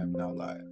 I am now live.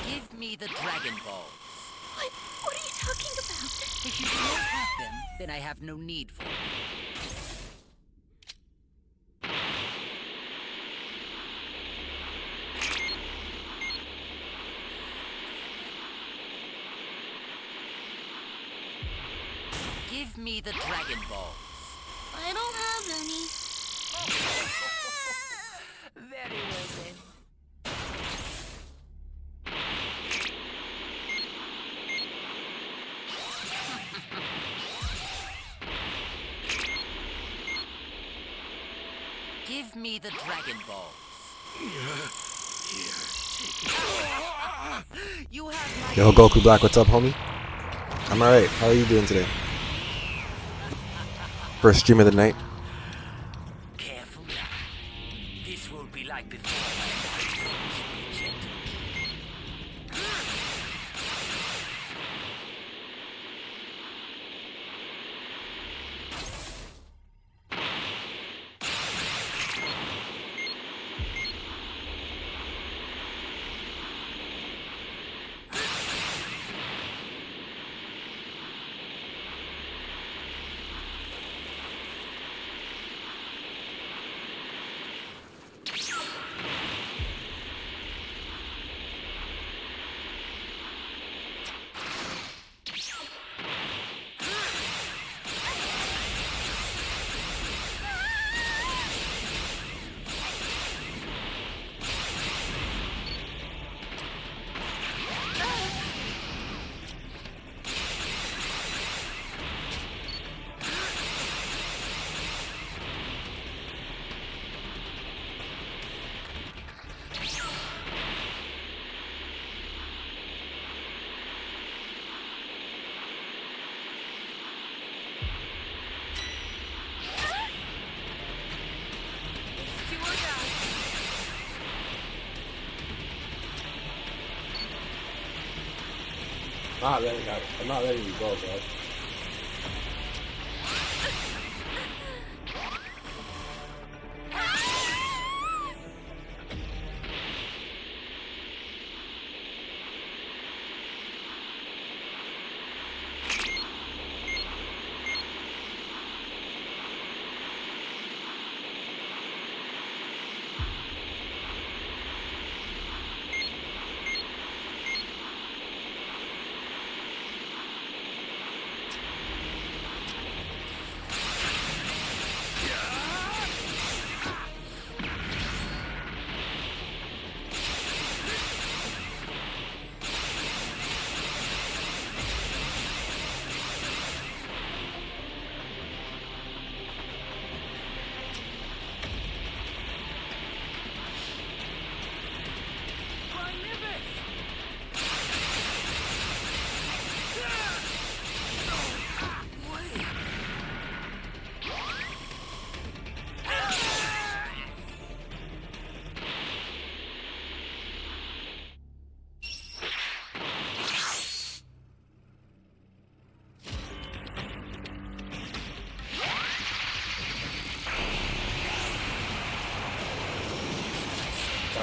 Give me the Dragon Balls. What are you talking about? If you do not have them, then I have no need for them. Give me the Dragon Balls. I don't have any. Very well then. Give me the Dragon Balls. You have my Yo, Goku Black, what's up, homie? I'm alright. How are you doing today? First stream of the night. Careful now. This won't be like before. I'm not letting you go, bro.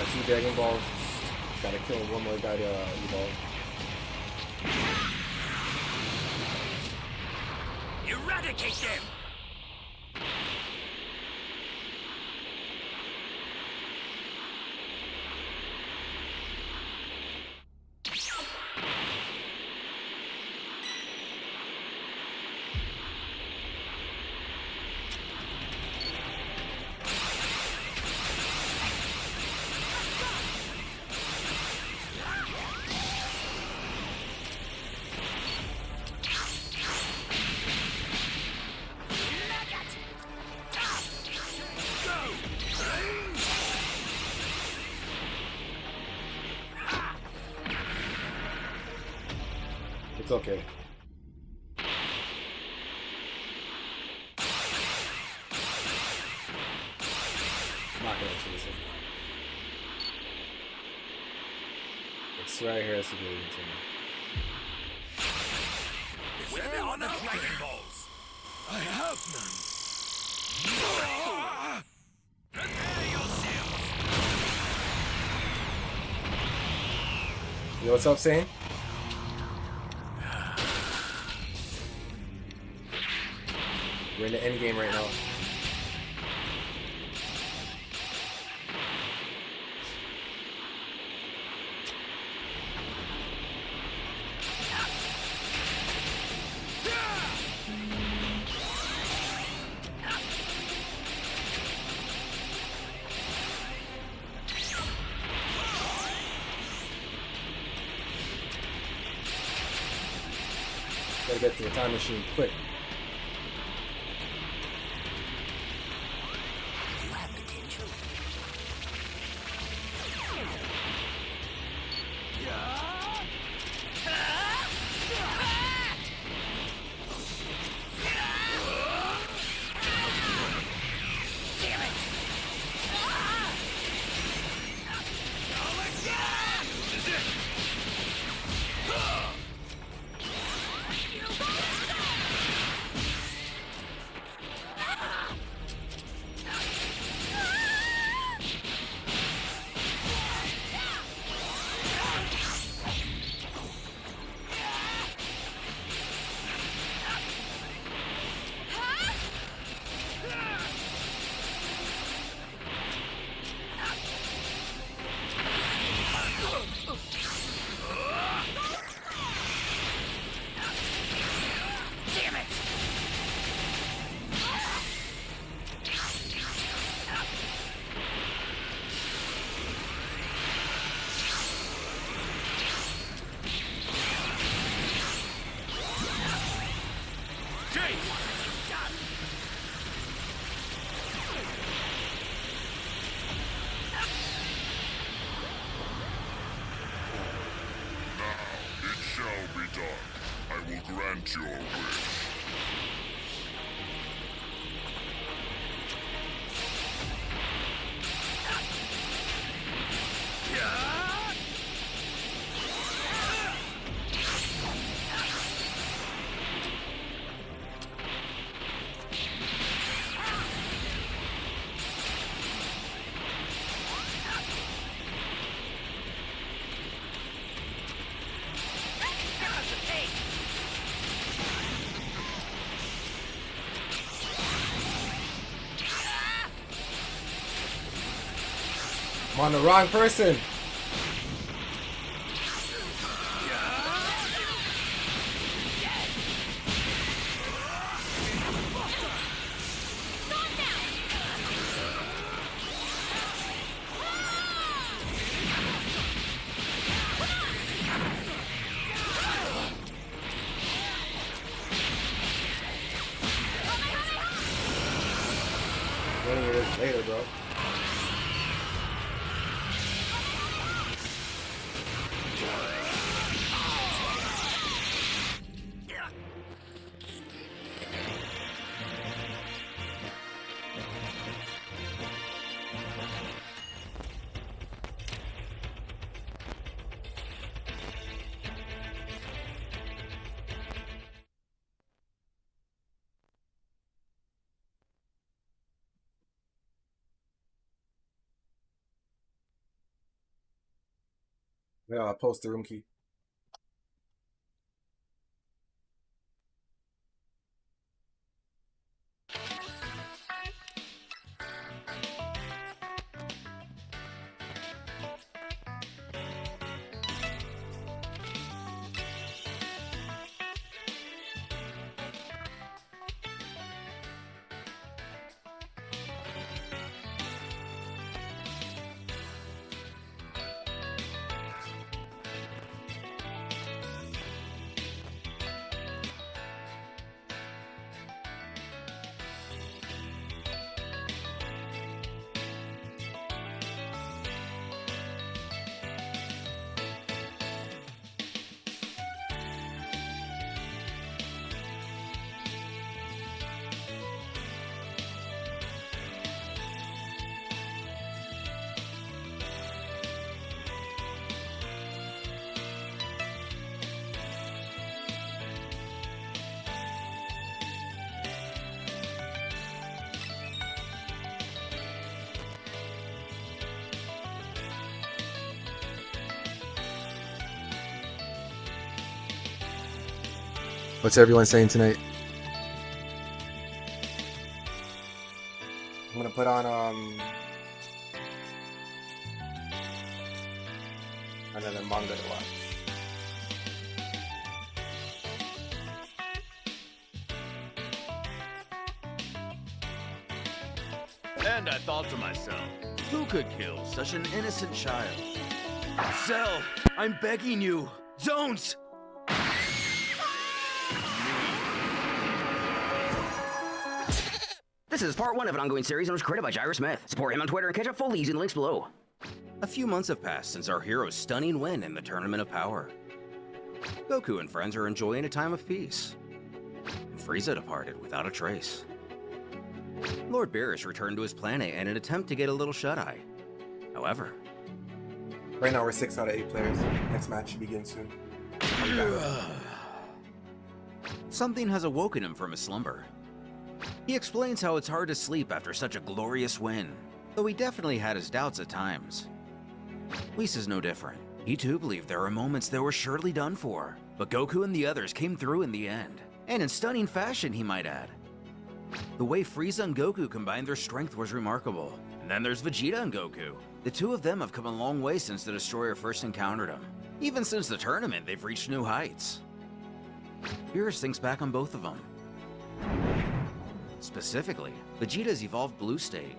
Got 2 Dragon Balls. Gotta kill one more guy to evolve. Eradicate them! It's okay. I'm not gonna chase him. I swear here has to be leading to me. Where are the Dragon Balls? I have none. Prepare yourselves! Yo, what's up, Sane? We're in the end game right now. Gotta get to the time machine quick. You have potential. Damn it! Damn it! It shall be done. I will grant your wish. I'm on the wrong person. Running it later, bro. Yeah, I'll post the room key. What's everyone saying tonight? I'm gonna put on another manga to watch. And I thought to myself, who could kill such an innocent child? Cell, I'm begging you, don't! This is part 1 of an ongoing series and was created by Jair Smith. Support him on Twitter and catch up fully using the links below. A few months have passed since our hero's stunning win in the Tournament of Power. Goku and friends are enjoying a time of peace. And Frieza departed without a trace. Lord Beerus returned to his planet in an attempt to get a little shut-eye. However, Right now we're 6 out of 8 players. Next match should begin soon. something has awoken him from his slumber. He explains how it's hard to sleep after such a glorious win, though he definitely had his doubts at times. Whis is no different. He too believed there were moments they were surely done for, but Goku and the others came through in the end, and in stunning fashion, he might add. The way Frieza and Goku combined their strength was remarkable. And then there's Vegeta and Goku. The two of them have come a long way since the Destroyer first encountered him. Even since the tournament, they've reached new heights. Beerus thinks back on both of them. Specifically, Vegeta's evolved blue state,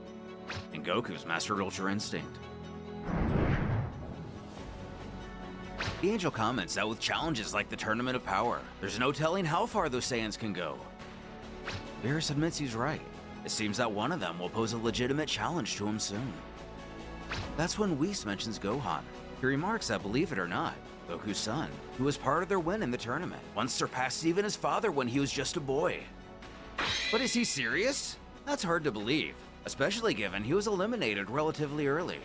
and Goku's mastered Ultra Instinct. The Angel comments that with challenges like the Tournament of Power, there's no telling how far those Saiyans can go. Beerus admits he's right. It seems that one of them will pose a legitimate challenge to him soon. That's when Whis mentions Gohan. He remarks that, believe it or not, Goku's son, who was part of their win in the tournament, once surpassed even his father when he was just a boy. But is he serious? That's hard to believe, especially given he was eliminated relatively early.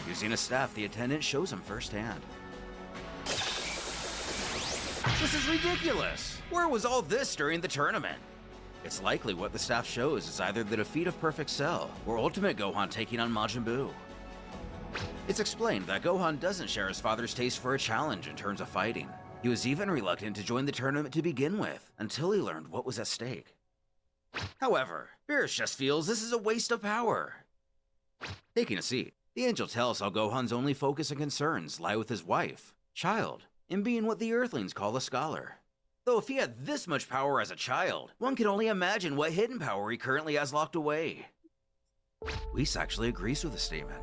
Using a staff, the attendant shows him firsthand. This is ridiculous! Where was all this during the tournament? It's likely what the staff shows is either the defeat of Perfect Cell, or Ultimate Gohan taking on Majin Buu. It's explained that Gohan doesn't share his father's taste for a challenge in terms of fighting. He was even reluctant to join the tournament to begin with, until he learned what was at stake. However, Beerus just feels this is a waste of power. Taking a seat, the Angel tells how Gohan's only focus and concerns lie with his wife, child, and being what the Earthlings call a scholar. Though if he had this much power as a child, one can only imagine what hidden power he currently has locked away. Whis actually agrees with the statement.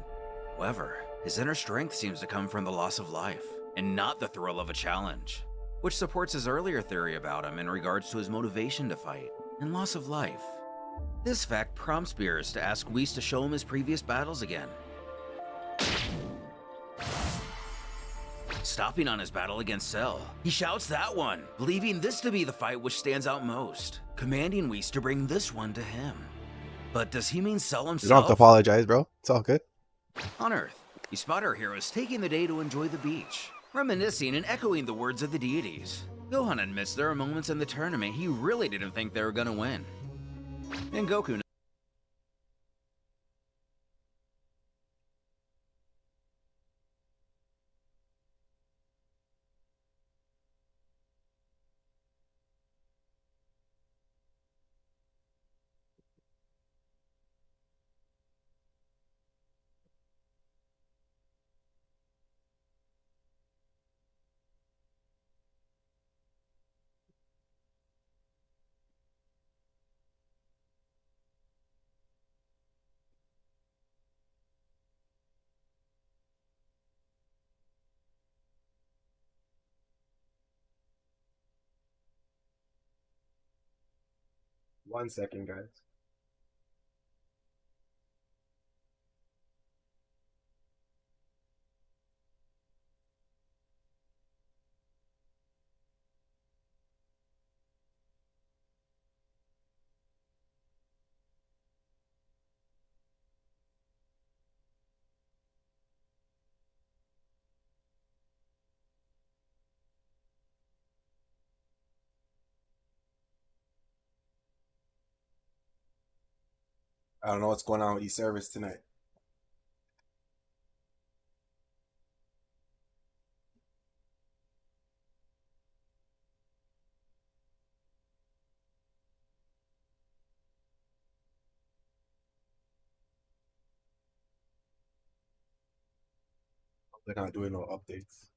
However, his inner strength seems to come from the loss of life, and not the thrill of a challenge, which supports his earlier theory about him in regards to his motivation to fight, and loss of life. This fact prompts Beerus to ask Whis to show him his previous battles again. Stopping on his battle against Cell, he shouts that one, believing this to be the fight which stands out most, commanding Whis to bring this one to him. But does he mean Cell himself? You don't have to apologize, bro. It's all good. On Earth, we spot our heroes taking the day to enjoy the beach, reminiscing and echoing the words of the deities. Gohan admits there are moments in the tournament he really didn't think they were gonna win. And Goku 1 second, guys. I don't know what's going on with these servers tonight. They're not doing no updates.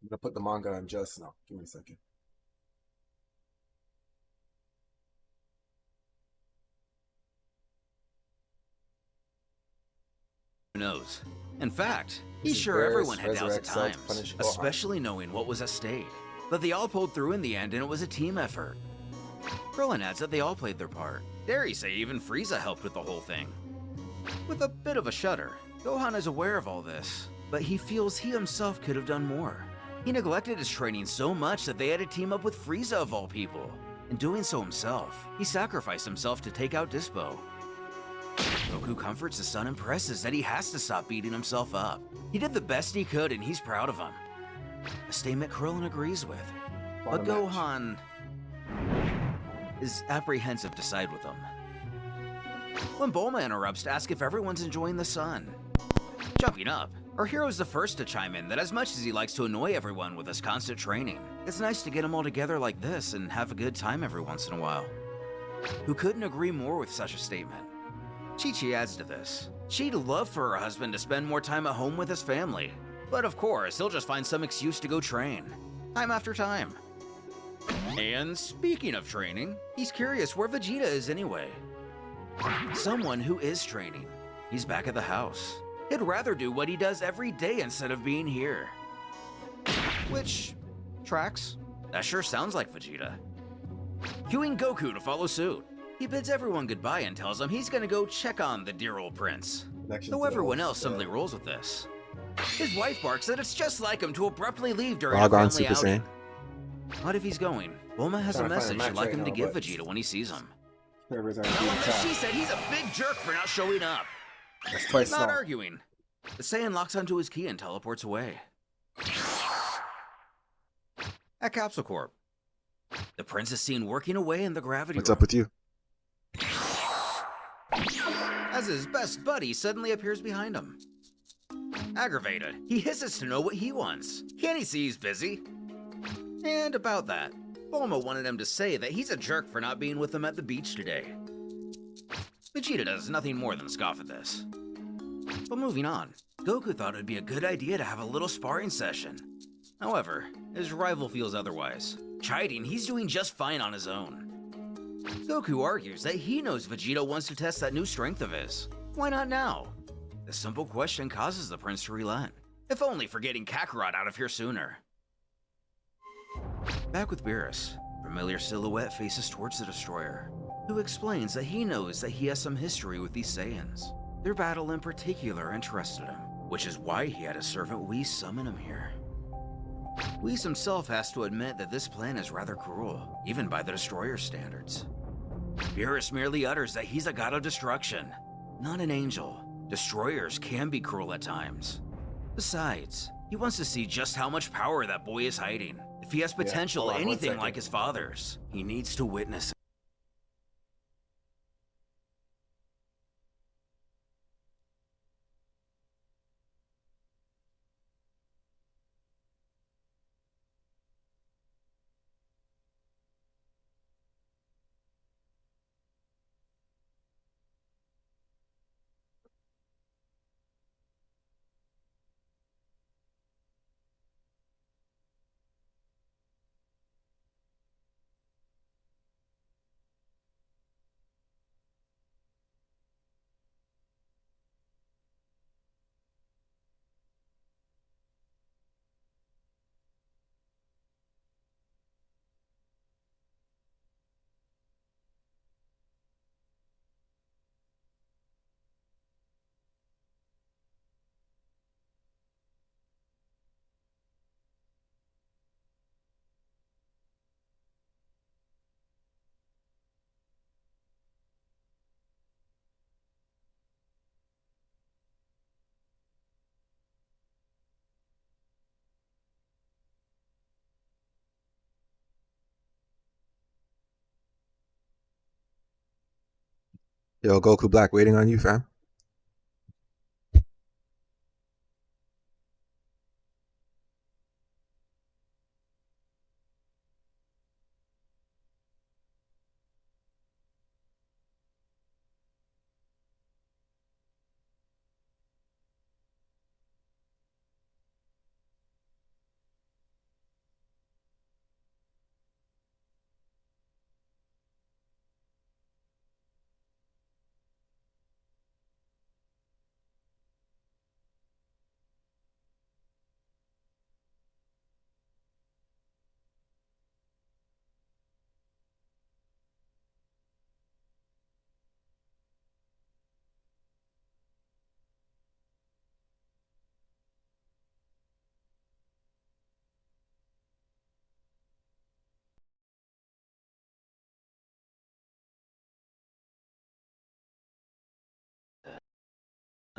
I'm gonna put the manga on just now. Give me a second. Who knows? In fact, he's This is sure Beerus, everyone had doubts at resurrect self, times, punish Gohan. especially knowing what was at stake. But they all pulled through in the end, and it was a team effort. Krillin adds that they all played their part. Dare you say even Frieza helped with the whole thing. With a bit of a shudder, Gohan is aware of all this, but he feels he himself could have done more. He neglected his training so much that they had to team up with Frieza of all people. In doing so himself, he sacrificed himself to take out Dispo. Goku comforts his son and presses that he has to stop beating himself up. He did the best he could and he's proud of him. A statement Krillin agrees with. But Bottom match. Gohan is apprehensive to side with him. When Bulma interrupts to ask if everyone's enjoying the sun. Jumping up, our hero's the first to chime in that as much as he likes to annoy everyone with his constant training, it's nice to get them all together like this and have a good time every once in a while. Who couldn't agree more with such a statement? Chi-Chi adds to this. She'd love for her husband to spend more time at home with his family, but of course, he'll just find some excuse to go train, time after time. And speaking of training, he's curious where Vegeta is anyway. Someone who is training. He's back at the house. He'd rather do what he does every day instead of being here. Which tracks. That sure sounds like Vegeta. Cueing Goku to follow suit. He bids everyone goodbye and tells them he's gonna go check on the dear old prince. Connections Though to the everyone host, else simply rolls with this. His wife barks that it's just like him to abruptly leave during Log a on, family Super outing. Saiyan. What if he's going? Bulma has a Trying to find a message match she'd like right him to now, give but- Vegeta when he sees him. Servers aren't Now, doing unless she chat. said he's a big jerk for not showing up. That's twice Not now. arguing. The Saiyan locks onto his key and teleports away. At Capsule Corp, the prince is seen working away in the gravity What's room. up with you? As his best buddy suddenly appears behind him. Aggravated, he hisses to know what he wants. Can't he see he's busy? And about that, Bulma wanted him to say that he's a jerk for not being with them at the beach today. Vegeta does nothing more than scoff at this. But moving on, Goku thought it would be a good idea to have a little sparring session. However, his rival feels otherwise, chiding he's doing just fine on his own. Goku argues that he knows Vegeta wants to test that new strength of his. Why not now? The simple question causes the prince to relent, if only for getting Kakarot out of here sooner. Back with Beerus, familiar silhouette faces towards the destroyer, who explains that he knows that he has some history with these Saiyans. Their battle in particular interested him, which is why he had his servant Whis summon him here. Whis himself has to admit that this plan is rather cruel, even by the Destroyer's standards. Beerus merely utters that he's a god of destruction, not an angel. Destroyers can be cruel at times. Besides, he wants to see just how much power that boy is hiding. If he has potential hold on, anything 1 second. like his father's, he needs to witness it. Yo, Goku Black waiting on you, fam.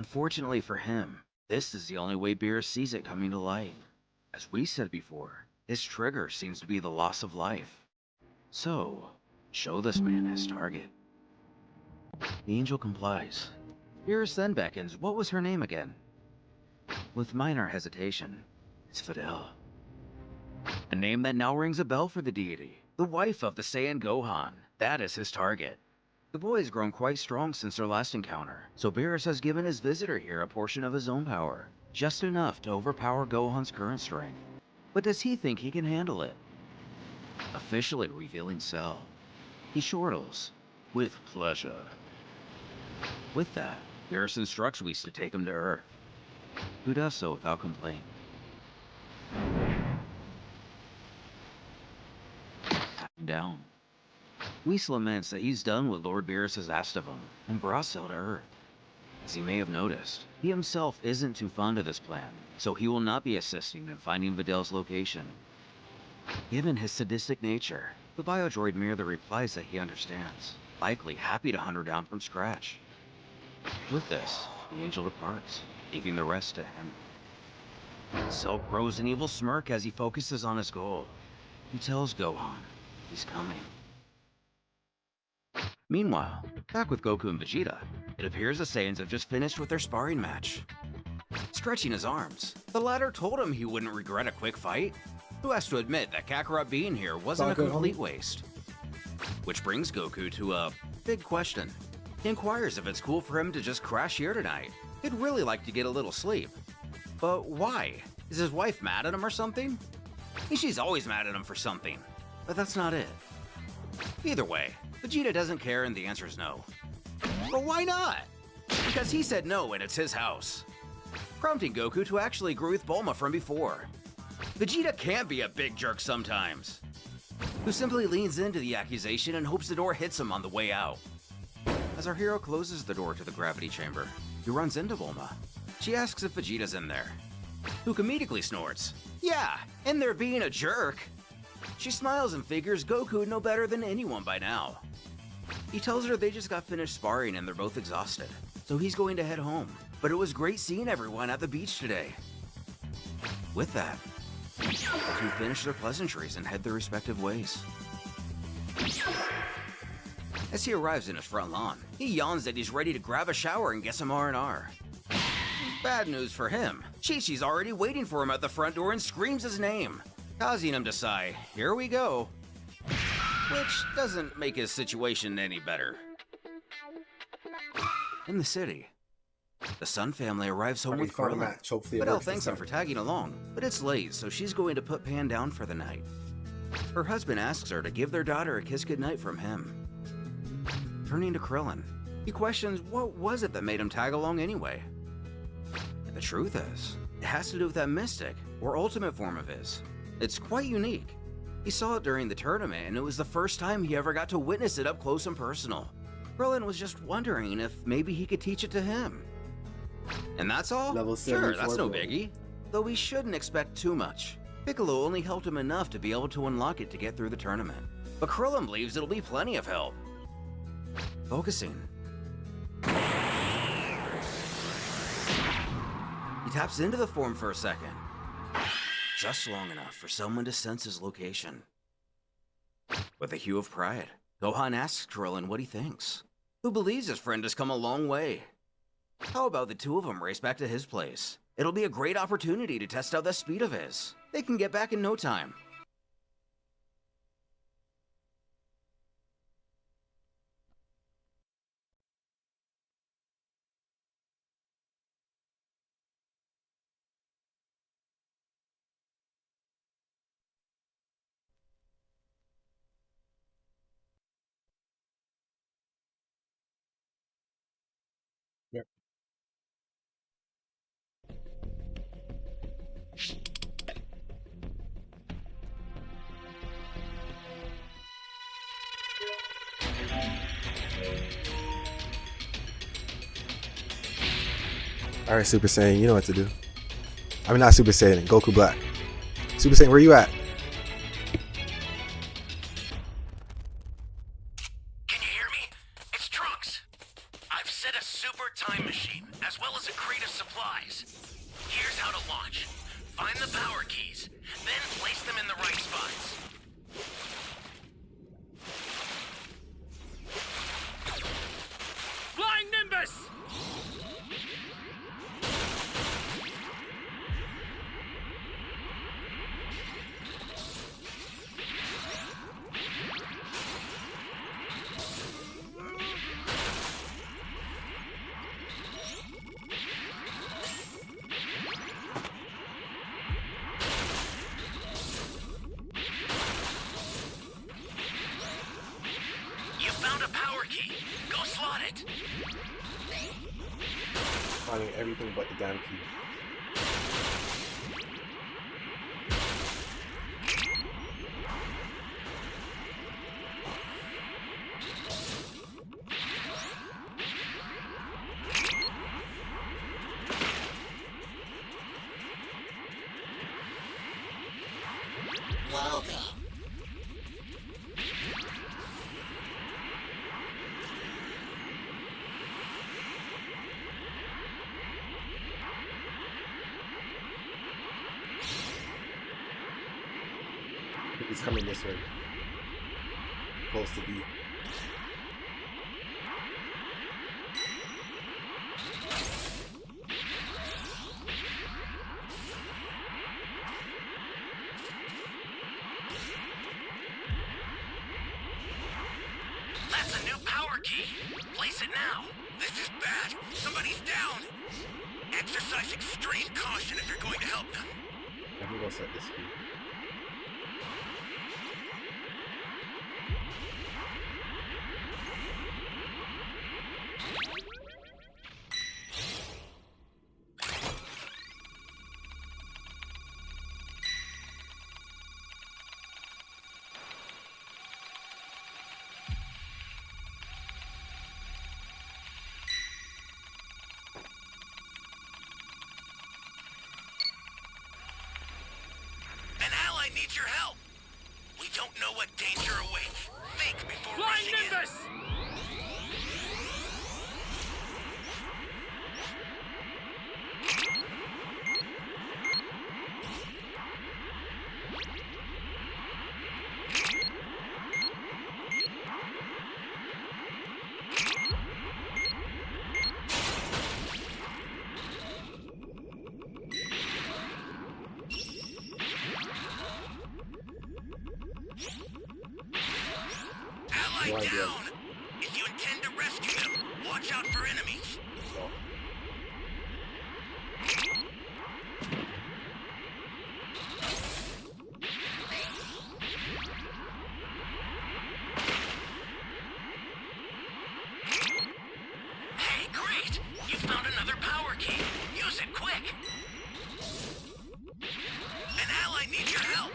Unfortunately for him, this is the only way Beerus sees it coming to light. As we said before, his trigger seems to be the loss of life. So, show this man his target. The angel complies. Beerus then beckons. What was her name again? With minor hesitation, it's Fidel. A name that now rings a bell for the deity. The wife of the Saiyan Gohan. That is his target. The boy has grown quite strong since their last encounter, so Beerus has given his visitor here a portion of his own power, just enough to overpower Gohan's current strength. But does he think he can handle it? Officially revealing Cell. He chortles, with pleasure. With that, Beerus instructs Whis to take him to Earth, who does so without complaint. Down. Whis laments that he's done what Lord Beerus has asked of him, and brought Cell to Earth. As he may have noticed, he himself isn't too fond of this plan, so he will not be assisting in finding Videl's location. Given his sadistic nature, the biodroid merely replies that he understands, likely happy to hunt her down from scratch. With this, the angel departs, leaving the rest to him. Cell grows an evil smirk as he focuses on his goal. He tells Gohan he's coming. Meanwhile, back with Goku and Vegeta, it appears the Saiyans have just finished with their sparring match. Stretching his arms, the latter told him he wouldn't regret a quick fight, who has to admit that Kakarot being here wasn't a complete waste. Which brings Goku to a big question. He inquires if it's cool for him to just crash here tonight. He'd really like to get a little sleep. But why? Is his wife mad at him or something? She's always mad at him for something, but that's not it. Either way, Vegeta doesn't care and the answer is no. But why not? Because he said no and it's his house. Prompting Goku to actually agree with Bulma from before. Vegeta can be a big jerk sometimes. Who simply leans into the accusation and hopes the door hits him on the way out. As our hero closes the door to the gravity chamber, he runs into Bulma. She asks if Vegeta's in there. who comedically snorts, "Yeah, and they're being a jerk." She smiles and figures Goku would know better than anyone by now. He tells her they just got finished sparring and they're both exhausted, so he's going to head home. But it was great seeing everyone at the beach today. With that, the two finish their pleasantries and head their respective ways. As he arrives in his front lawn, he yawns that he's ready to grab a shower and get some R&R. Bad news for him. Chi-Chi's already waiting for him at the front door and screams his name, causing him to sigh, "Here we go." Which doesn't make his situation any better. In the city, the Sun family arrives home with found a Krillin. match. Hopefully it But Elle works this thanks him time. for tagging along, but it's late, so she's going to put Pan down for the night. Her husband asks her to give their daughter a kiss goodnight from him. Turning to Krillin, he questions what was it that made him tag along anyway. And the truth is, it has to do with that mystic, or ultimate form of his. It's quite unique. He saw it during the tournament, and it was the first time he ever got to witness it up close and personal. Krillin was just wondering if maybe he could teach it to him. And that's all? Level Sure, 74, that's no bro. biggie. Though he shouldn't expect too much. Piccolo only helped him enough to be able to unlock it to get through the tournament. But Krillin believes it'll be plenty of help. Focusing. He taps into the form for a second. Just long enough for someone to sense his location. With a hue of pride, Gohan asks Krillin what he thinks, who believes his friend has come a long way. How about the two of them race back to his place? It'll be a great opportunity to test out that speed of his. They can get back in no time. Yep. All right, Super Saiyan, you know what to do. I mean, not Super Saiyan, Goku Black. Super Saiyan, where you at? Can you hear me? It's Trunks. I've set a super time machine, as well as a crate of supplies. Here's how to launch. Find the power keys, then place them in the right spots. Flying Nimbus! You found a power key. Go slot it. Finding everything but the damn key. Welcome. It's coming this way. Close to B. That's a new power key. Place it now. This is bad. Somebody's down. Exercise extreme caution if you're going to help them. I'm gonna set this key. idea. down! If you intend to rescue them, watch out for enemies. Hey, great! You found another power key. Use it quick. An ally needs your help.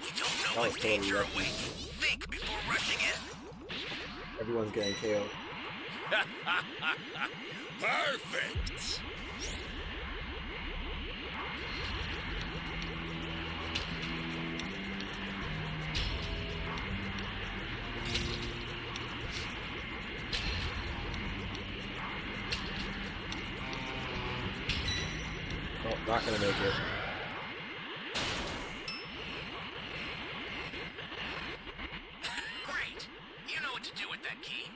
We don't know That was what totally danger lucky. awaits. Think before rushing in. Everyone's getting KO'd. Perfect! Oh, not gonna make it. Great! You know what to do with that key.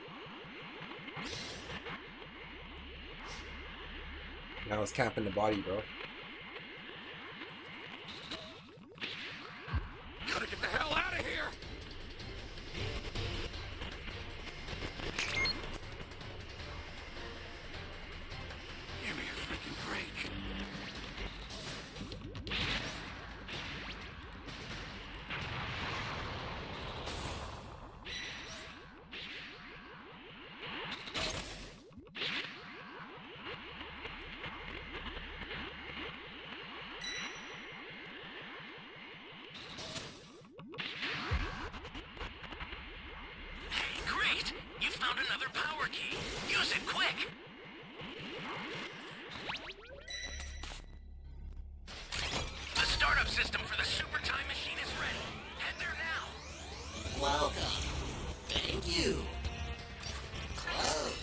Now it's camping the body, bro. Gotta get the hell out of here! Give me a freaking break. Great! You found another power key. Use it quick. The startup system for the super time machine is ready. Head there now. Welcome. Thank you. Close.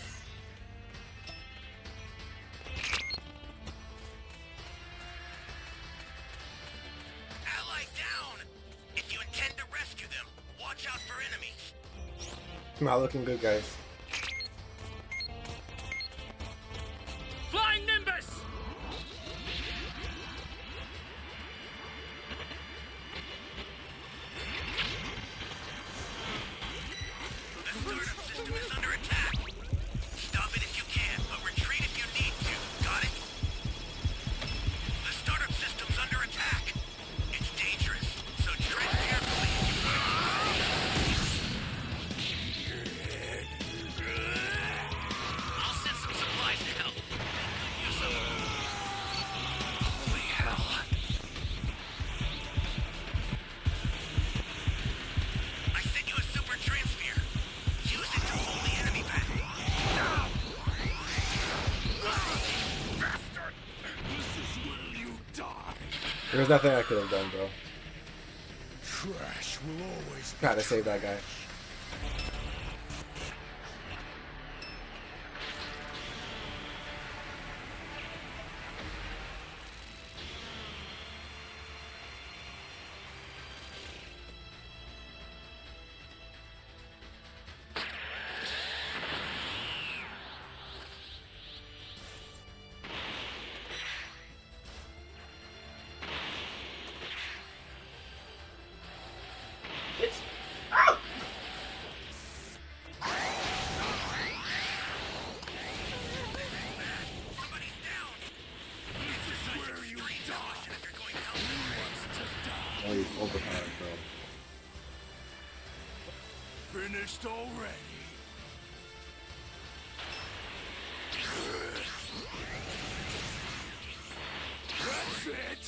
Ally down! If you intend to rescue them, watch out for enemies. Not looking good, guys. Flying Nimbus! The startup system is under attack. Stop it if you can, but retreat if you need to. Got it? The startup system's under attack. It's dangerous, so tread carefully. I'll send some supplies to help. Use them. Holy hell. I sent you a super transfer. Use it to hold the enemy back. Bastard! This is where you die. There's nothing I could have done, bro. Trash will always be Gotta save that guy. Somebody's down. This is where you die. If you're going to help Oh, he's overpowered, bro. finished already. That's it.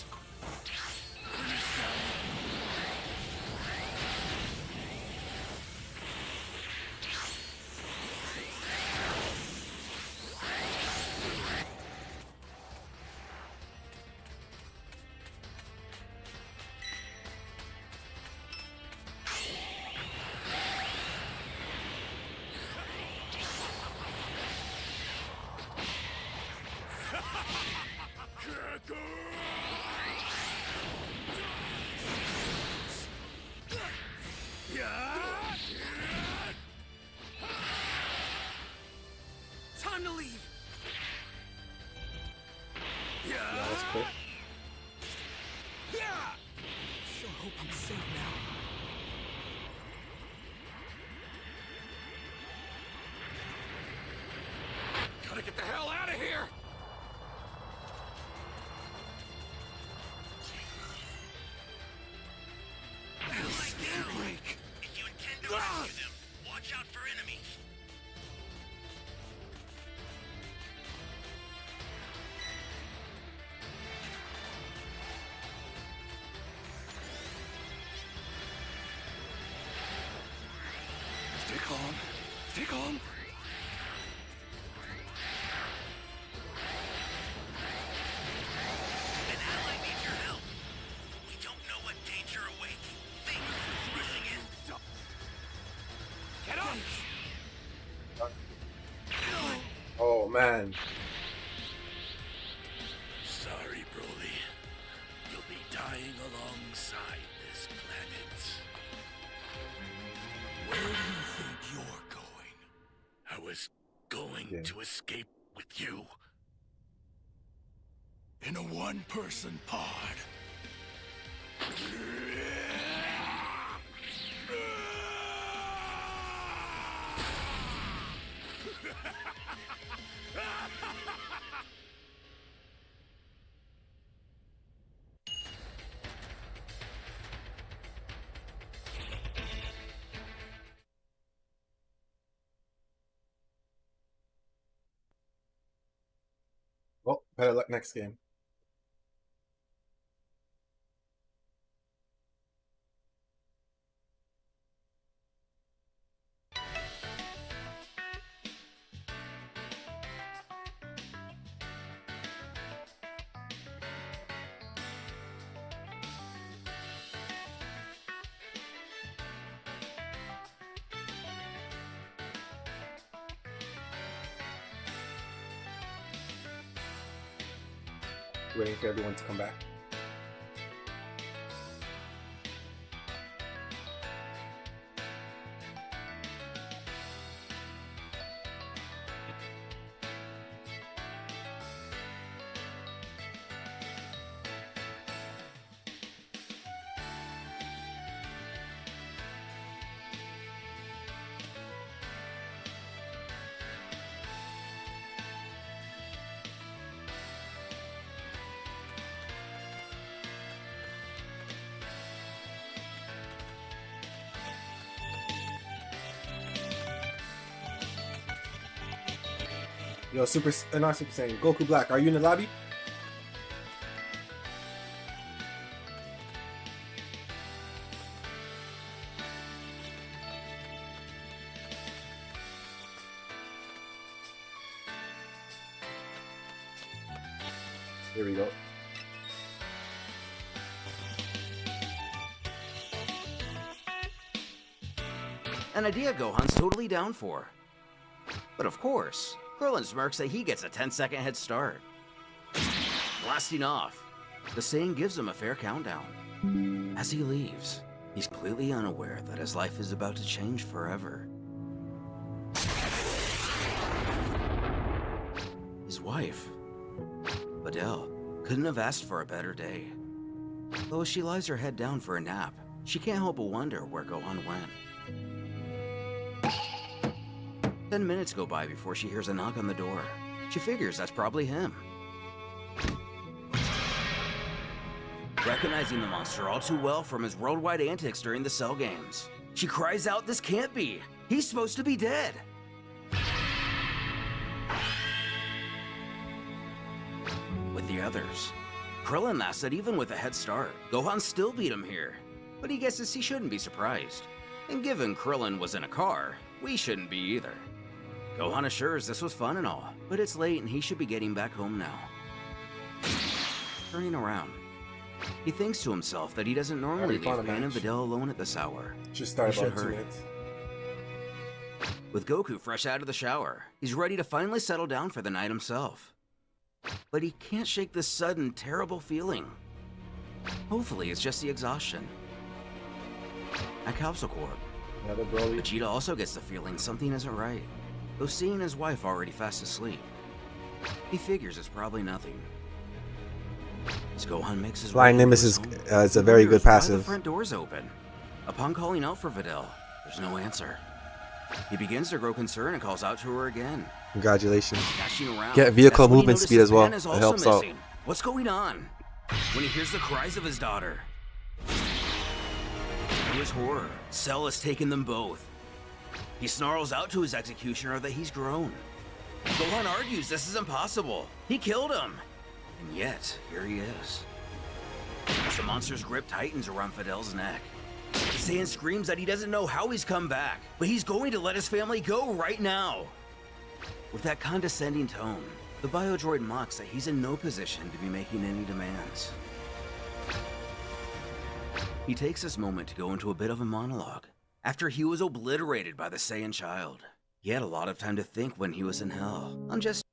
Finish that. Time to leave. Yeah, that's quick. Sure hope I'm safe now. man. Sorry, Broly. You'll be dying alongside this planet. Where do you think you're going? I was going to escape with you. In a one-person pod. Well, better luck next game. Waiting for everyone to come back. Yo, not Super Saiyan, Goku Black, are you in the lobby? Here we go. An idea Gohan's totally down for. But of course, Krillin smirks that he gets a 10-second head start. Blasting off, the Saiyan gives him a fair countdown. As he leaves, he's completely unaware that his life is about to change forever. His wife, Videl, couldn't have asked for a better day. Though as she lies her head down for a nap, she can't help but wonder where Gohan went. 10 minutes go by before she hears a knock on the door. She figures that's probably him. Recognizing the monster all too well from his worldwide antics during the Cell games, she cries out, "This can't be! He's supposed to be dead!" With the others, Krillin laughs that even with a head start, Gohan still beat him here. But he guesses he shouldn't be surprised. And given Krillin was in a car, we shouldn't be either. Gohan assures this was fun and all, but it's late and he should be getting back home now. Turning around, he thinks to himself that he doesn't normally leave Pan and Videl alone at this hour. Just start He should about 2 hurry. minutes. With Goku fresh out of the shower, he's ready to finally settle down for the night himself. But he can't shake this sudden, terrible feeling. Hopefully it's just the exhaustion. At Capsule Corp, Another Broly. Vegeta also gets the feeling something isn't right, though seeing his wife already fast asleep, he figures it's probably nothing. As Gohan makes his Flying way Nimbus into is his home, it's a he very wonders good why passive. The front door's open. Upon calling out for Videl, there's no answer. He begins to grow concerned and calls out to her again. Congratulations. Dashing around, Get vehicle that's when he movement speed as notices well. Pan is It also helps out. missing. What's going on? When he hears the cries of his daughter. To his horror, Cell has taken them both. He snarls out to his executioner that he's grown. Gohan argues this is impossible. He killed him. And yet, here he is. As the monster's grip tightens around Fidel's neck, the Saiyan screams that he doesn't know how he's come back, but he's going to let his family go right now. With that condescending tone, the biodroid mocks that he's in no position to be making any demands. He takes this moment to go into a bit of a monologue. After he was obliterated by the Saiyan child, he had a lot of time to think when he was in hell, on just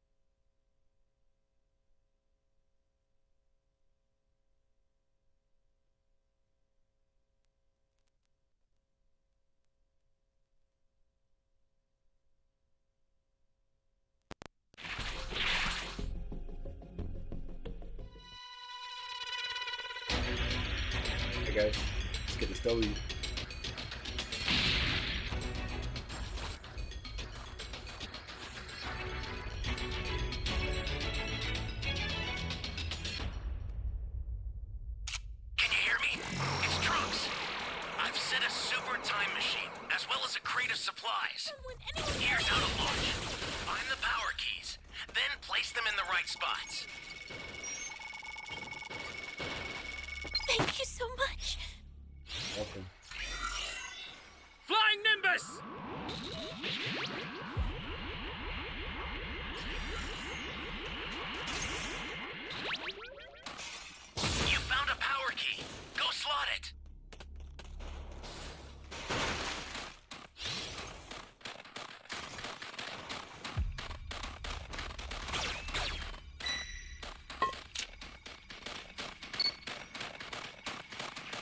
guys. Let's get this W. Can you hear me? It's Trunks. I've set a super time machine, as well as a crate of supplies. Here's how to launch. Find the power keys, then place them in the right spots. Thank you so much. Welcome. Flying Nimbus! You found a power key. Go slot it.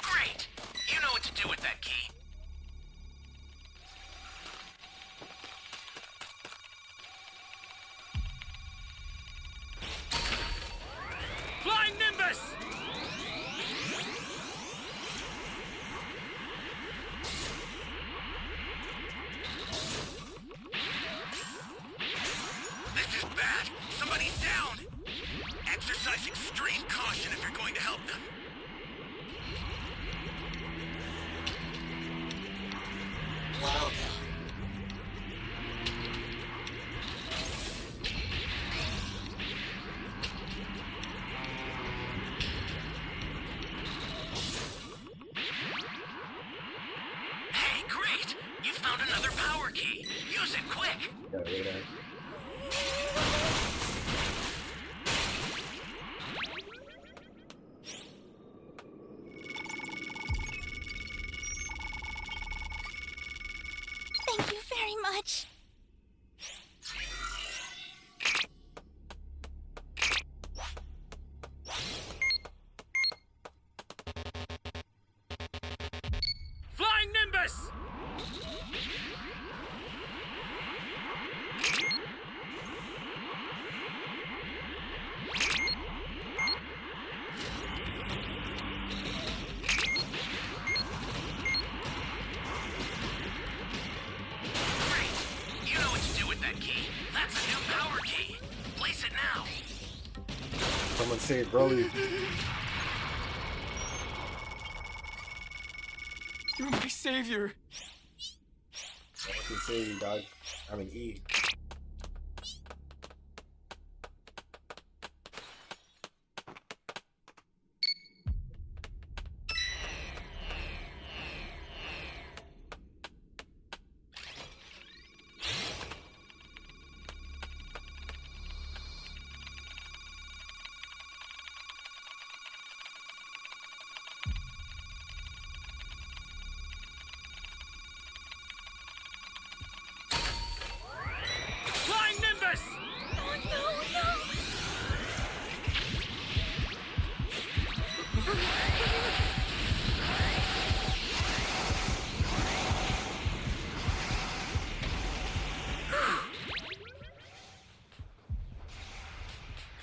Great! You know what to do with that key. Flying Nimbus! This is bad! Somebody's down! Exercise extreme caution if you're going to help them. Well done. Hey, great! You found another power key. Use it quick. Gotta wait out. Thank you very much. Flying Nimbus! Great! You know what to do with that key. That's a new power key. Place it now. Someone save Broly. You're my savior. Someone can save you, dog. I mean, E. Flying Nimbus! Oh, no, no.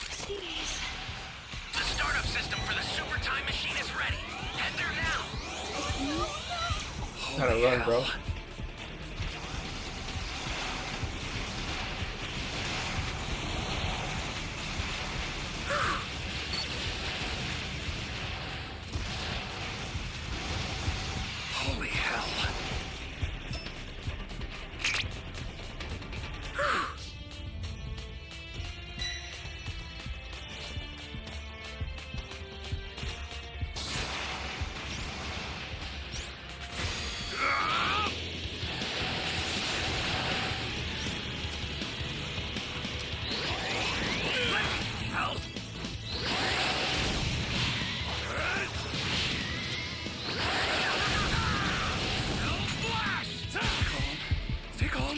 Jeez. The startup system for the super time machine is ready. Head there now. Gotta run, bro. Holy hell. Help! Stay calm.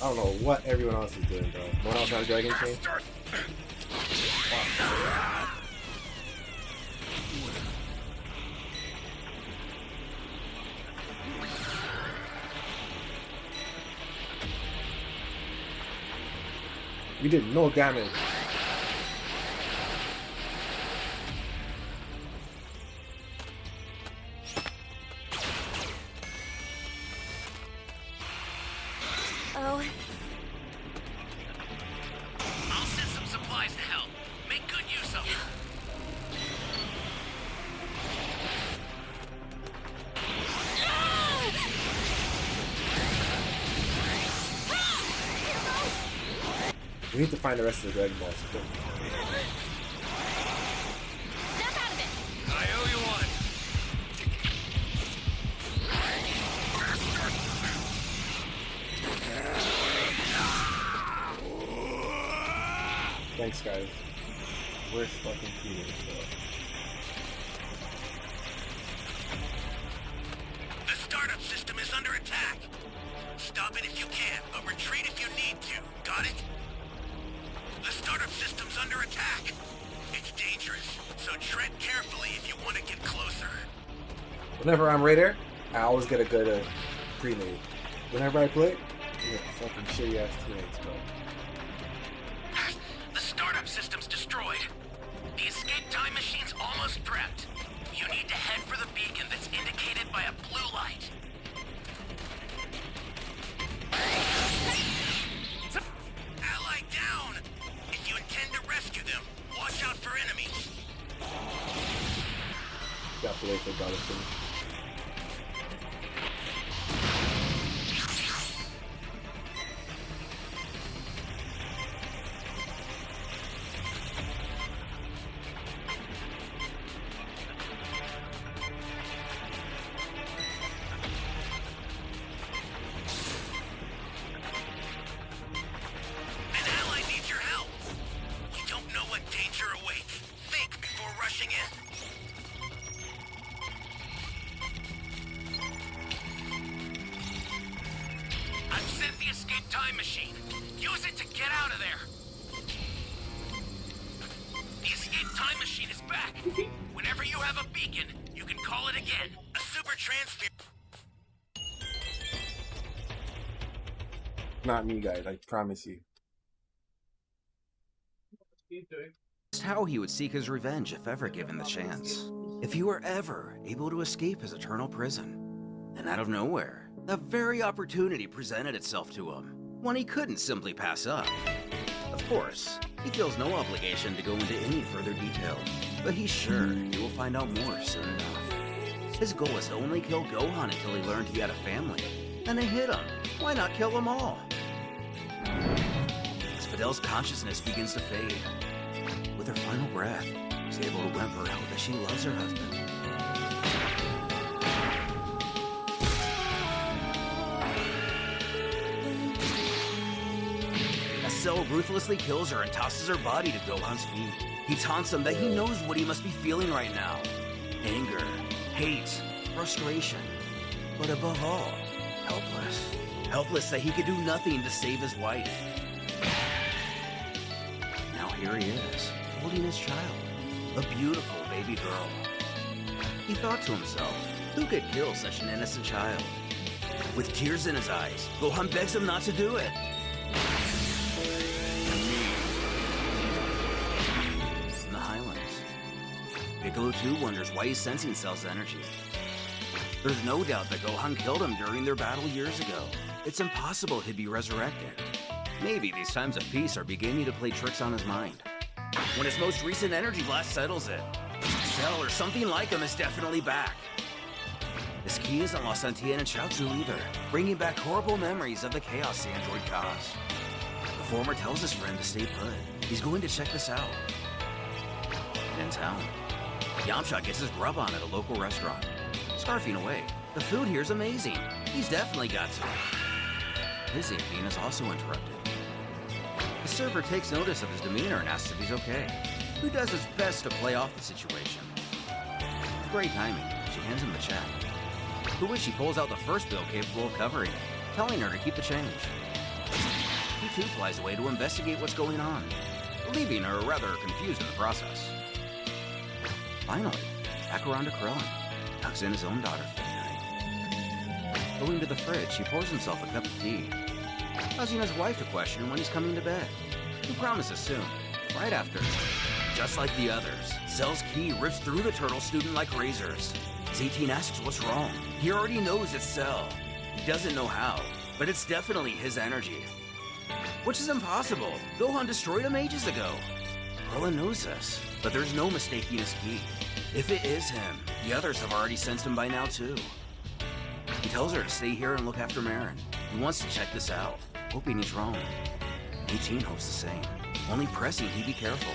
I don't know what everyone else is doing, bro. No one else on Dragon Chain? We did no damage. Oh, I'll send some supplies to help. Make good use of them. We need to find the rest of the Dragon Balls. snap out of it! I owe you one. Thanks, guys. Where's fucking Peter? The startup system is under attack. Stop it if you can, but retreat if you need to. Got it? The startup system's under attack. It's dangerous, so tread carefully if you want to get closer. Whenever I'm Raider, I always get a good pre-made. Whenever I play, I get fucking shitty ass teammates, bro. The startup system's destroyed. The escape time machine's almost prepped. You need to head for the beacon that's indicated by a blue light. Ally down! If you intend to rescue them, watch out for enemies. Got to wait for God to finish. An ally needs your help. You don't know what danger awaits. Think before rushing in. I've sent the escape time machine. Use it to get out of there. The escape time machine is back. Whenever you have a beacon, you can call it again. A super transfer. Not me, guys. I promise you. Just how he would seek his revenge if ever given the chance. If he were ever able to escape his eternal prison. And out of nowhere, the very opportunity presented itself to him, one he couldn't simply pass up. Of course, he feels no obligation to go into any further detail, but he's sure he will find out more soon enough. His goal is to only kill Gohan until he learned he had a family. And they hit him. Why not kill them all? As Fidel's consciousness begins to fade, with her final breath, she's able to whimper out that she loves her husband. As Cell ruthlessly kills her and tosses her body to Gohan's feet, he taunts him that he knows what he must be feeling right now. Anger, hate, frustration, but above all, helpless. Helpless that he could do nothing to save his wife. Now here he is, holding his child, a beautiful baby girl. He thought to himself, who could kill such an innocent child? With tears in his eyes, Gohan begs him not to do it. It's in the Highlands. Piccolo too wonders why he's sensing Cell's energy. There's no doubt that Gohan killed him during their battle years ago. It's impossible he'd be resurrected. Maybe these times of peace are beginning to play tricks on his mind. When his most recent energy blast settles it, Cell or something like him is definitely back. His key isn't lost on Tien and Chaozu either, bringing back horrible memories of the chaos the android caused. The former tells his friend to stay put. He's going to check this out. And in town, Yamcha gets his grub on at a local restaurant. Scarfing away. The food here's amazing. He's definitely got to. His evening is also interrupted. The server takes notice of his demeanor and asks if he's okay. Who does his best to play off the situation. With great timing, she hands him the check. For which he pulls out the first bill capable of covering it, telling her to keep the change. He too flies away to investigate what's going on, leaving her rather confused in the process. Finally, back around to Krillin. Tucks in his own daughter for the night. Going to the fridge, he pours himself a cup of tea, causing his wife to question when he's coming to bed. He promises soon, right after. Just like the others, Cell's key rips through the turtle student like razors. Z18 asks what's wrong. He already knows it's Cell. He doesn't know how, but it's definitely his energy. Which is impossible. Gohan destroyed him ages ago. Krillin knows this, but there's no mistaking his key. If it is him, the others have already sensed him by now too. He tells her to stay here and look after Marin. He wants to check this out, hoping he's wrong. 18 hopes the same, only pressing he be careful.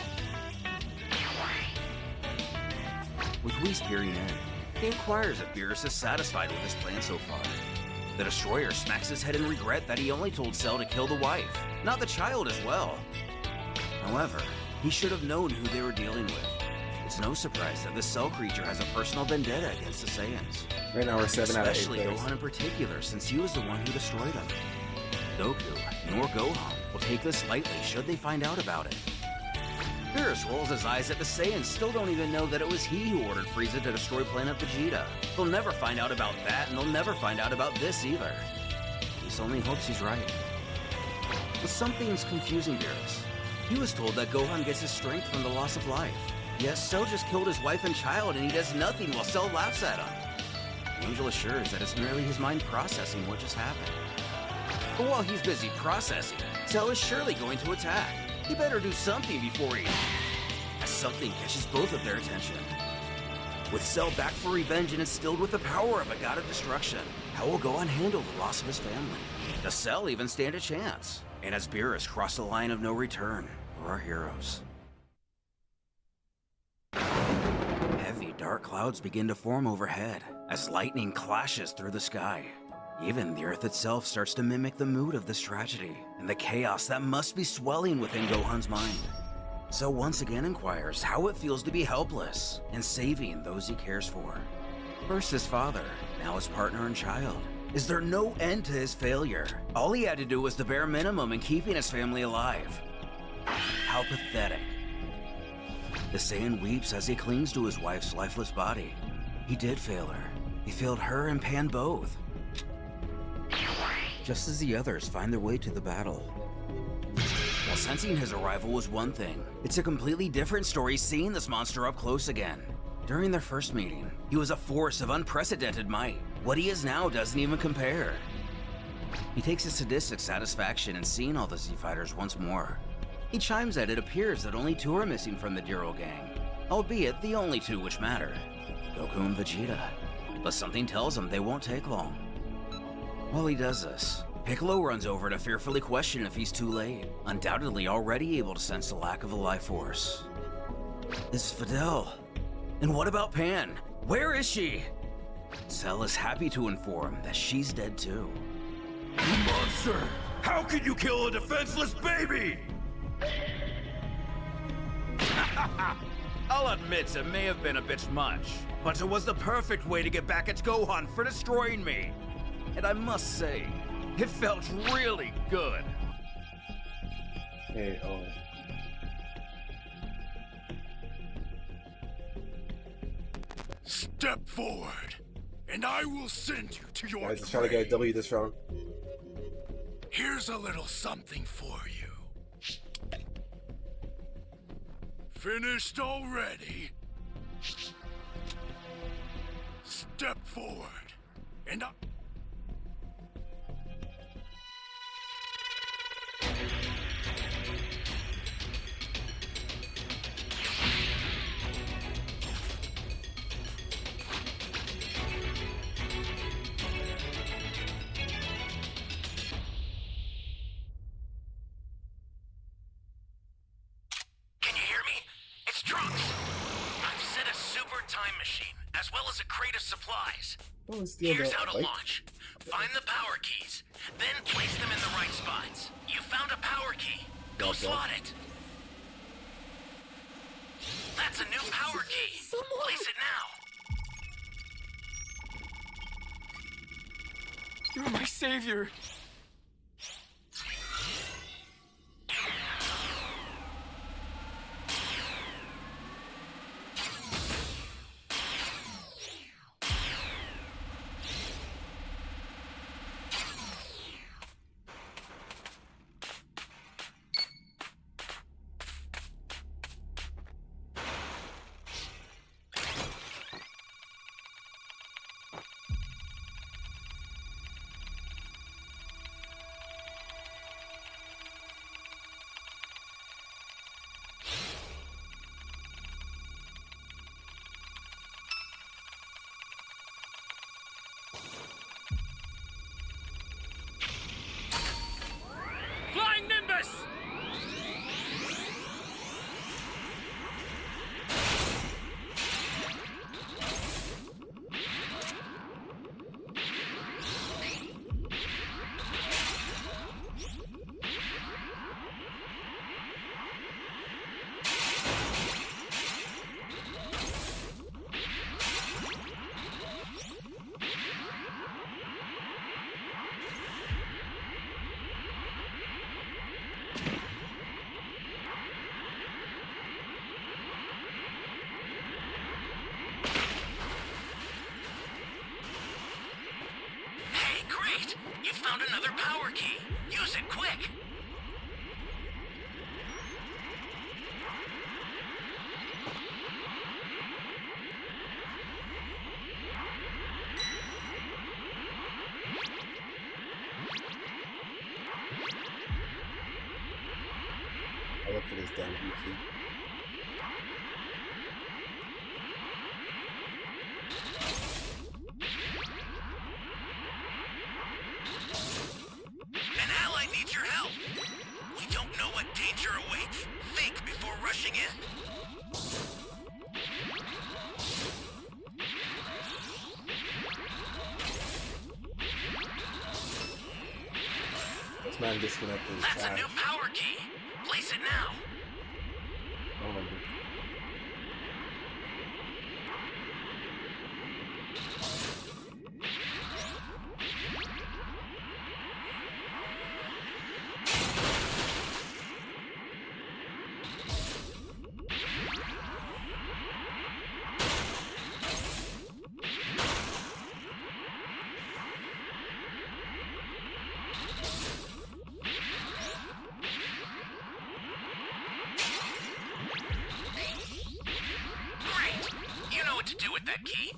With Whis peering in, he inquires if Beerus is satisfied with his plan so far. The Destroyer smacks his head in regret that he only told Cell to kill the wife, not the child as well. However, he should have known who they were dealing with. It's no surprise that the Cell creature has a personal vendetta against the Saiyans. Right now we're 7 out of 8 Especially players. Gohan in particular, since he was the one who destroyed him. Goku, nor Gohan, will take this lightly should they find out about it. Beerus rolls his eyes at the Saiyans still don't even know that it was he who ordered Frieza to destroy Planet Vegeta. They'll never find out about that, and they'll never find out about this either. He only hopes he's right. But something's confusing Beerus. He was told that Gohan gets his strength from the loss of life. Yes, Cell just killed his wife and child, and he does nothing while Cell laughs at him. The Angel assures that it's merely his mind processing what just happened. But while he's busy processing, Cell is surely going to attack. He better do something before he... As something catches both of their attention. With Cell back for revenge and instilled with the power of a god of destruction, how will Gohan handle the loss of his family? Does Cell even stand a chance? And as Beerus crossed the line of no return for our heroes. Heavy dark clouds begin to form overhead as lightning clashes through the sky. Even the earth itself starts to mimic the mood of this tragedy and the chaos that must be swelling within Gohan's mind. So once again inquires how it feels to be helpless and saving those he cares for. First his father, now his partner and child. Is there no end to his failure? All he had to do was the bare minimum in keeping his family alive. How pathetic. The Saiyan weeps as he clings to his wife's lifeless body. He did fail her. He failed her and Pan both. Just as the others find their way to the battle. While sensing his arrival was one thing, it's a completely different story seeing this monster up close again. During their first meeting, he was a force of unprecedented might. What he is now doesn't even compare. He takes a sadistic satisfaction in seeing all the Z-Fighters once more. He chimes that it appears that only 2 are missing from the Diro gang, albeit the only 2 which matter, Goku and Vegeta. But something tells him they won't take long. While he does this, Piccolo runs over to fearfully question if he's too late, undoubtedly already able to sense the lack of a life force. It's Fidel. And what about Pan? Where is she? Cell is happy to inform that she's dead too. You monster! How can you kill a defenseless baby? I'll admit it may have been a bit much, but it was the perfect way to get back at Gohan for destroying me. And I must say, it felt really good. Hey, oh. Step forward, and I will send you to your Guys, trying to get a W this round. Here's a little something for you. Finished already? Step forward, and I... Can you hear me? It's Trunks. I've set a super time machine, as well as a crate of supplies. Oh, it's the Here's other how to light. launch. Find the power keys, then place them in the right spots. You found a power key. Go slot it. That's a new power key. Place it now. You're my savior. I'll look for this damn key. An ally needs your help. You don't know what danger awaits. Think before rushing in. This man disconnected his That's a cash. new power key. Place it now. Oh, Great. You know what to do with that key.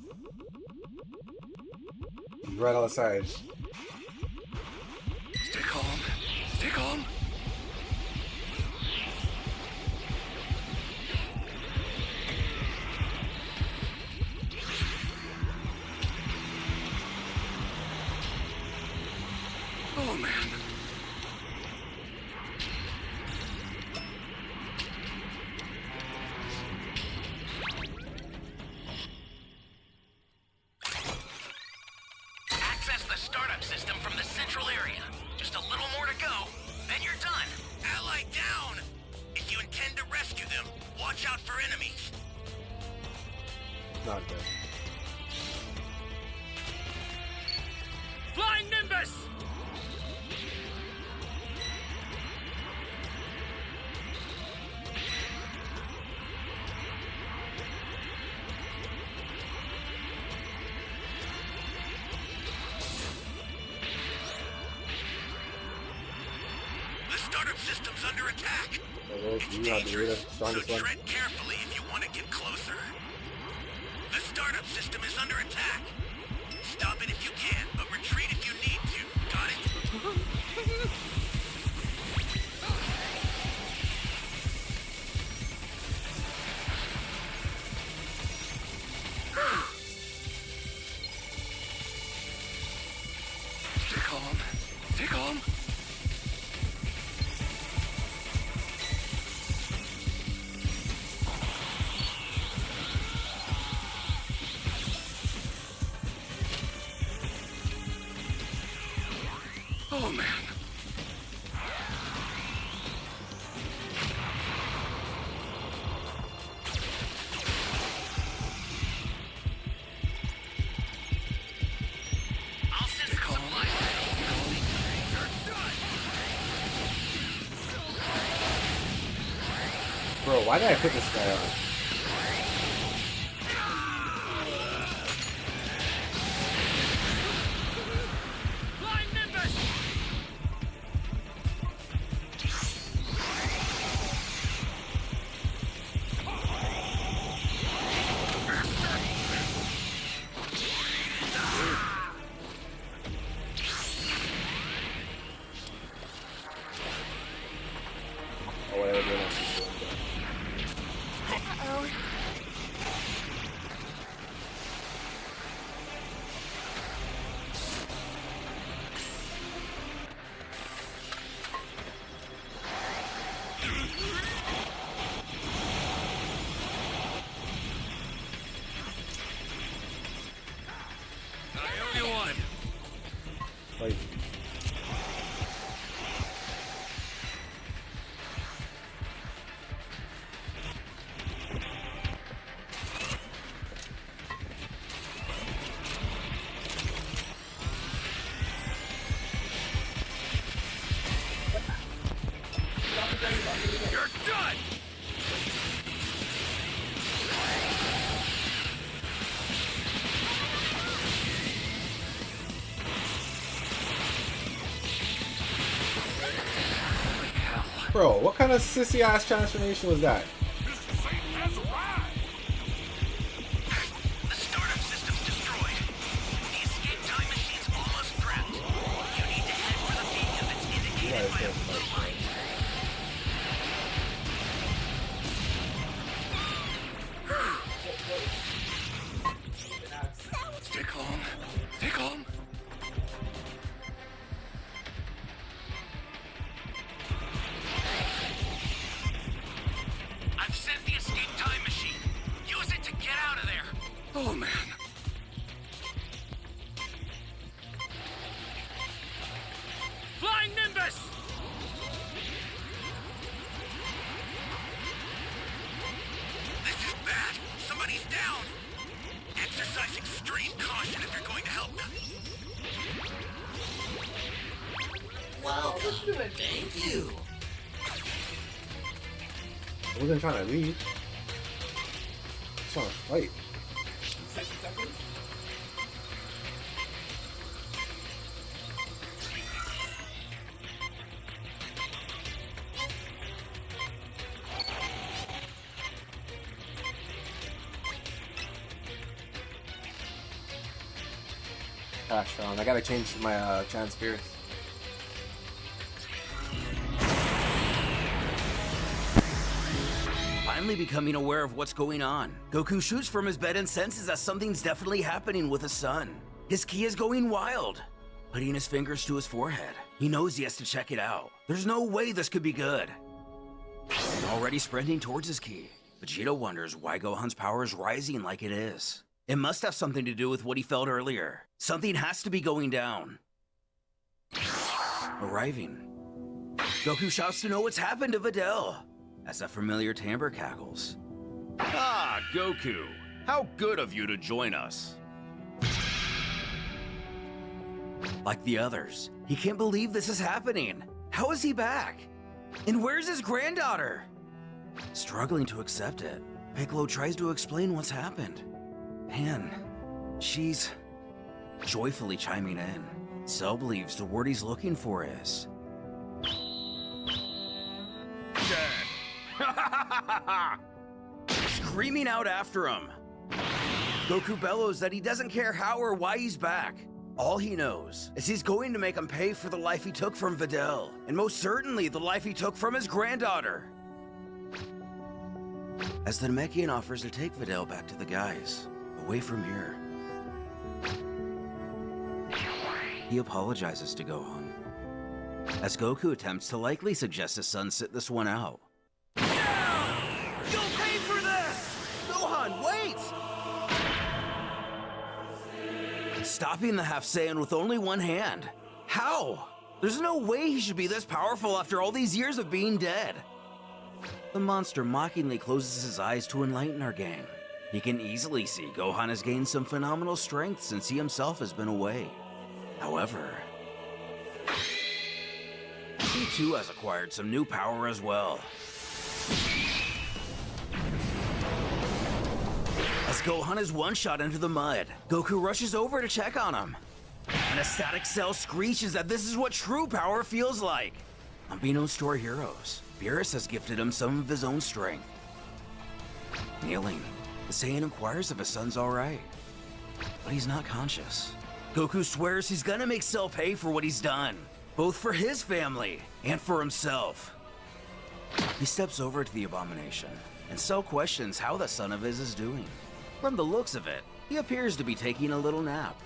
he's right on the side. Stay calm. Stay calm. Oh man. Access the startup system from the central area. Just a little more to go, then you're done. Ally down! If you intend to rescue them, watch out for enemies. Not good. Flying Nimbus! The startup system's under attack. So those It's you have the dangerous, so strongest one. tread carefully if you want to get closer. The startup system is under attack. Stop it if you can, but retreat if you need to. Got it? Stay calm. Stay calm. Oh man. I'll send some supplies. Bro, why did I put this guy on? Flying Nimbus! Oh, whatever. Everyone else is doing that. Uh-oh. I owe you one. Like, You're done! bro, what kind of sissy ass transformation was that? Mr. Satan has arrived! The startup system's destroyed. The escape time machine's almost prepped. You need to head for the beacon that's indicated by a blue light. Thank you. I wasn't trying to leave. I was trying to fight. Gosh, I gotta change my chance Beerus. Finally becoming aware of what's going on, Goku shoots from his bed and senses that something's definitely happening with his son. His ki is going wild. Putting his fingers to his forehead, he knows he has to check it out. There's no way this could be good. Already sprinting towards his ki, Vegeta wonders why Gohan's power is rising like it is. It must have something to do with what he felt earlier. Something has to be going down. Arriving, Goku shouts to know what's happened to Videl, as that familiar timbre cackles. Ah, Goku. How good of you to join us. Like the others, he can't believe this is happening. How is he back? And where's his granddaughter? Struggling to accept it, Piccolo tries to explain what's happened. And she's joyfully chiming in. Cell believes the word he's looking for is screaming out after him. Goku bellows that he doesn't care how or why he's back. All he knows is he's going to make him pay for the life he took from Videl, and most certainly the life he took from hhis granddaughter. As the Namekian offers to take Videl back to the guys, away from here, he apologizes to Gohan, as Goku attempts to likely suggest his son sit this one out. You'll pay for this! Gohan, wait! Stopping the Half Saiyan with only one hand. How? There's no way he should be this powerful after all these years of being dead. The monster mockingly closes his eyes to enlighten our gang. He can easily see Gohan has gained some phenomenal strength since he himself has been away. However, he too has acquired some new power as well. As Gohan is one-shot into the mud, Goku rushes over to check on him. An ecstatic Cell screeches that this is what true power feels like. Unbeknownst to our heroes, Beerus has gifted him some of his own strength. Kneeling, the Saiyan inquires if his son's alright, but he's not conscious. Goku swears he's gonna make Cell pay for what he's done, both for his family and for himself. He steps over to the abomination, and Cell questions how the son of his is doing. From the looks of it, he appears to be taking a little nap.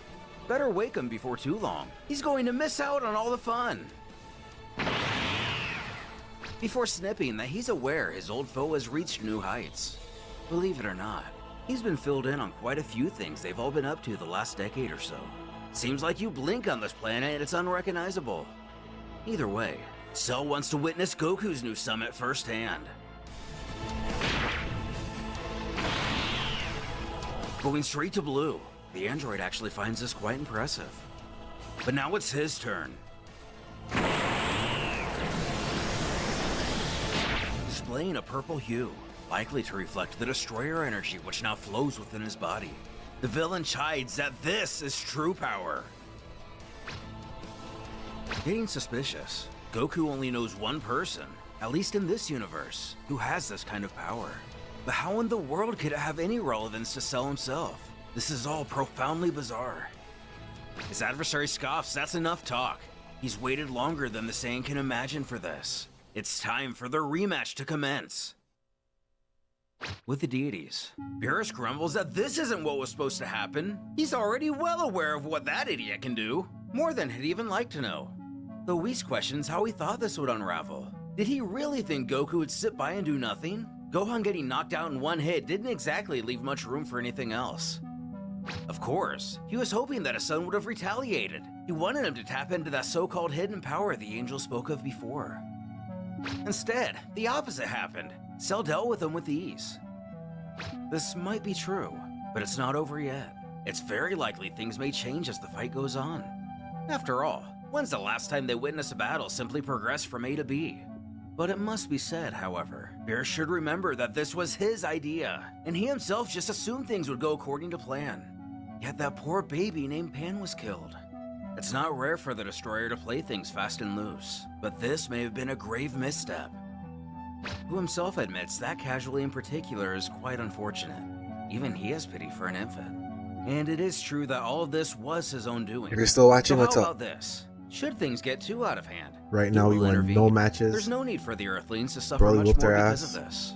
Better wake him before too long. He's going to miss out on all the fun. Before snipping that he's aware his old foe has reached new heights. Believe it or not, he's been filled in on quite a few things they've all been up to the last decade or so. Seems like you blink on this planet and it's unrecognizable. Either way, Cell wants to witness Goku's new summit firsthand. Going straight to Blue, the android actually finds this quite impressive. But now it's his turn. Displaying a purple hue, likely to reflect the destroyer energy which now flows within his body. The villain chides that this is true power. Getting suspicious, Goku only knows one person, at least in this universe, who has this kind of power. But how in the world could it have any relevance to Cell himself? This is all profoundly bizarre. His adversary scoffs, that's enough talk. He's waited longer than the Saiyan can imagine for this. It's time for their rematch to commence. With the deities, Beerus grumbles that this isn't what was supposed to happen. He's already well aware of what that idiot can do, more than he'd even like to know. Though Whis questions how he thought this would unravel. Did he really think Goku would sit by and do nothing? Gohan getting knocked out in one hit didn't exactly leave much room for anything else. Of course, he was hoping that his son would have retaliated. He wanted him to tap into that so-called hidden power the angel spoke of before. Instead, the opposite happened. Cell dealt with him with ease. This might be true, but it's not over yet. It's very likely things may change as the fight goes on. After all, When's the last time they witnessed a battle simply progress from A to B? But it must be said, however, Beerus should remember that this was his idea, and he himself just assumed things would go according to plan. Yet that poor baby named Pan was killed. It's not rare for the Destroyer to play things fast and loose, but this may have been a grave misstep. Who himself admits that casualty in particular is quite unfortunate. Even he has pity for an infant. And it is true that all of this was his own doing. If you're still watching, So what's how up? about this? Should things get too out of hand, Right now we will won intervene. no matches. There's no need for the Earthlings to suffer Broly much whooped more their because ass. of this.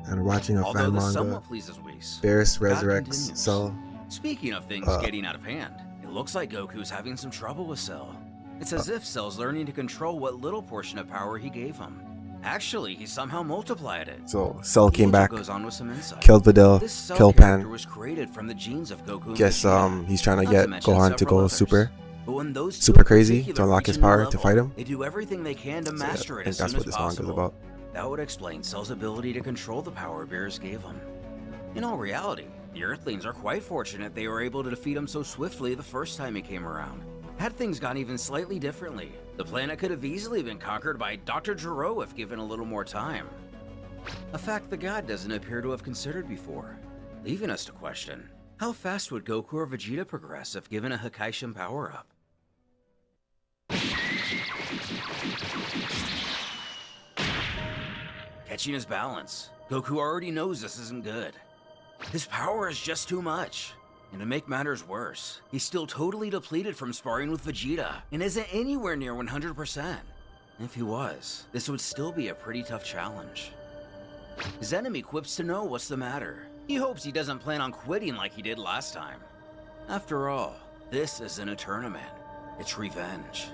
And watching a Although fan this manga. somewhat pleases Whis. Beerus God resurrects continues. Cell. Speaking of things getting out of hand, it looks like Goku's having some trouble with Cell. It's as if Cell's learning to control what little portion of power he gave him. Actually, he somehow multiplied it. So Cell came Angel back, goes on with some insight. killed Videl, This Cell killed character Pan. was created from the genes of Goku and Guess Vegeta. he's trying to Not get mention Gohan to several go others. super. But when those two Super in crazy particular to unlock reach his a new power to level, fight him? They do everything they can to So, master I it think as that's soon what as this manga is possible. about. That would explain Cell's ability to control the power Beerus gave him. In all reality, the Earthlings are quite fortunate they were able to defeat him so swiftly the first time he came around. Had things gone even slightly differently, the planet could have easily been conquered by Dr. Gero if given a little more time. A fact the god doesn't appear to have considered before, leaving us to question, how fast would Goku or Vegeta progress if given a Hakaishin power-up? Catching his balance, Goku already knows this isn't good. His power is just too much. And to make matters worse, he's still totally depleted from sparring with Vegeta and isn't anywhere near 100%. If he was, this would still be a pretty tough challenge. His enemy quips to know what's the matter. He hopes he doesn't plan on quitting like he did last time. After all, this isn't a tournament. It's revenge.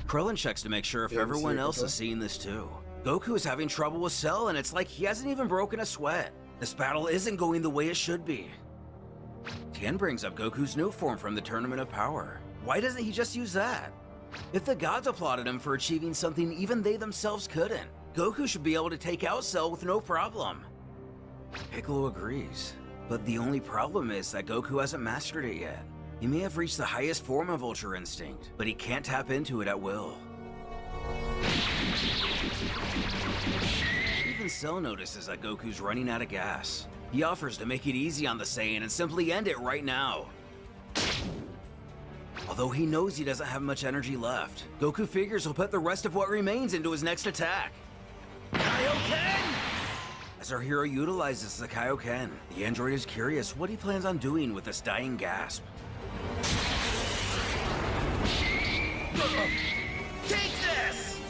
Krillin checks to make sure if everyone else is seeing this too. Goku is having trouble with Cell and it's like he hasn't even broken a sweat. This battle isn't going the way it should be. Tien brings up Goku's new form from the Tournament of Power. Why doesn't he just use that? If the gods applauded him for achieving something even they themselves couldn't, Goku should be able to take out Cell with no problem. Piccolo agrees, but the only problem is that Goku hasn't mastered it yet. He may have reached the highest form of Ultra Instinct, but he can't tap into it at will. Even Cell notices that Goku's running out of gas. He offers to make it easy on the Saiyan and simply end it right now. Although he knows he doesn't have much energy left, Goku figures he'll put the rest of what remains into his next attack. Kaioken! As our hero utilizes the Kaioken, the android is curious what he plans on doing with this dying gasp. Take this!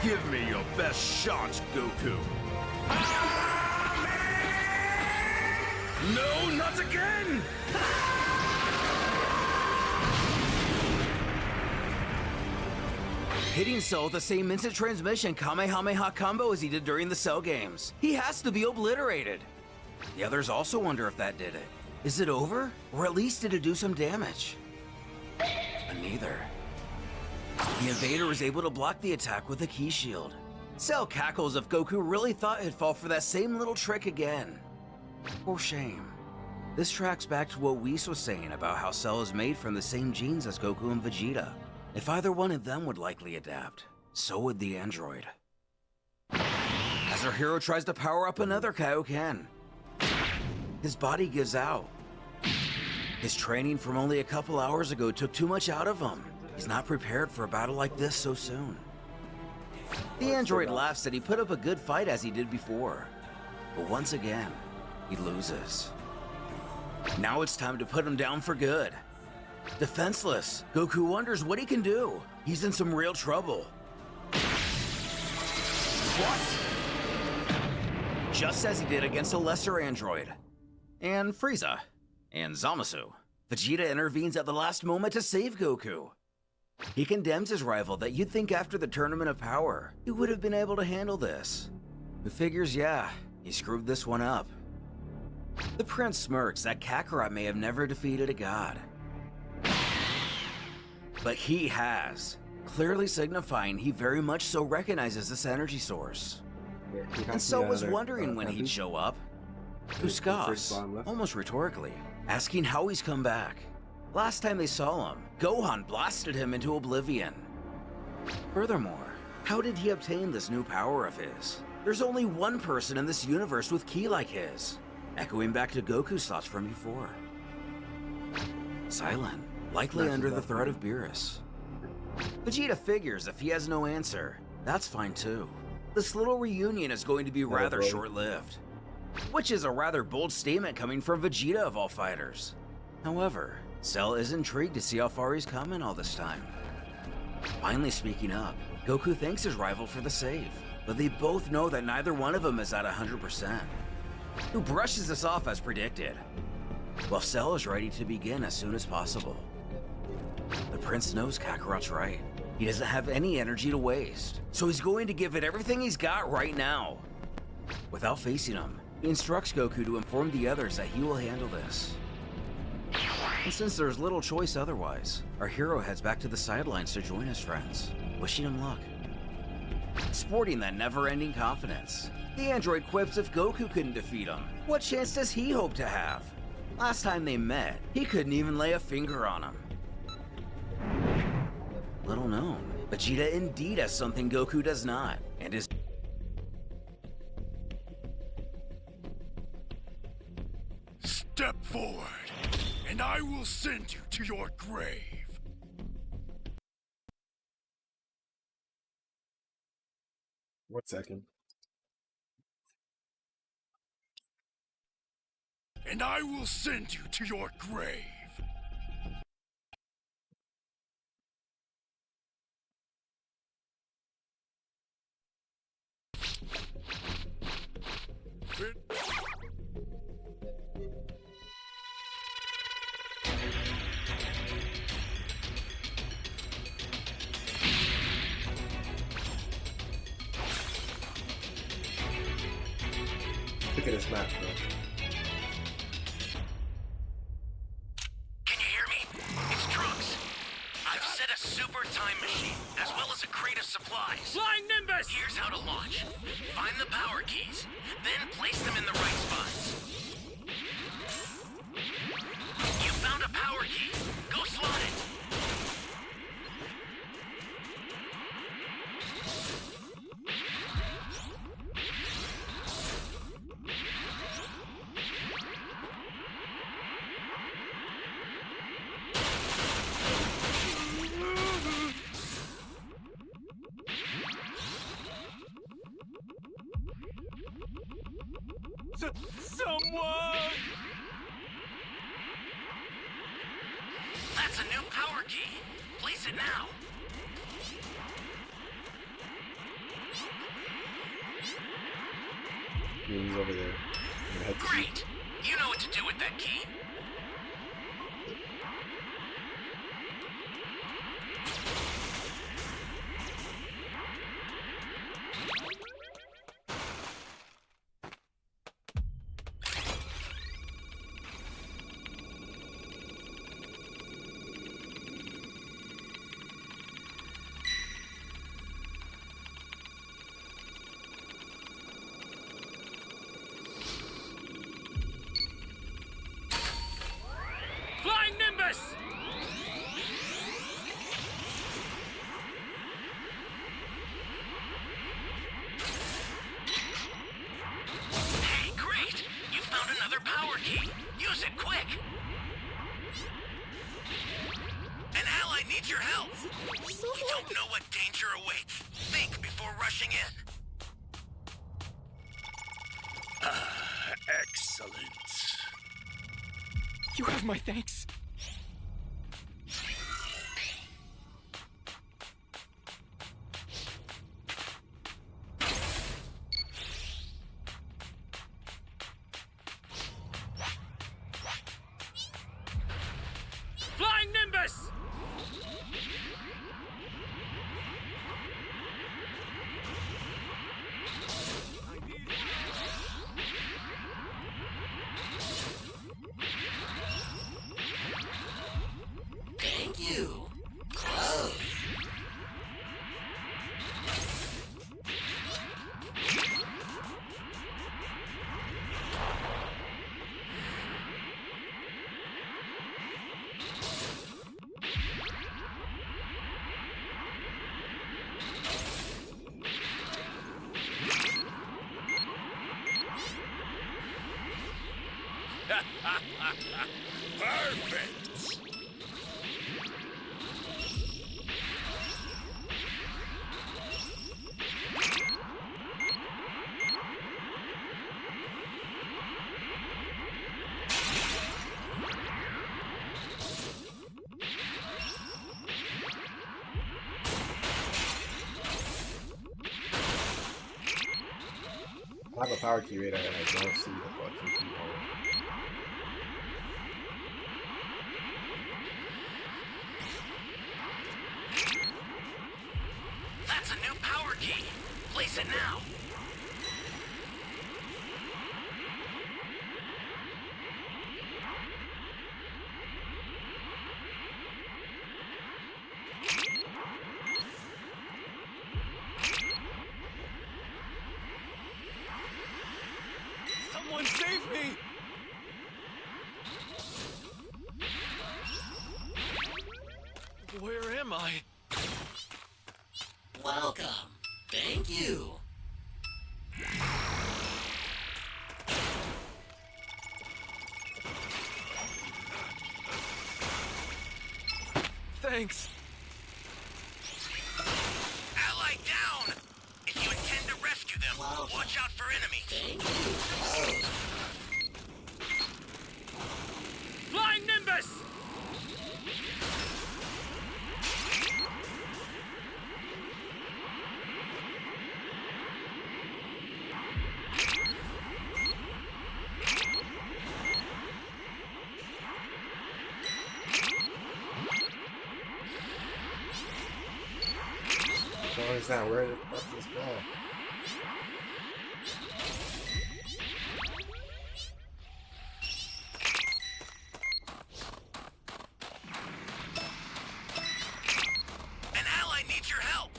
Give me your best shot, Goku. No, not again! Hitting Cell with the same instant transmission Kamehameha combo as he did during the Cell games. He has to be obliterated. The others also wonder if that did it. Is it over? Or at least did it do some damage? But neither. The invader was able to block the attack with a key shield. Cell cackles if Goku really thought he'd fall for that same little trick again. Poor shame. This tracks back to what Whis was saying about how Cell is made from the same genes as Goku and Vegeta. If either one of them would likely adapt, so would the android. As our hero tries to power up another Kaioken, his body gives out. His training from only a couple hours ago took too much out of him. He's not prepared for a battle like this so soon. The android laughs that he put up a good fight as he did before. But once again, he loses. Now it's time to put him down for good. Defenseless, Goku wonders what he can do. He's in some real trouble. What? Just as he did against a lesser android. And Frieza. And Zamasu. Vegeta intervenes at the last moment to save Goku. He condemns his rival that you'd think after the Tournament of Power, he would have been able to handle this. Who figures, yeah, he screwed this one up. The prince smirks that Kakarot may have never defeated a god. But he has, clearly signifying he very much so recognizes this energy source. And so was wondering when he'd show up. who scoffs, almost rhetorically, asking how he's come back. Last time they saw him, Gohan blasted him into oblivion. Furthermore, how did he obtain this new power of his? There's only one person in this universe with ki like his, echoing back to Goku's thoughts from before. Silent, likely under the threat of Beerus. Vegeta figures if he has no answer, that's fine too. This little reunion is going to be rather short-lived, which is a rather bold statement coming from Vegeta of all fighters. However, Cell is intrigued to see how far he's come in all this time. Finally speaking up, Goku thanks his rival for the save, but they both know that neither one of them is at 100%. Who brushes this off as predicted, while Cell is ready to begin as soon as possible. The prince knows Kakarot's right. He doesn't have any energy to waste, so he's going to give it everything he's got right now. Without facing him, he instructs Goku to inform the others that he will handle this. And since there's little choice otherwise, our hero heads back to the sidelines to join his friends, wishing him luck. Sporting that never-ending confidence, the android quips if Goku couldn't defeat him, what chance does he hope to have? Last time they met, he couldn't even lay a finger on him. Little known, Vegeta indeed has something Goku does not, and is Step forward, and I will send you to your grave. 1 second. And I will send you to your grave. Look at this map, bro. Can you hear me? It's Trunks. I've set a super time machine, as well as a crate of supplies. Flying Nimbus! Here's how to launch. Find the power keys, then place them in the right spots. You found a power key. Go slot it. Someone! That's a new power key. Place it now. He's over there. I'm gonna head to Great. You know what to do with that key. Flying Nimbus! Hey, great! You found another power key. Use it quick. An ally needs your help. You don't know what danger awaits. Think before rushing in. Excellent. You have my thanks. Flying Nimbus! Thank you. Close. Perfect! I have a power key radar and I don't see the fucking keyhole. That's a new power key. Place it now. Someone save me! Where am I? Welcome. Thank you. Thanks. Ally down! If you intend to rescue them, watch out for enemies. Flying Nimbus! I don't understand what's this ball? An ally needs your help.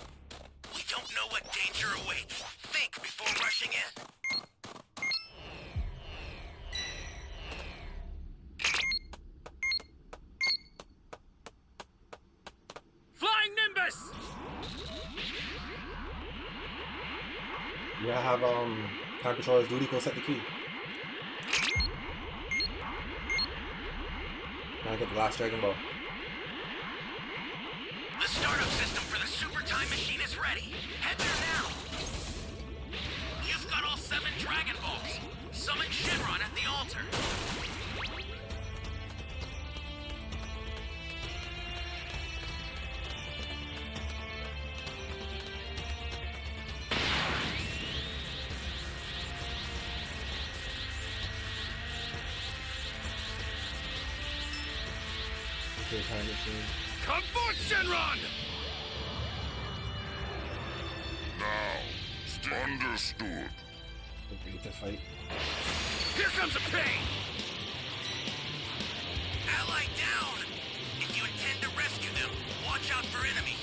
We don't know what danger awaits. Think before rushing in. Flying Nimbus! You gotta have time controller's duty go set the key. Now get the last Dragon Ball. The startup system for the super time machine is ready. Head there now. You've got all 7 Dragon Balls. Summon Shenron at the altar. Okay, time machine. Come forth, Shenron! Now, understood. Agree to fight. Here comes a pain! Ally down! If you intend to rescue them, watch out for enemies.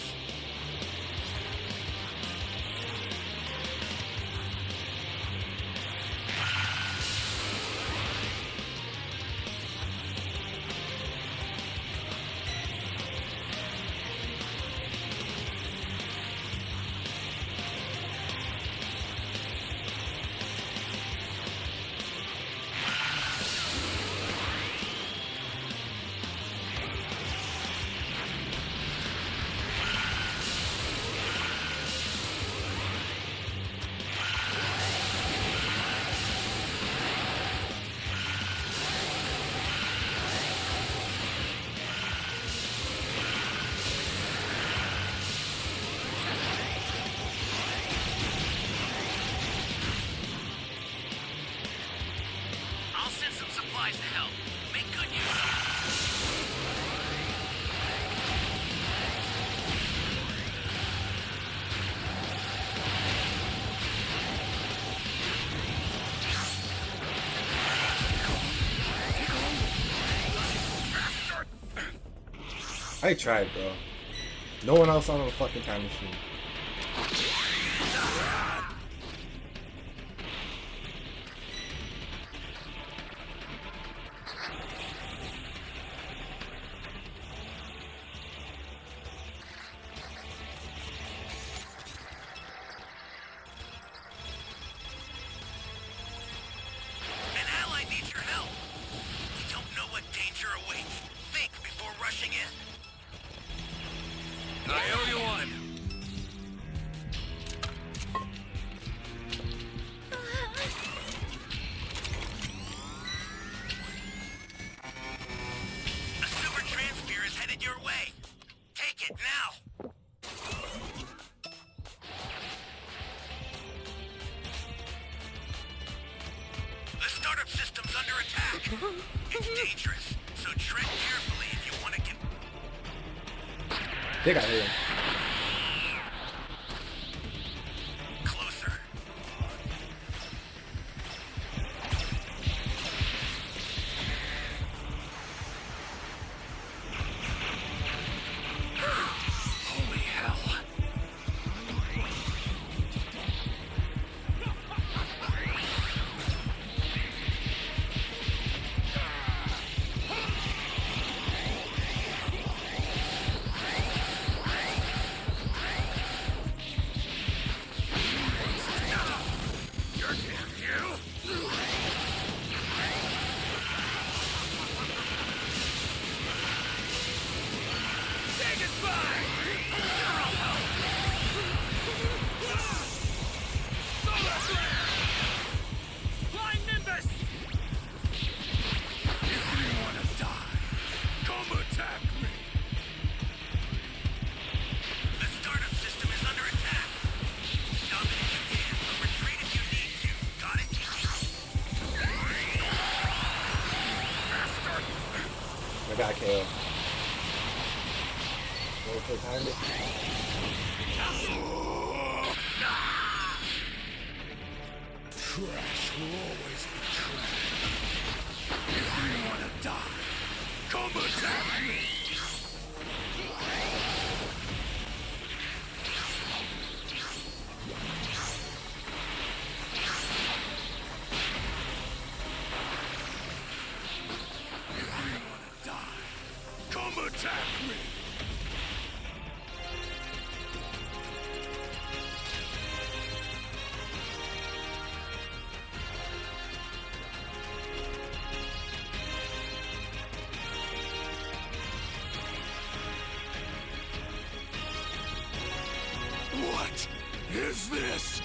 I'll send some supplies to help. Make good use of them. I tried, bro. No one else on the fucking time machine. An ally needs your help. We pushing in. I owe you one. A super transfer is headed your way. Take it now. The startup system's under attack. It's dangerous, so tread carefully if you want to get... I think I hit him. closer. Holy hell. Flying Nimbus! If you want to die, come attack me. The startup system is under attack. Stop it if you can, but retreat if you need to. Got it? I got KO. Wait for time to... Trash will always be trash. If you want to die, come attack me. If you want to die, come attack me. What is this?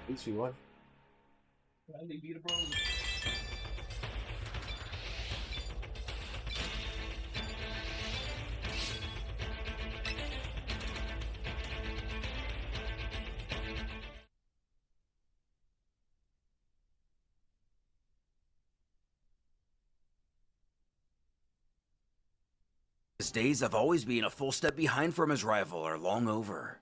At least we won. His days of always being a full step behind from his rival are long over.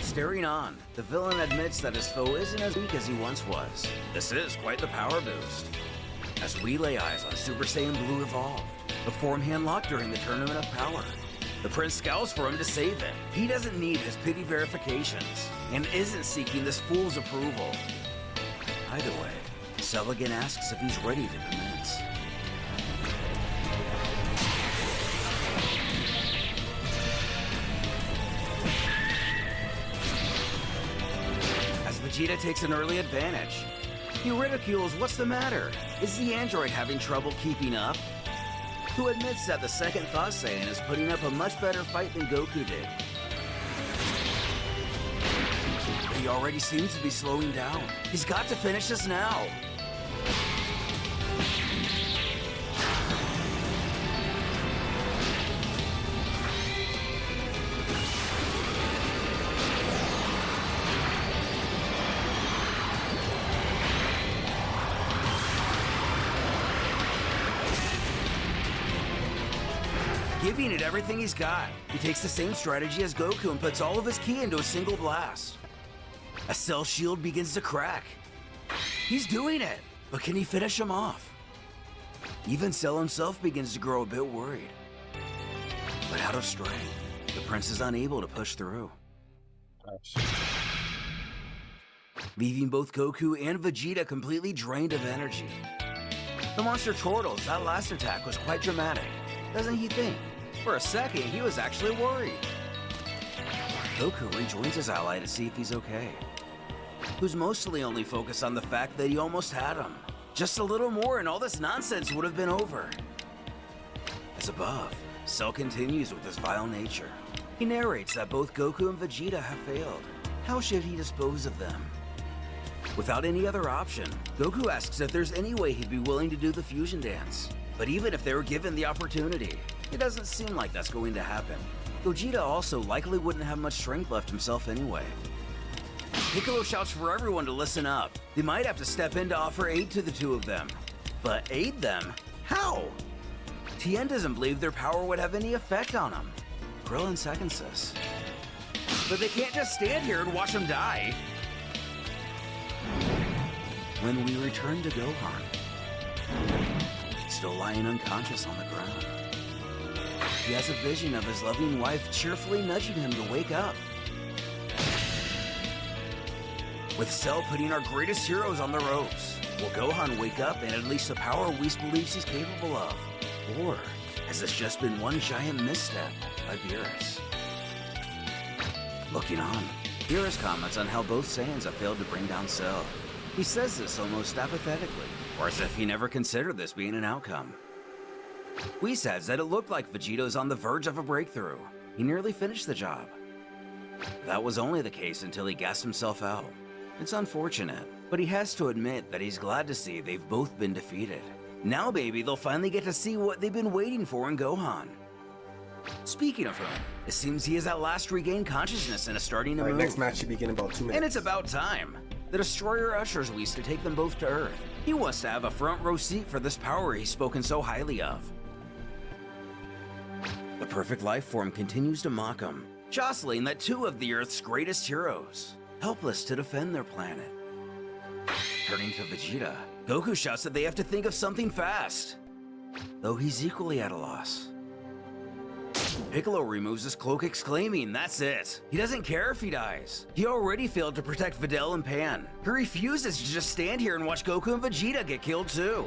Staring on, the villain admits that his foe isn't as weak as he once was. This is quite the power boost. As we lay eyes on Super Saiyan Blue evolved, the form he unlocked during the Tournament of Power. The Prince scowls for him to save him. He doesn't need his pity verifications, and isn't seeking this fool's approval. Either way, Seligin asks if he's ready to commence. Vegeta takes an early advantage. He ridicules what's the matter. Is the android having trouble keeping up? Who admits that the second Thought Saiyan is putting up a much better fight than Goku did. But he already seems to be slowing down. He's got to finish this now. Giving it everything he's got, he takes the same strategy as Goku and puts all of his ki into a single blast. A cell shield begins to crack. He's doing it, but can he finish him off? Even Cell himself begins to grow a bit worried. But out of strength, the Prince is unable to push through. Leaving both Goku and Vegeta completely drained of energy. The monster chortles, that last attack was quite dramatic, doesn't he think? For a second, he was actually worried. Goku rejoins his ally to see if he's okay. who's mostly only focused on the fact that he almost had him. Just a little more and all this nonsense would have been over. As above, Cell continues with his vile nature. He narrates that both Goku and Vegeta have failed. How should he dispose of them? Without any other option, Goku asks if there's any way he'd be willing to do the fusion dance. But even if they were given the opportunity, it doesn't seem like that's going to happen. Gogeta also likely wouldn't have much strength left himself anyway. Piccolo shouts for everyone to listen up. They might have to step in to offer aid to the two of them. But aid them? How? Tien doesn't believe their power would have any effect on him. Krillin seconds this. But they can't just stand here and watch him die. When we return to Gohan, still lying unconscious on the ground, he has a vision of his loving wife cheerfully nudging him to wake up. With Cell putting our greatest heroes on the ropes, will Gohan wake up and unleash the power Whis believes he's capable of? Or has this just been one giant misstep by Beerus? Looking on, Beerus comments on how both Saiyans have failed to bring down Cell. He says this almost apathetically, or as if he never considered this being an outcome. Whis adds that it looked like Vegeta's on the verge of a breakthrough. He nearly finished the job. That was only the case until he gassed himself out. It's unfortunate, but he has to admit that he's glad to see they've both been defeated. Now maybe they'll finally get to see what they've been waiting for in Gohan. Speaking of whom, it seems he has at last regained consciousness and is starting to move. Next match should begin in about 2 minutes. And it's about time. The Destroyer ushers Whis to take them both to Earth. He wants to have a front row seat for this power he's spoken so highly of. The perfect life form continues to mock him, jostling that two of the Earth's greatest heroes, helpless to defend their planet. Turning to Vegeta, Goku shouts that they have to think of something fast, though he's equally at a loss. Piccolo removes his cloak exclaiming, that's it. He doesn't care if he dies. He already failed to protect Videl and Pan. He refuses to just stand here and watch Goku and Vegeta get killed too.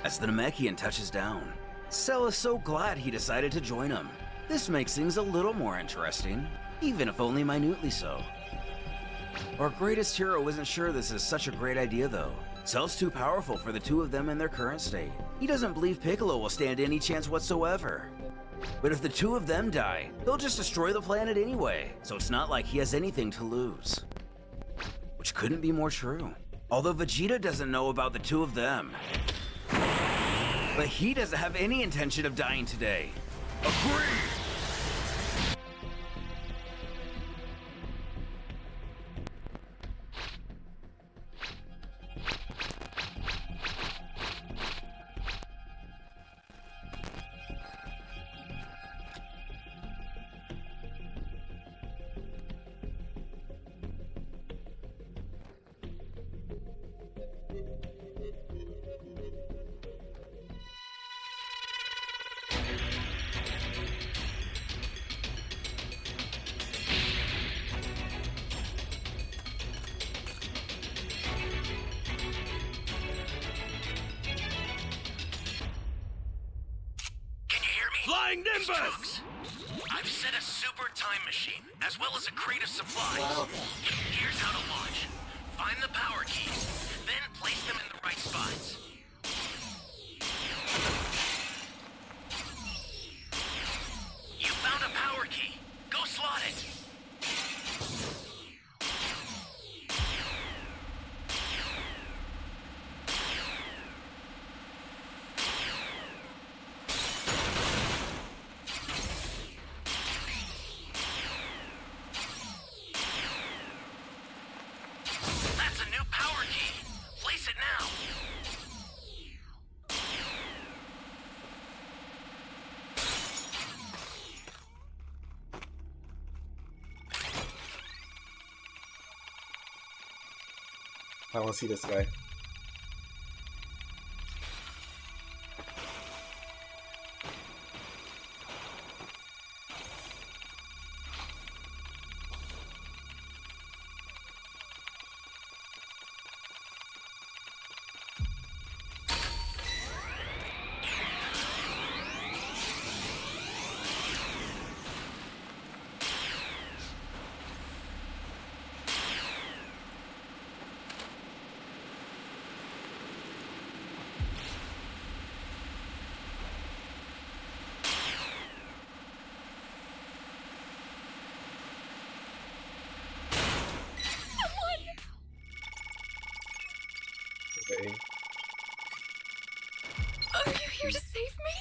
As the Namekian touches down, Cell is so glad he decided to join him. This makes things a little more interesting, even if only minutely so. Our greatest hero isn't sure this is such a great idea though. Cell's too powerful for the two of them in their current state. He doesn't believe Piccolo will stand any chance whatsoever. But if the two of them die, he'll just destroy the planet anyway, so it's not like he has anything to lose. Which couldn't be more true. Although Vegeta doesn't know about the two of them. But he doesn't have any intention of dying today. Agree! Flying Nimbus! I've set a super time machine, as well as a crate of supplies. Here's how to launch. Find the power keys, then place them in the right spots. You found a power key. Go slot it. I want to see this guy. Okay. Are you here to save me?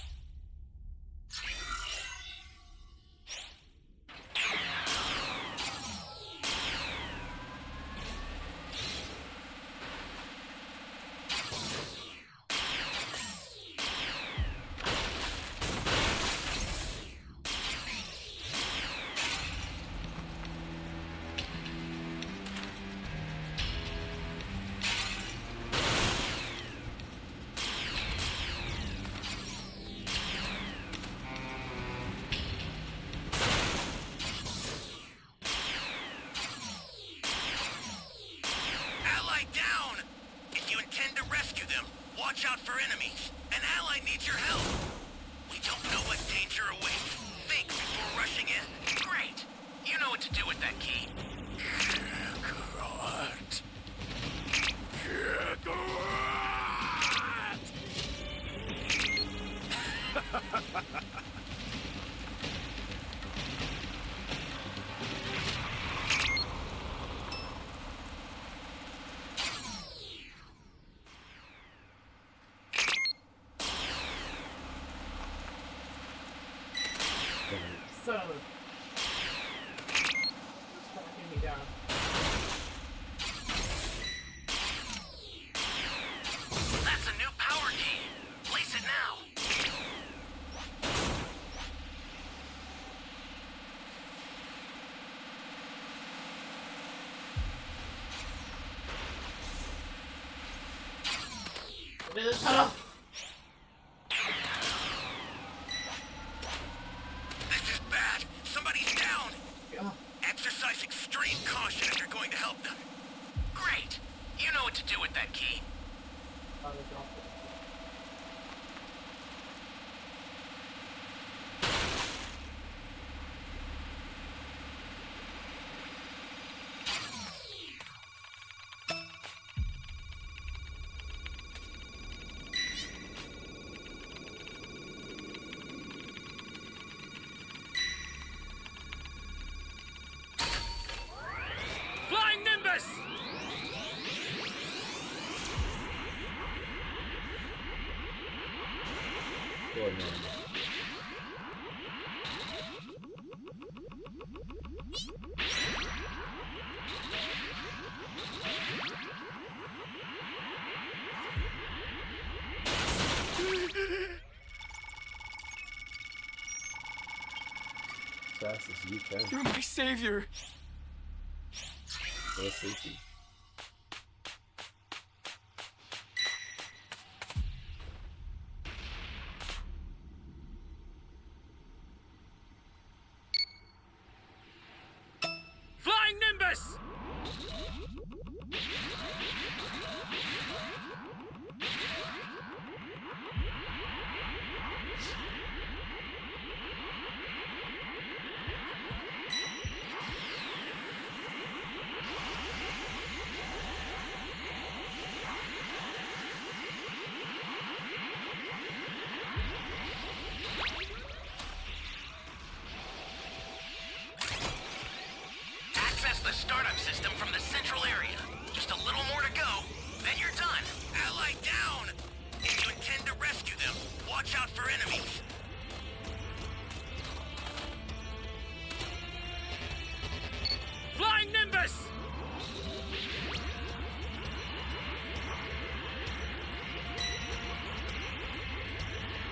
Ally down! If you intend to rescue them, watch out for enemies. An ally needs your help. We don't know what danger awaits. Think before rushing in. Great. You know what to do with that key. Kakarot. Son of a... It's tracking me down. That's a new power key. Place it now. This is bad. Somebody's down. Yeah. Exercise extreme caution if you're going to help them. Great. You know what to do with that key. Oh, they dropped it. Flying Nimbus! Poor man. As fast as you can. You're my savior. So safety. Flying Nimbus! Access the startup system from the central area. Just a little more to go, then you're done. Ally down! If you intend to rescue them, watch out for enemies. Flying Nimbus!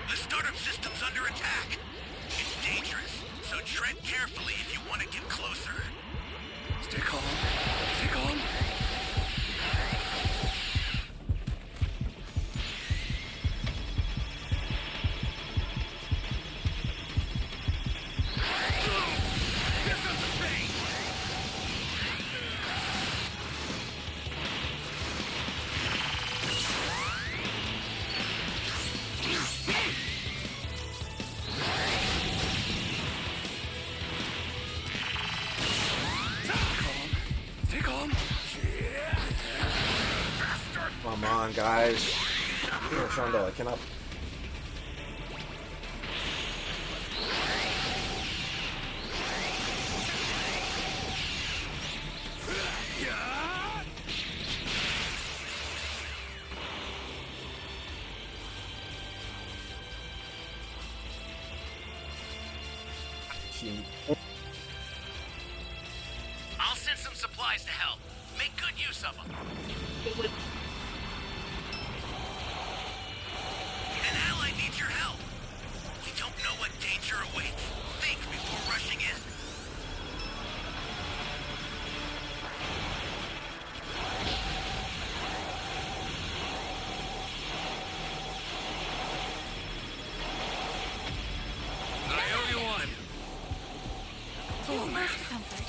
The startup system's under attack. It's dangerous, so tread carefully if you want to get closer. Stay calm. Stay calm. Here comes the pain! Stay calm. Come on, guys. Here, Shondo, I cannot. machine. I'll send some supplies to help. Make good use of them. An ally needs your help. We don't know what danger awaits. Think before rushing in. I owe you one. Oh, most comfort.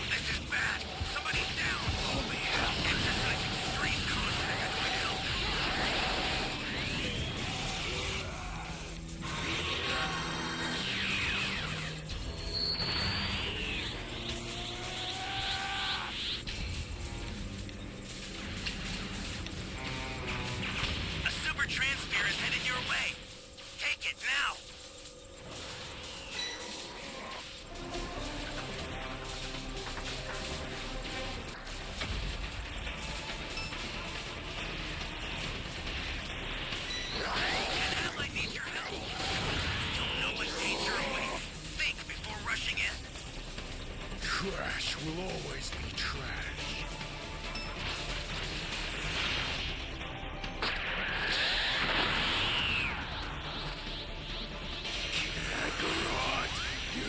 This is bad. Somebody's down. Holy hell. Exercising extreme contact might help. A super transfer is headed your way. Take it now. An ally needs your help. Don't know what danger awaits. Think before rushing in. Trash will always be trash. Kakarot, you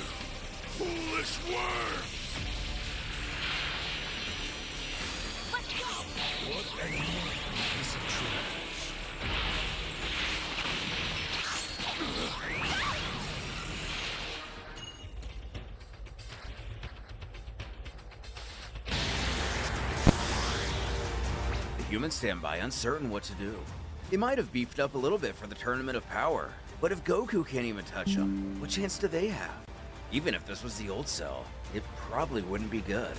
foolish worm! Let's go! What a piece of trash. The humans stand by uncertain what to do. They might have beefed up a little bit for the Tournament of Power, but if Goku can't even touch them, what chance do they have? Even if this was the old Cell, it probably wouldn't be good.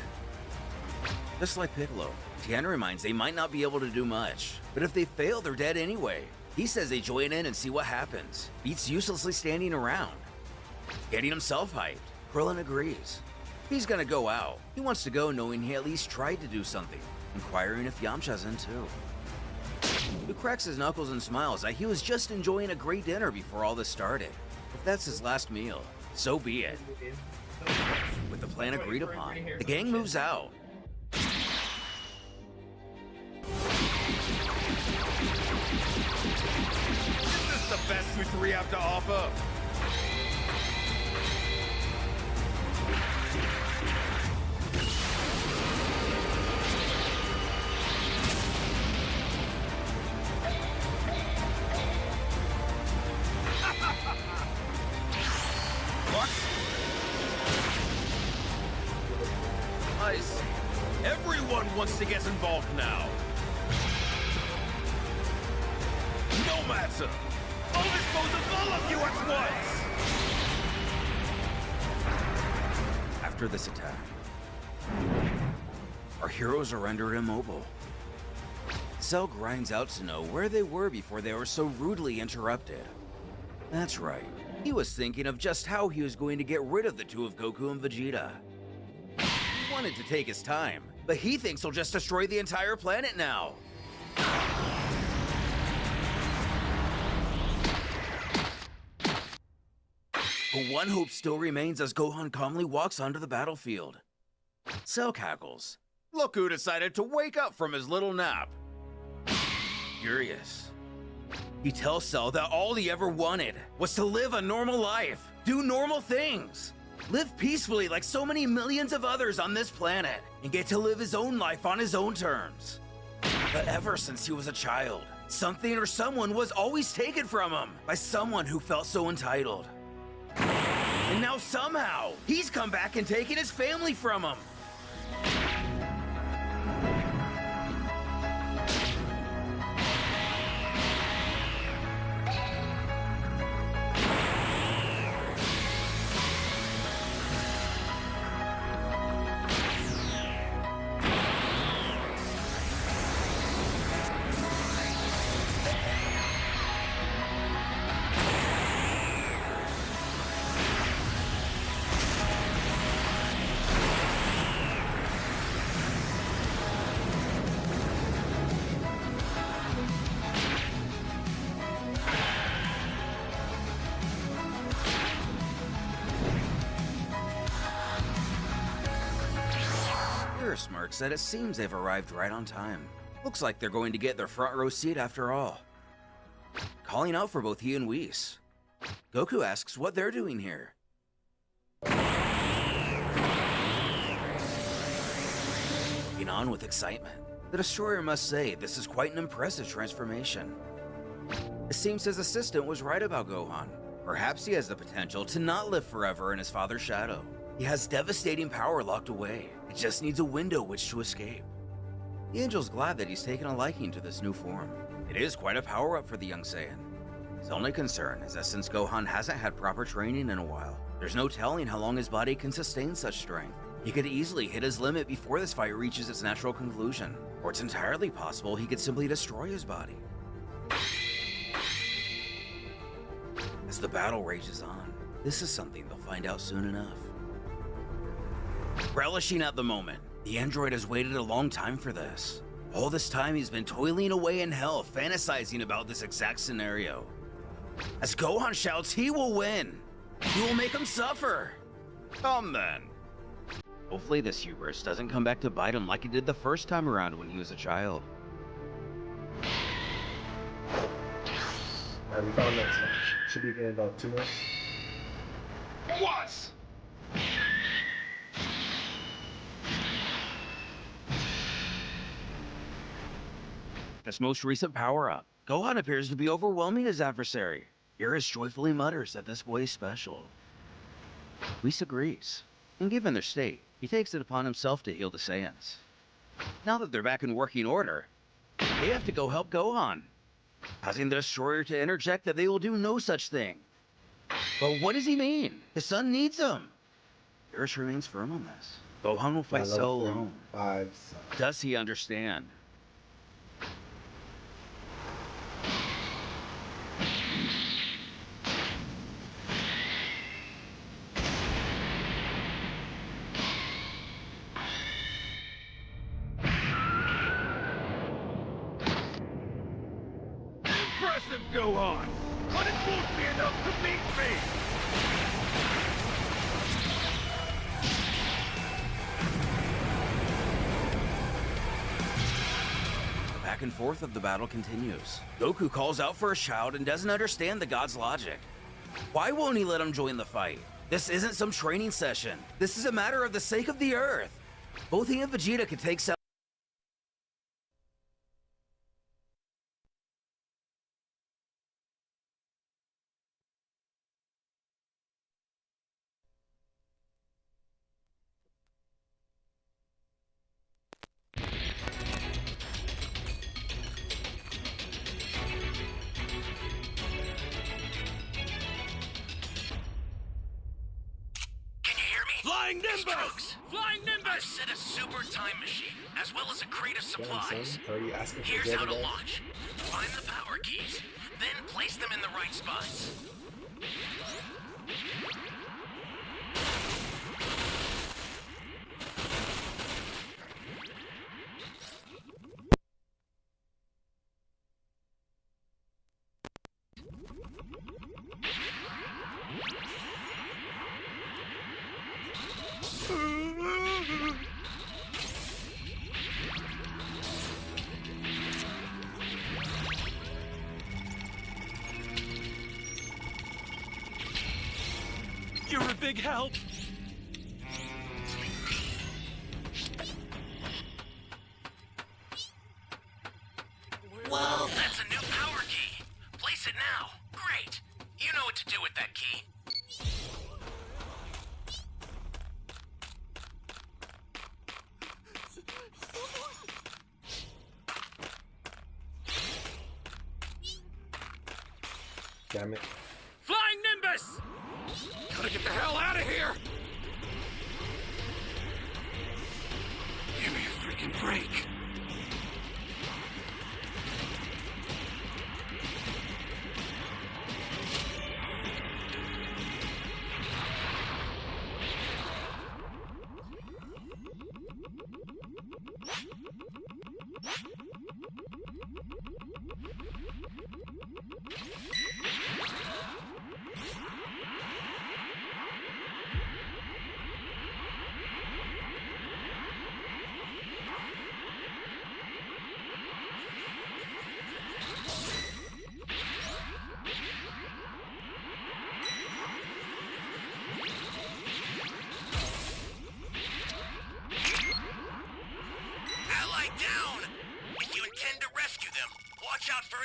Just like Piccolo, Tien reminds they might not be able to do much, but if they fail, they're dead anyway. He says they join in and see what happens. Beats uselessly standing around. Getting himself hyped, Krillin agrees. He's gonna go out. He wants to go knowing he at least tried to do something, inquiring if Yamcha's in too. He cracks his knuckles and smiles like he was just enjoying a great dinner before all this started. If that's his last meal, so be it. With the plan agreed upon, the gang moves out. Is this the best you three have to offer? I see. Everyone wants to get involved now. No matter. I'll dispose of all of you at once! After this attack, our heroes are rendered immobile. Cell grinds out to know where they were before they were so rudely interrupted. That's right. He was thinking of just how he was going to get rid of the two of Goku and Vegeta. He wanted to take his time, but he thinks he'll just destroy the entire planet now. But one hope still remains as Gohan calmly walks onto the battlefield. Cell cackles. Look who decided to wake up from his little nap. Furious. He tells Cell that all he ever wanted was to live a normal life, do normal things, live peacefully like so many millions of others on this planet, and get to live his own life on his own terms. But ever since he was a child, something or someone was always taken from him by someone who felt so entitled. And now somehow, he's come back and taken his family from him. Beerus smirks that it seems they've arrived right on time. Looks like they're going to get their front row seat after all. Calling out for both he and Whis. Goku asks what they're doing here. Looking on with excitement, the Destroyer must say this is quite an impressive transformation. It seems his assistant was right about Gohan. Perhaps he has the potential to not live forever in his father's shadow. He has devastating power locked away. It just needs a window which to escape. The Angel's glad that he's taken a liking to this new form. It is quite a power-up for the young Saiyan. His only concern is that since Gohan hasn't had proper training in a while, there's no telling how long his body can sustain such strength. He could easily hit his limit before this fight reaches its natural conclusion, or it's entirely possible he could simply destroy his body. As the battle rages on, this is something they'll find out soon enough. Relishing at the moment, the android has waited a long time for this. All this time he's been toiling away in hell, fantasizing about this exact scenario. As Gohan shouts, he will win! He will make him suffer! Come then. Hopefully this hubris doesn't come back to bite him like it did the first time around when he was a child. Alright, we found next one. Should be getting about 2 minutes. What? This most recent power-up, Gohan appears to be overwhelming his adversary. Beerus joyfully mutters that this boy is special. Whis agrees, and given their state, he takes it upon himself to heal the Saiyans. Now that they're back in working order, they have to go help Gohan, causing the Destroyer to interject that they will do no such thing. But what does he mean? His son needs him. Beerus remains firm on this. Gohan will fight so alone. Does he understand? Impressive, Gohan! But it won't be enough to beat me! The back and forth of the battle continues. Goku calls out for his child and doesn't understand the god's logic. Why won't he let him join the fight? This isn't some training session. This is a matter of the sake of the Earth. Both he and Vegeta could take Cell. Flying Nimbus! Flying Nimbus! I've set a super time machine, as well as a crate of supplies. Are you asking for Here's how to Dragon Ball? launch. Find the power keys, then place them in the right spots. You're a big help! Whoa, that's a new power key. Place it now. Great. You know what to do with that key. Damn it. Flying Nimbus! Gotta get the hell out of here! Give me a freaking break.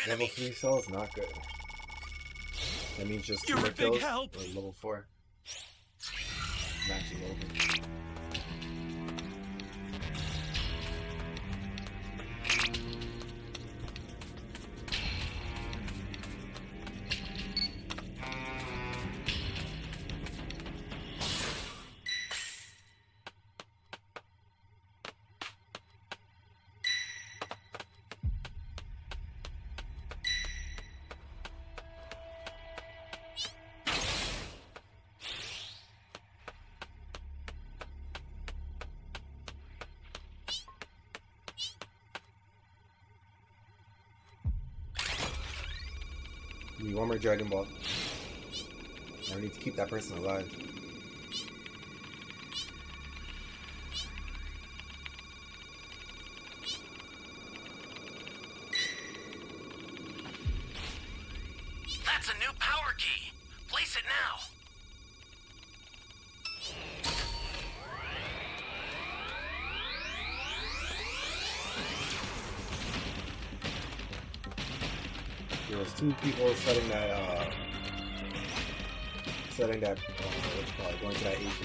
Level 3 cell is not good. That means just 2 You're more a big kills. help. Or level 4. Matching over. Give me one more Dragon Ball. I need to keep that person alive. That's a new power key. Place it now. There was 2 people setting that, what you call it, going to that AP.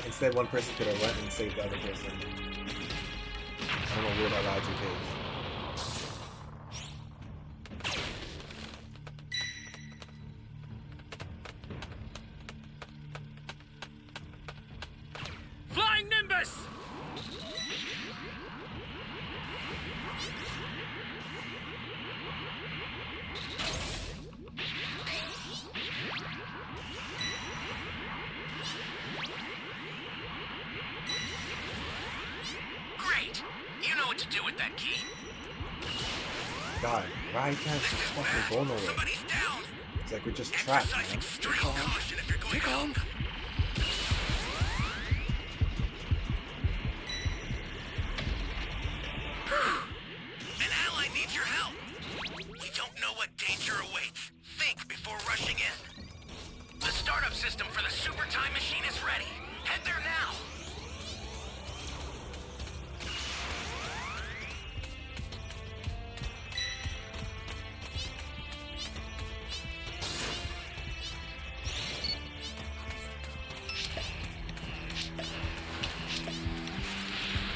Instead, one person could have went and saved the other person. I don't know where that logic is. Flying Nimbus! Great. You know what to do with that key. God, why can't just fucking go nowhere? Somebody's down. It's like we're just trapped, Exercise man. extreme caution if you're going home. An ally needs your help. We don't know what danger awaits. Think before rushing in. The startup system for the super time machine is ready. Head there now.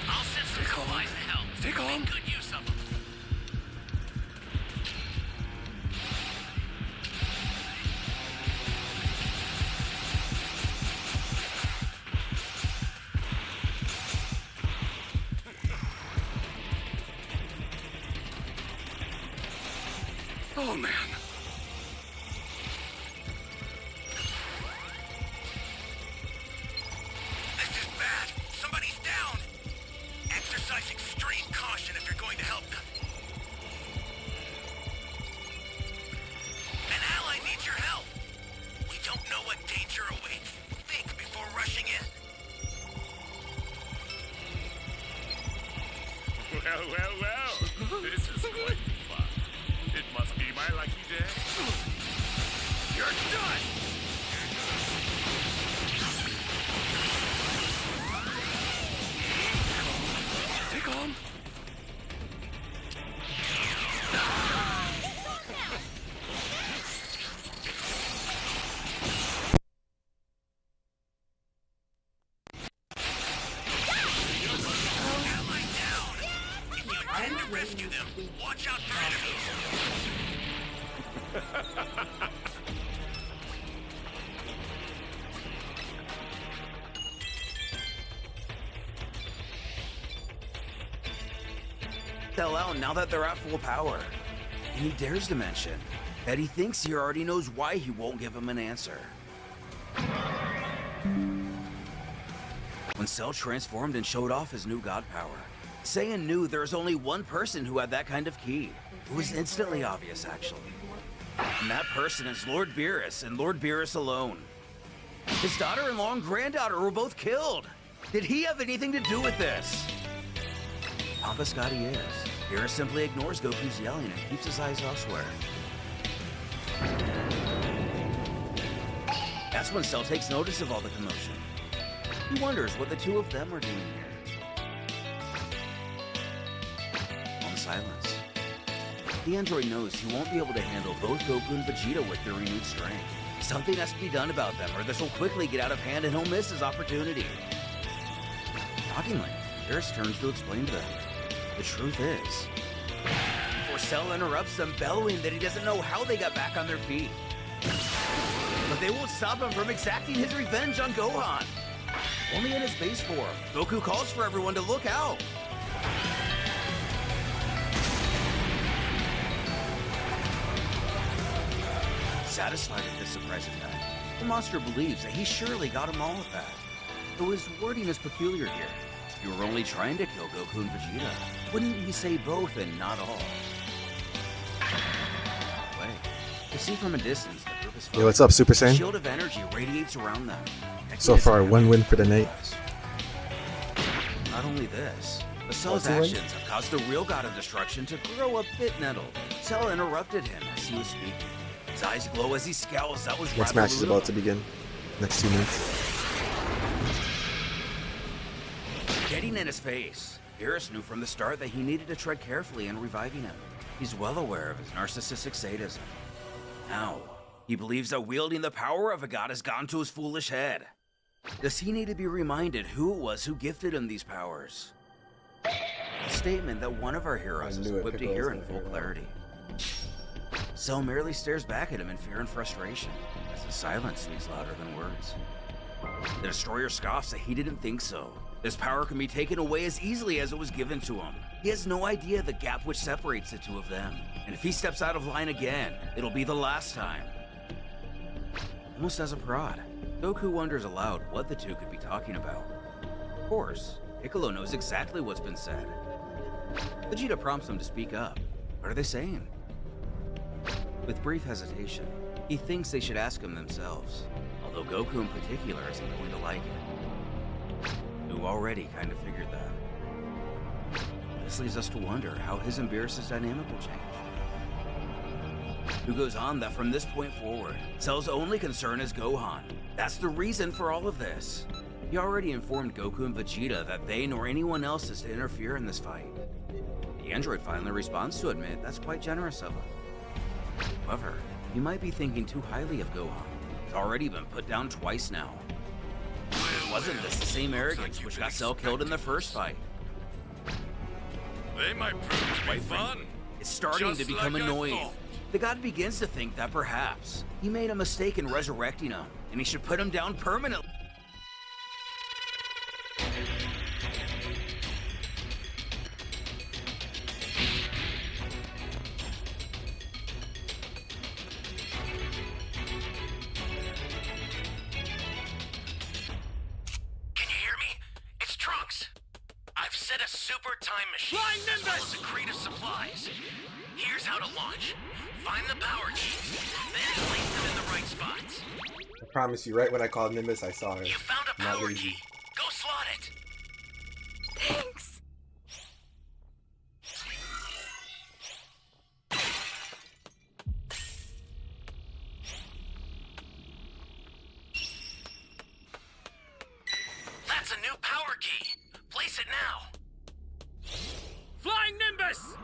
I'll send some supplies to help. Stay calm. Make good use of them. Oh man. This is bad. Somebody's down. Exercise extreme caution if you're going to help them. An ally needs your help. We don't know what danger awaits. Think before rushing in. Well. This is quite fun. It must be my lucky day. You're done! Stay calm. Ally down. If you intend to rescue them, watch out for enemies. Hell out now that they're at full power. And he dares to mention that he thinks he already knows why he won't give him an answer. When Cell transformed and showed off his new god power, Saiyan knew there was only one person who had that kind of key. It was instantly obvious, actually. And that person is Lord Beerus, and Lord Beerus alone. His daughter-in-law and granddaughter were both killed. Did he have anything to do with this? Papa Scotty is. Beerus simply ignores Goku's yelling and keeps his eyes elsewhere. That's when Cell takes notice of all the commotion. He wonders what the two of them are doing here. Long silence. The android knows he won't be able to handle both Goku and Vegeta with their renewed strength. Something has to be done about them, or this will quickly get out of hand and he'll miss his opportunity. Shockingly, Beerus turns to explain to them. The truth is, before Cell interrupts them, bellowing that he doesn't know how they got back on their feet. But they won't stop him from exacting his revenge on Gohan. Only in his base form, Goku calls for everyone to look out. Satisfied at this surprise attack, the monster believes that he surely got them all with that. Though his wording is peculiar here. If you were only trying to kill Goku and Vegeta, wouldn't he say both and not all? Wait, you see from a distance the group is Yo, what's up, Super A Saiyan? shield of energy radiates around them. So far, one win for the night. Not only this, but Cell's What's the win? actions have caused the real god of destruction to grow a bit nettled. Cell interrupted him as he was speaking. His eyes glow as he scowls. That was Next rather match is rude about of to him. begin. Next 2 minutes. Getting in his face, Beerus knew from the start that he needed to tread carefully in reviving him. He's well aware of his narcissistic sadism. Now, he believes that wielding the power of a god has gone to his foolish head. Does he need to be reminded who it was who gifted him these powers? A statement that one of our heroes is knew it, equipped to Piccolo's hear gonna in full figure it out. clarity. Cell merely stares back at him in fear and frustration, as his silence speaks louder than words. The Destroyer scoffs that he didn't think so. This power can be taken away as easily as it was given to him. He has no idea the gap which separates the two of them. And if he steps out of line again, it'll be the last time. Almost as a prod, Goku wonders aloud what the two could be talking about. Of course, Piccolo knows exactly what's been said. Vegeta prompts him to speak up. What are they saying? With brief hesitation, he thinks they should ask him themselves, although Goku in particular isn't going to like it. Who already kind of figured that. This leads us to wonder how his and Beerus' dynamic will change. Who goes on that from this point forward, Cell's only concern is Gohan. That's the reason for all of this. He already informed Goku and Vegeta that they nor anyone else is to interfere in this fight. The android finally responds to admit that's quite generous of him. However, he might be thinking too highly of Gohan. He's already been put down twice now. Wasn't this the same arrogance which got Cell killed in the first fight? They might prove to be fun. It's starting Just to become like I annoying. thought. The god begins to think that perhaps he made a mistake in resurrecting him, and he should put him down permanently. Can you hear me? It's Trunks. I've set a super time machine as well as a crate of supplies. Here's how to launch. Find the power keys, then place them in the right spots. I promise you, right when I called Nimbus, I saw her. You found a Not power lazy. key. Go slot it. Thanks. That's a new power key. Place it now. Flying Nimbus!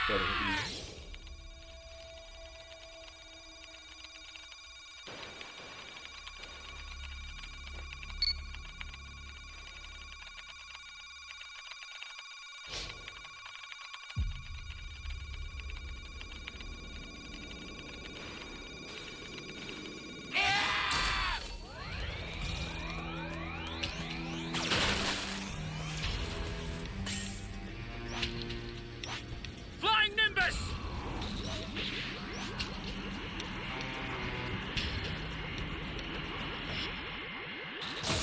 Better than easy. Flying Nimbus!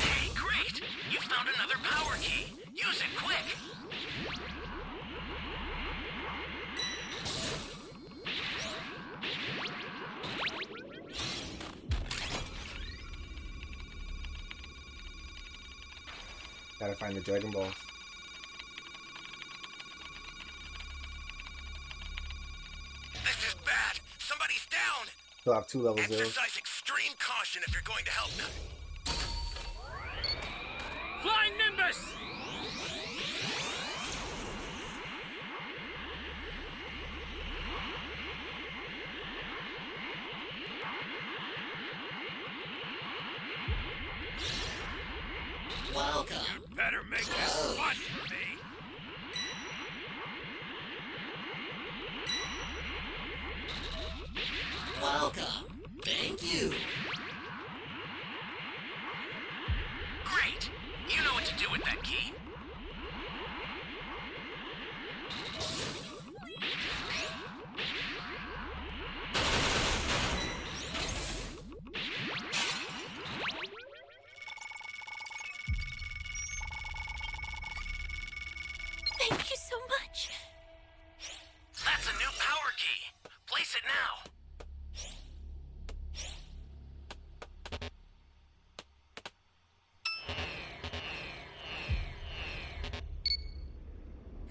Hey, great! You found another power key. Use it quick. Gotta find the Dragon Balls. This is bad. Somebody's down. Still have 2 level 0s. Exercise extreme caution if you're going to help them. Flying Nimbus! Welcome. You better make this fun for me. Welcome. Thank you. Great. You know what to do with that key. Thank you so much. That's a new power key. Place it now.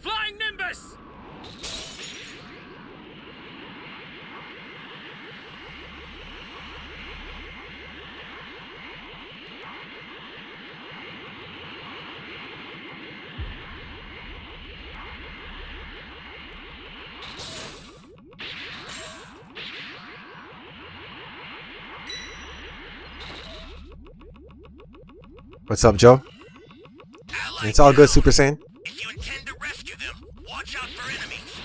Flying Nimbus! What's up, Joe? It's all good, Super Saiyan. If you intend to rescue them, watch out for enemies.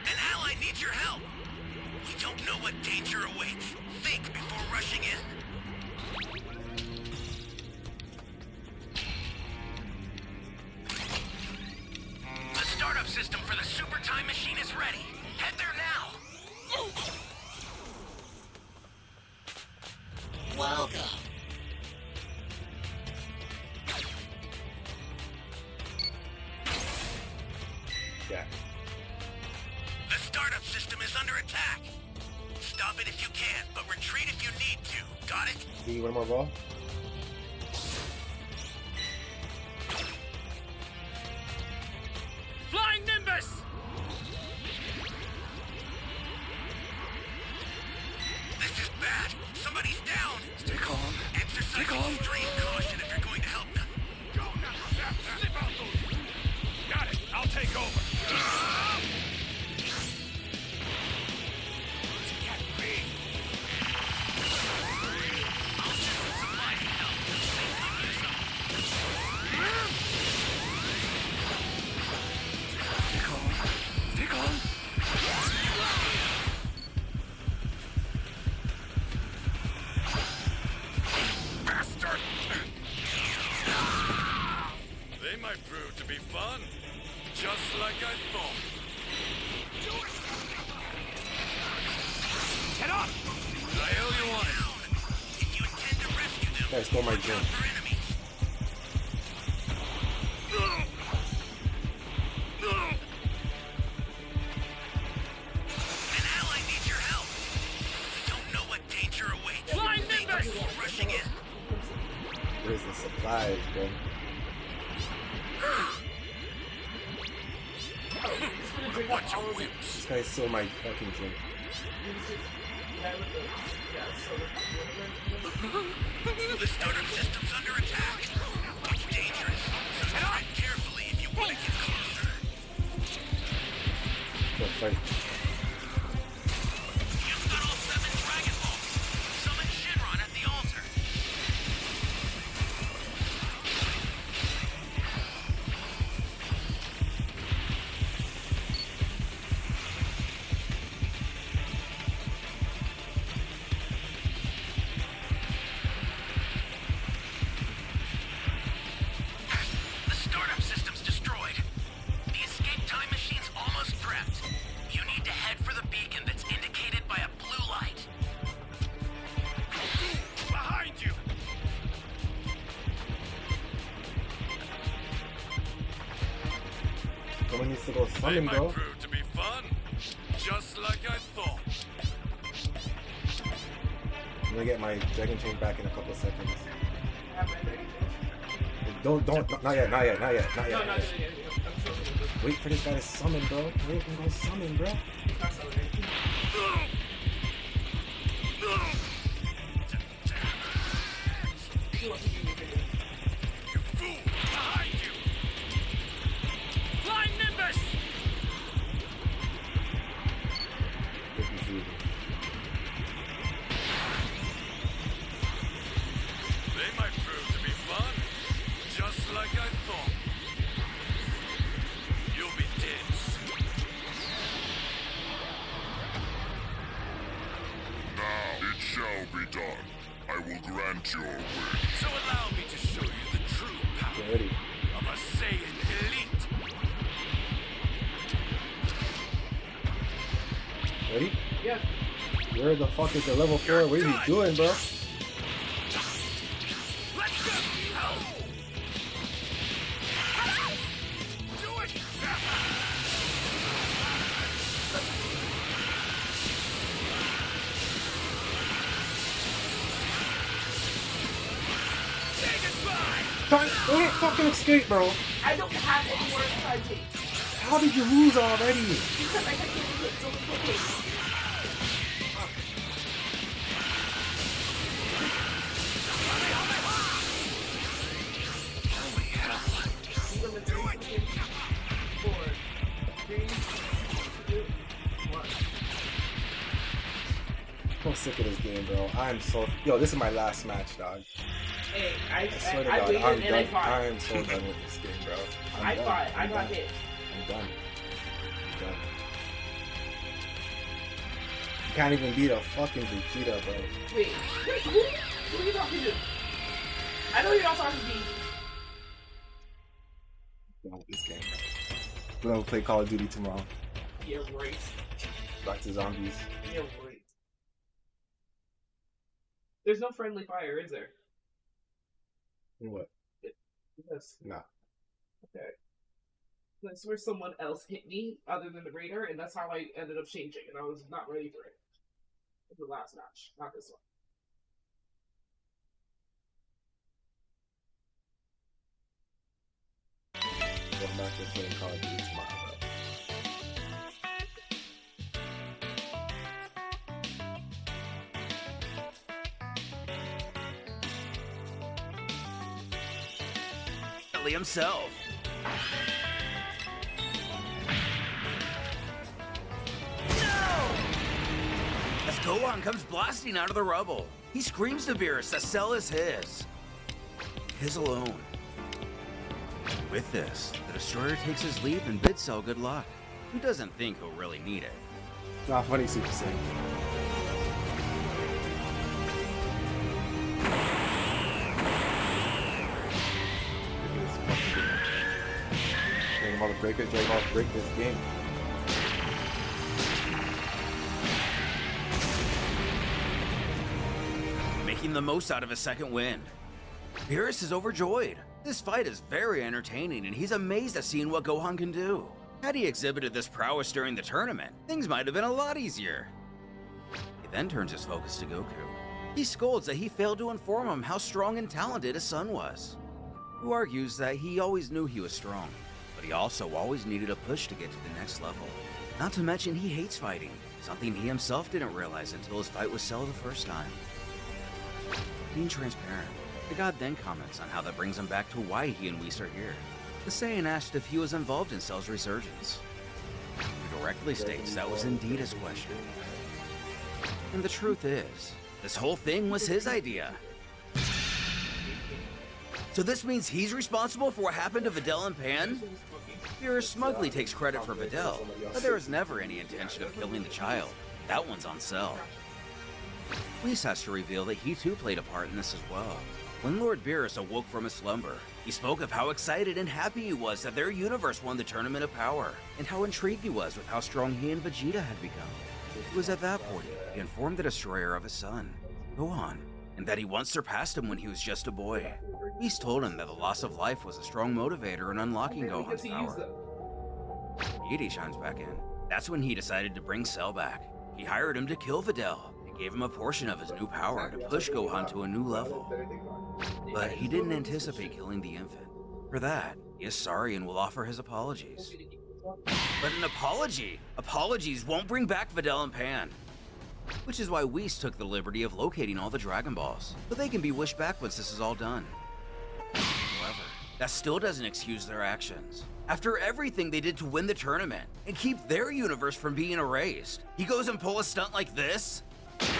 An ally needs your help. You don't know what danger awaits. Think before rushing in. The startup system for the super time machine is ready. Head there now. Welcome. Yeah. The startup system is under attack. Stop it if you can, but retreat if you need to. Got it? Need one more ball? Flying Nimbus! This is bad. Somebody's down. Stay calm. Exercise Stay calm. extreme caution if you're going to help them. Go now. Slip out those. Got it. I'll take over. Get me. I'll send some supplies to help. Stay calm. Stay calm. Bastard! They might prove to be fun. Just like I thought. Get up! The hell you want? If you intend to rescue them, Guys, stole my gem. for enemies. An ally needs your help. You don't know what danger awaits. Flying Think Nimbus! before rushing in. Where's the supplies, bro? Watch your whips. This guy stole my fucking gem. The startup system's under attack. It's dangerous, so tread carefully if you want to get closer. Go fight. You've got all 7 Dragon Balls. Summon Shinron at the altar. The startup system's destroyed. The escape time machine's almost prepped. You need to head for the beacon that's indicated by a blue light. Behind you. Someone needs to go They summon, might bro. prove to be fun. Just like I thought. gonna get my Dragon Chain back in a couple of seconds. I have my Dragon Chain. Don't, not yet. No, no, yeah. I'm still gonna Wait for this guy to summon, bro. Wait for him to go summon, bro. Flying Nimbus! They might prove to be fun, just like I thought. You'll be dead soon. Now it shall be done. I will grant your wish. So allow me to show you the true power Ready? of a Saiyan elite. Ready? Yeah. Where the fuck is the level 4? What are you doing, bro? Let's go! Do it! Say goodbye! Don't let fucking escape, bro. I don't have any more charging. How did you lose already? Because I kept getting hit so quickly. Holy hell! Do it! 4, 3, 2, 1. I'm sick of this game, bro. I'm so... Yo, this is my last match, dog. Hey, I swear to I God, waited I'm and done. I fought. I am so done with this game, bro. I fought. I got hit. I'm done. I'm done. You can't even beat a fucking Vegeta, bro. Wait, who are you talking to? I know you're not talking to me. Done with this game, bro. We're gonna play Call of Duty tomorrow. Yeah, right. Back to zombies. Yeah, right. There's no friendly fire, is there? What? Yes. Nah. Okay. I swear someone else hit me other than the Raider, and that's how I ended up changing, and I was not ready for it. It was the last match, not this one. Going back to playing Call of Duty tomorrow, bro. Himself. No! As Gohan comes blasting out of the rubble, he screams to Beerus that Cell is his. His alone. With this, the Destroyer takes his leave and bids Cell good luck. Who doesn't think he'll really need it? Not funny, Super Saiyan. Dragon Ball to break it, Dragon Ball to break this game. Making the most out of his second win. Beerus is overjoyed. This fight is very entertaining and he's amazed at seeing what Gohan can do. Had he exhibited this prowess during the tournament, things might have been a lot easier. He then turns his focus to Goku. He scolds that he failed to inform him how strong and talented his son was. Who argues that he always knew he was strong, but he also always needed a push to get to the next level. Not to mention he hates fighting, something he himself didn't realize until his fight with Cell the first time. Being transparent, the god then comments on how that brings him back to why he and Whis are here. The Saiyan asked if he was involved in Cell's resurgence. He directly states that was indeed his question. And the truth is, this whole thing was his idea. So this means he's responsible for what happened to Videl and Pan? Beerus smugly takes credit for Videl, but there was never any intention of killing the child. That one's on Cell. Whis has to reveal that he too played a part in this as well. When Lord Beerus awoke from his slumber, he spoke of how excited and happy he was that their universe won the Tournament of Power, and how intrigued he was with how strong he and Vegeta had become. It was at that point he informed the Destroyer of his son, Gohan, and that he once surpassed him when he was just a boy. Whis told him that the loss of life was a strong motivator in unlocking Gohan's power. Deity chimes back in. That's when he decided to bring Cell back. He hired him to kill Videl, gave him a portion of his new power to push Gohan to a new level. But he didn't anticipate killing the infant. For that, he is sorry and will offer his apologies. But an apology? Apologies won't bring back Videl and Pan. Which is why Whis took the liberty of locating all the Dragon Balls, so they can be wished back once this is all done. However, that still doesn't excuse their actions. After everything they did to win the tournament and keep their universe from being erased, he goes and pull a stunt like this?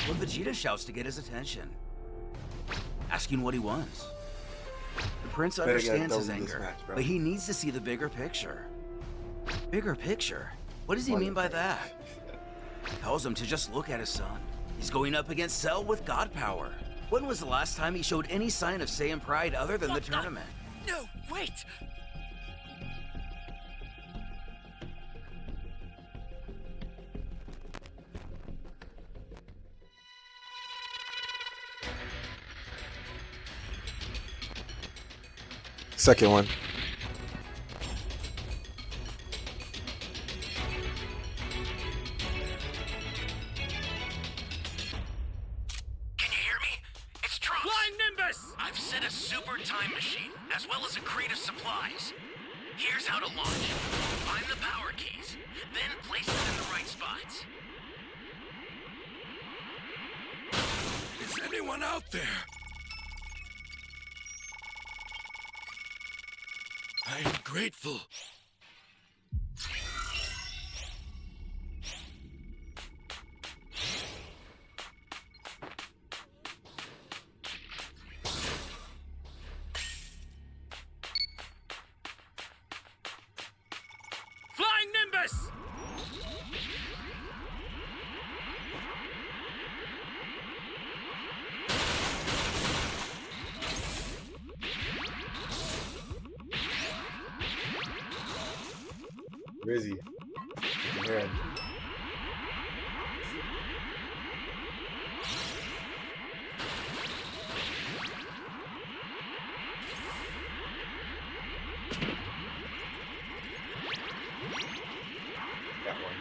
When Vegeta shouts to get his attention, asking what he wants. The prince understands his anger, but he needs to see the bigger picture. Bigger picture? What does he mean by that? He tells him to just look at his son. He's going up against Cell with God power. When was the last time he showed any sign of Saiyan pride other than the tournament? No, wait! Second one. Can you hear me? It's Trunks. Flying Nimbus! I've set a super time machine, as well as a crate of supplies. Here's how to launch. Find the power keys, then place them in the right spots. Is anyone out there? I am grateful. Flying Nimbus! Rizzy. You can hear him. Got one.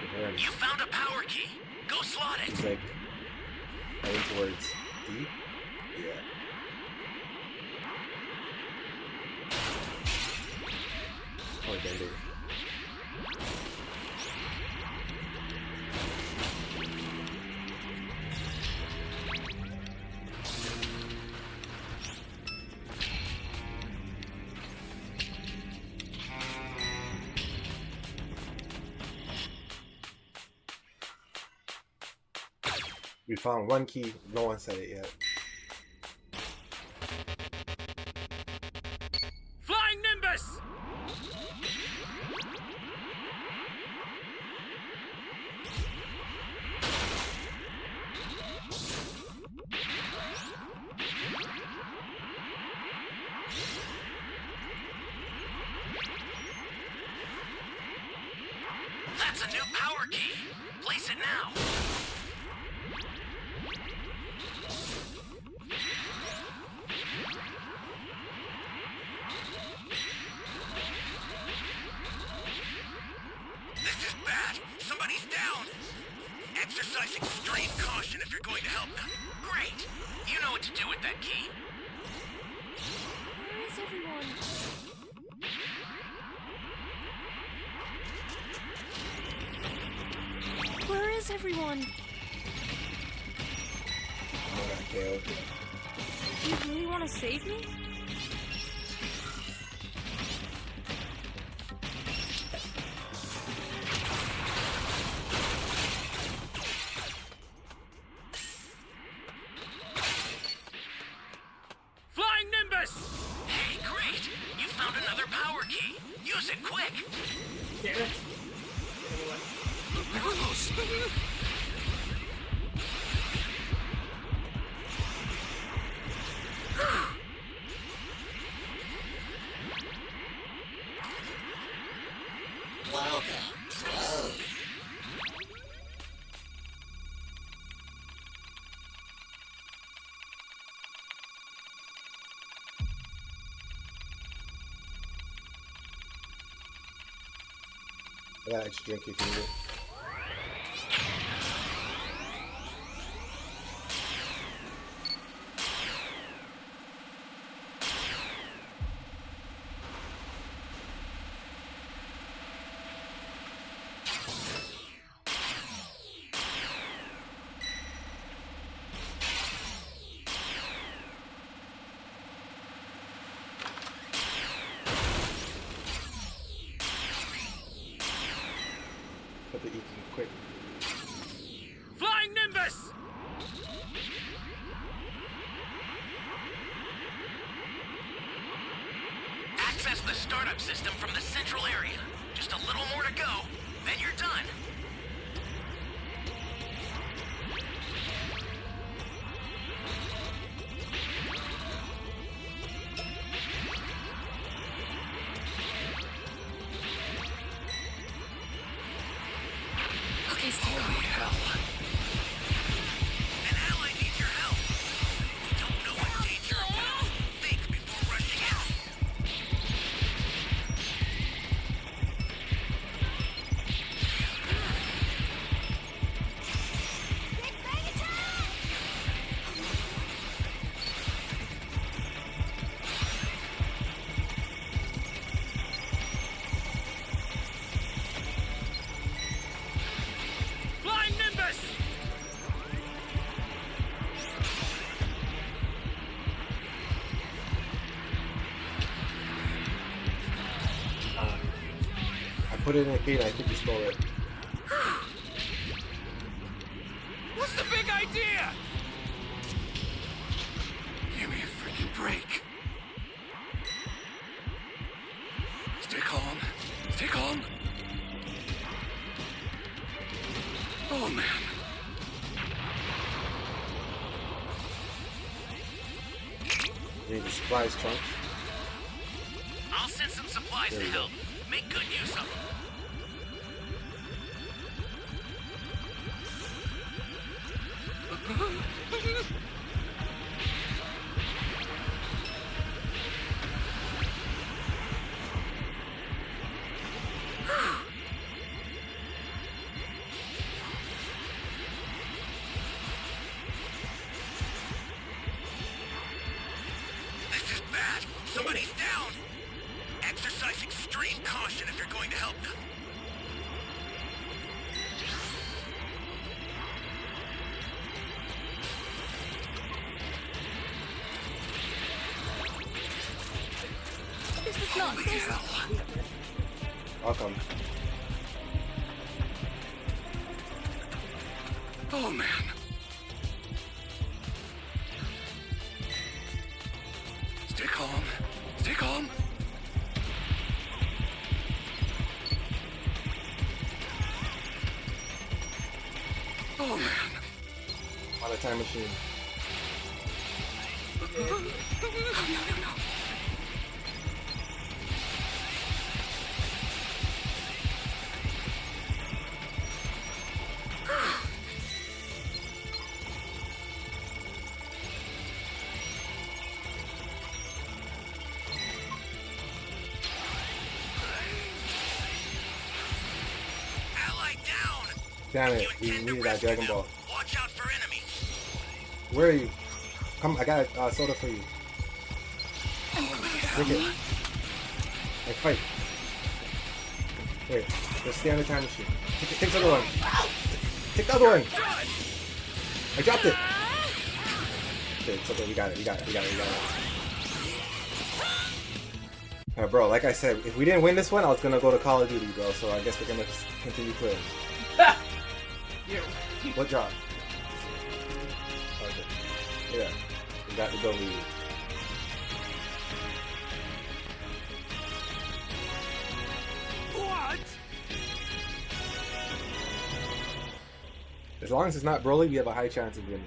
You can hear him. You found a power key. Go slot it. He's like heading towards D. Yeah. Oh, Bender. We found one key. No one said it yet. Flying Nimbus! That's a new power key. Place it now. This is bad. Somebody's down. Exercise extreme caution if you're going to help them. Great. You know what to do with that key. Where is everyone? Where is everyone? Oh, I got killed. Do you really want to save me? Flying Nimbus! Hey, great. You found another power key. Use it quick. Damn it. that extra drink if you need it. Put the eating quick. Flying Nimbus! Access the startup system from the central area. Just a little more to go, then you're done. Okay, stay calm. An ally needs your help. You don't know what danger awaits. Think before rushing out. Flying Nimbus! I put it in a cage. I think you stole it. What's the big idea? Give me a freaking break. Stay calm. Stay calm. Oh, man. You need the supplies, Trunks. I'll send some supplies to help. Make good use of them. This is bad. Somebody's down. Exercise extreme caution if you're going to help them. This is not safe. I'll come. Oh, man. Stay calm. Stay calm. Oh, man. On a time machine. Ally down. Damn it, You we intend to needed that rescue Dragon them. Ball. Watch out for enemies. Where are you? Come, I got a soda for you. Drink it. Hey, fight. Wait, let's stay on the time machine. Take the other one. Take the other one. I dropped it. Okay, it's okay. We got it. We got it. We got it. We got it. Bro, like I said, if we didn't win this one, I was gonna go to Call of Duty, bro. So I guess we're gonna continue playing. What drop? Okay. Yeah, we got the W. What? As long as it's not Broly, we have a high chance of winning.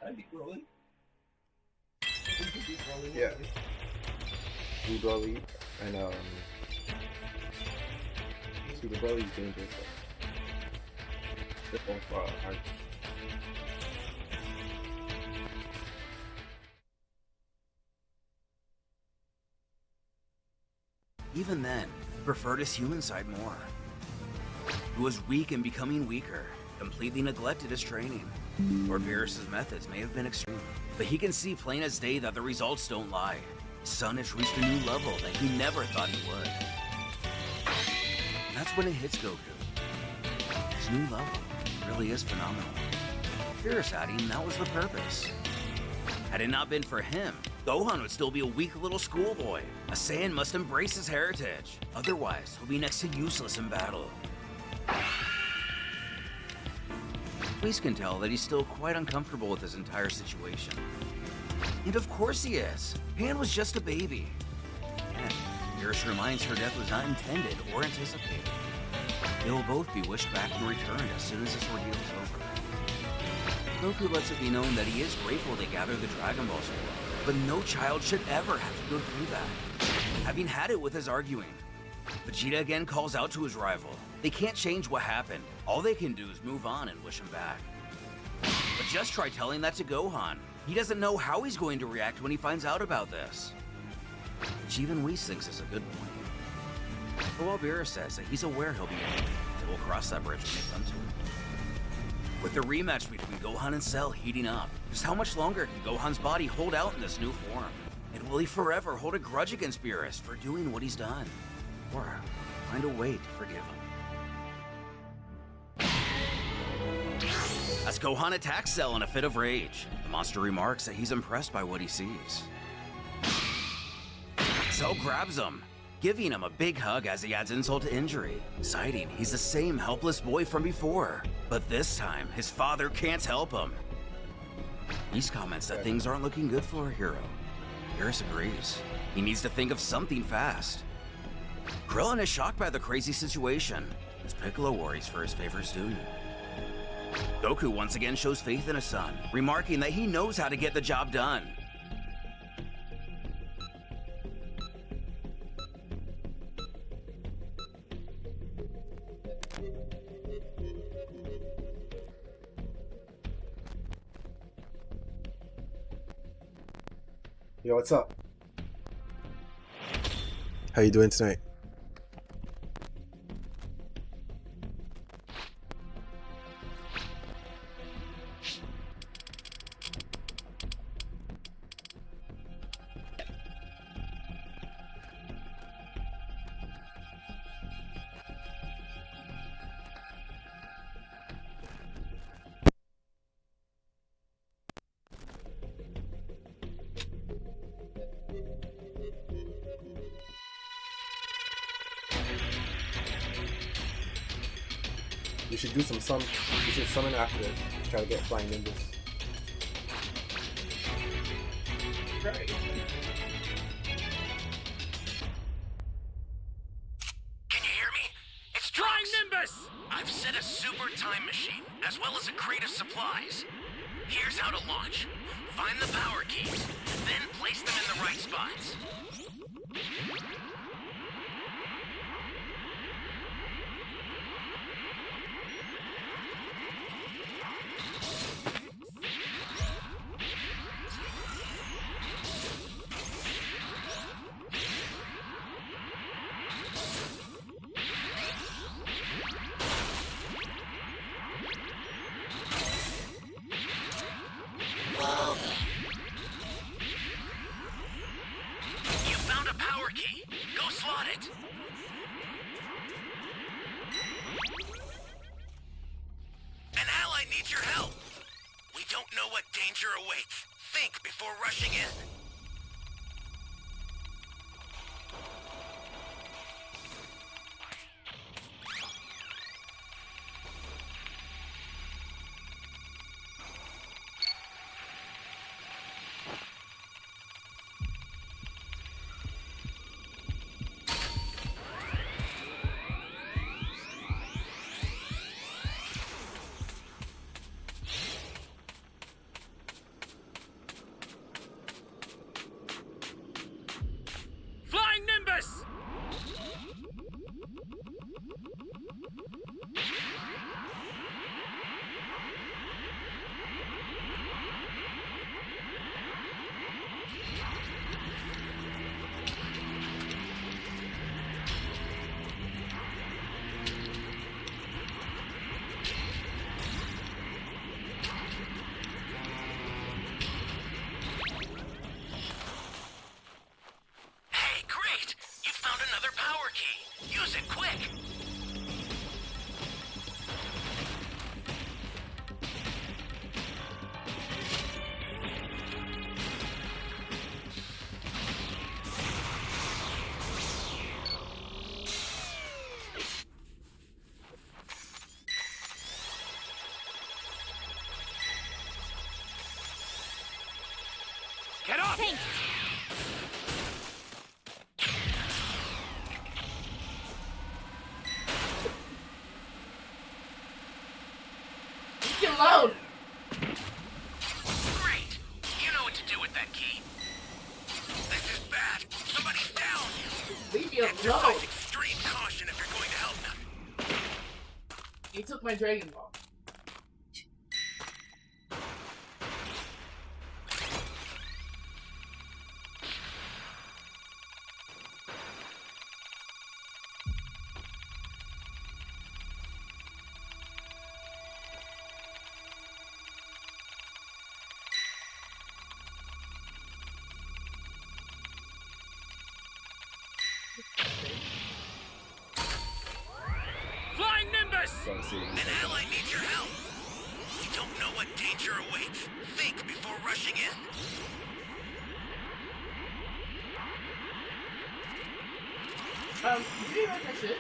I beat Broly. Yeah. We Broly and Super Broly is dangerous. They're both hard. Even then, preferred his human side more. who was weak and becoming weaker, completely neglected his training. Lord Beerus' methods may have been extreme, but he can see plain as day that the results don't lie. His son has reached a new level that he never thought he would. And that's when it hits Goku. His new level really is phenomenal. Beerus adding that was the purpose. Had it not been for him, Gohan would still be a weak little schoolboy. A Saiyan must embrace his heritage. Otherwise, he'll be next to useless in battle. Whis can tell that he's still quite uncomfortable with his entire situation. And of course he is. Pan was just a baby. And Beerus reminds her death was not intended or anticipated. They'll both be wished back and returned as soon as this ordeal is over. Goku lets it be known that he is grateful they gathered the Dragon Balls for him, but no child should ever have to go through that. Having had it with his arguing, Vegeta again calls out to his rival. They can't change what happened. All they can do is move on and wish him back. But just try telling that to Gohan. He doesn't know how he's going to react when he finds out about this. Which even Whis thinks is a good point. But while Beerus says that he's aware he'll be angry, they will cross that bridge when they come to it. With the rematch between Gohan and Cell heating up, just how much longer can Gohan's body hold out in this new form? And will he forever hold a grudge against Beerus for doing what he's done? Or find a way to forgive him? As Gohan attacks Cell in a fit of rage, the monster remarks that he's impressed by what he sees. Cell grabs him, giving him a big hug as he adds insult to injury, citing he's the same helpless boy from before. But this time, his father can't help him. Whis comments that things aren't looking good for our hero. Beerus agrees. He needs to think of something fast. Krillin is shocked by the crazy situation, as Piccolo worries for his favorite student. Goku once again shows faith in his son, remarking that he knows how to get the job done. Yo, what's up? How you doing tonight? You should do you should summon after this. Try to get flying nimbus. Right. Can you hear me? It's Trunks! Nimbus! I've set a super time machine, as well as a crate of supplies. Here's how to launch. Find the power keys, then place them in the right spots. You found a power key. Go slot it. An ally needs your help. We don't know what danger awaits. Think before rushing in. Thanks. Get alone! Great! You know what to do with that key. This is bad. Somebody's down. Leave me alone! Exercise extreme caution if you're going to help them. He took my Dragon Ball. Flying Nimbus! Gotta see what An ally needs your help. You don't know what danger awaits. Think before rushing in. Do you like that shit?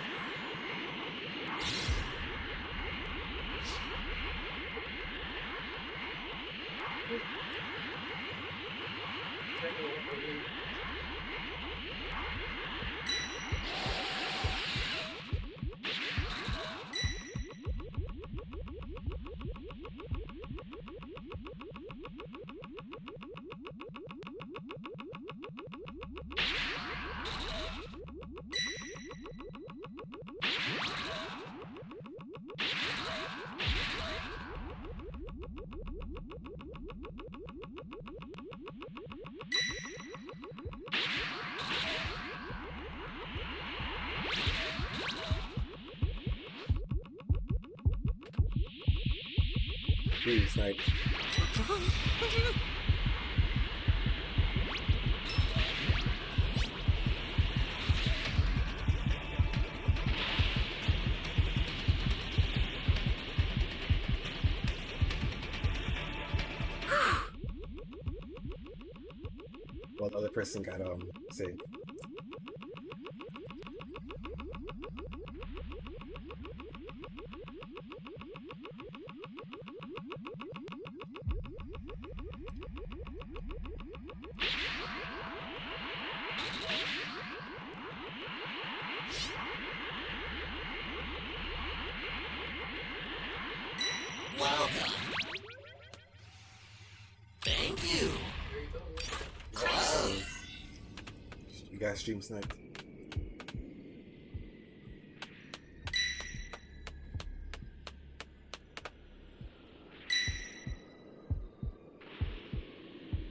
Please, like, well, the other person got saved. Well done. Thank you. You guys stream sniped.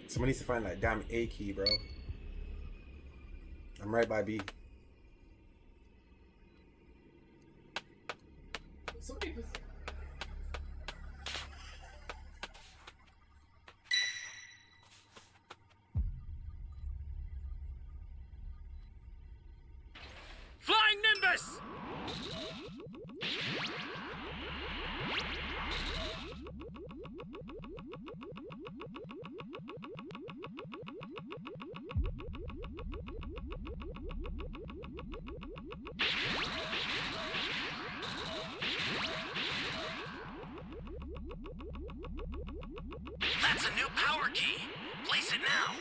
Someone needs to find that damn A key, bro. I'm right by B. Somebody was... Flying Nimbus! That's a new power key. Place it now.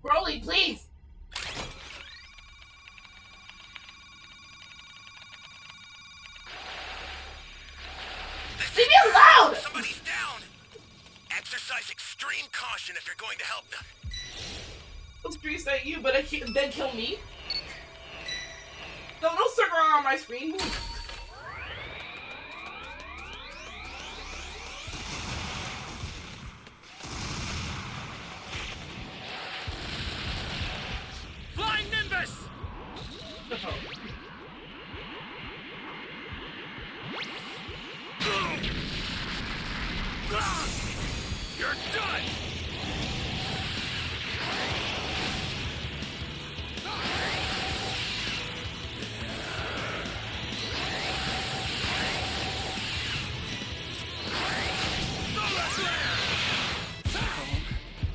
Broly, please! Leave me alone! Somebody's down. Exercise extreme caution if you're going to help them. Let's reset you, but I can't then kill me. No, don't stick around on my screen. Move. Flying Nimbus! You're done!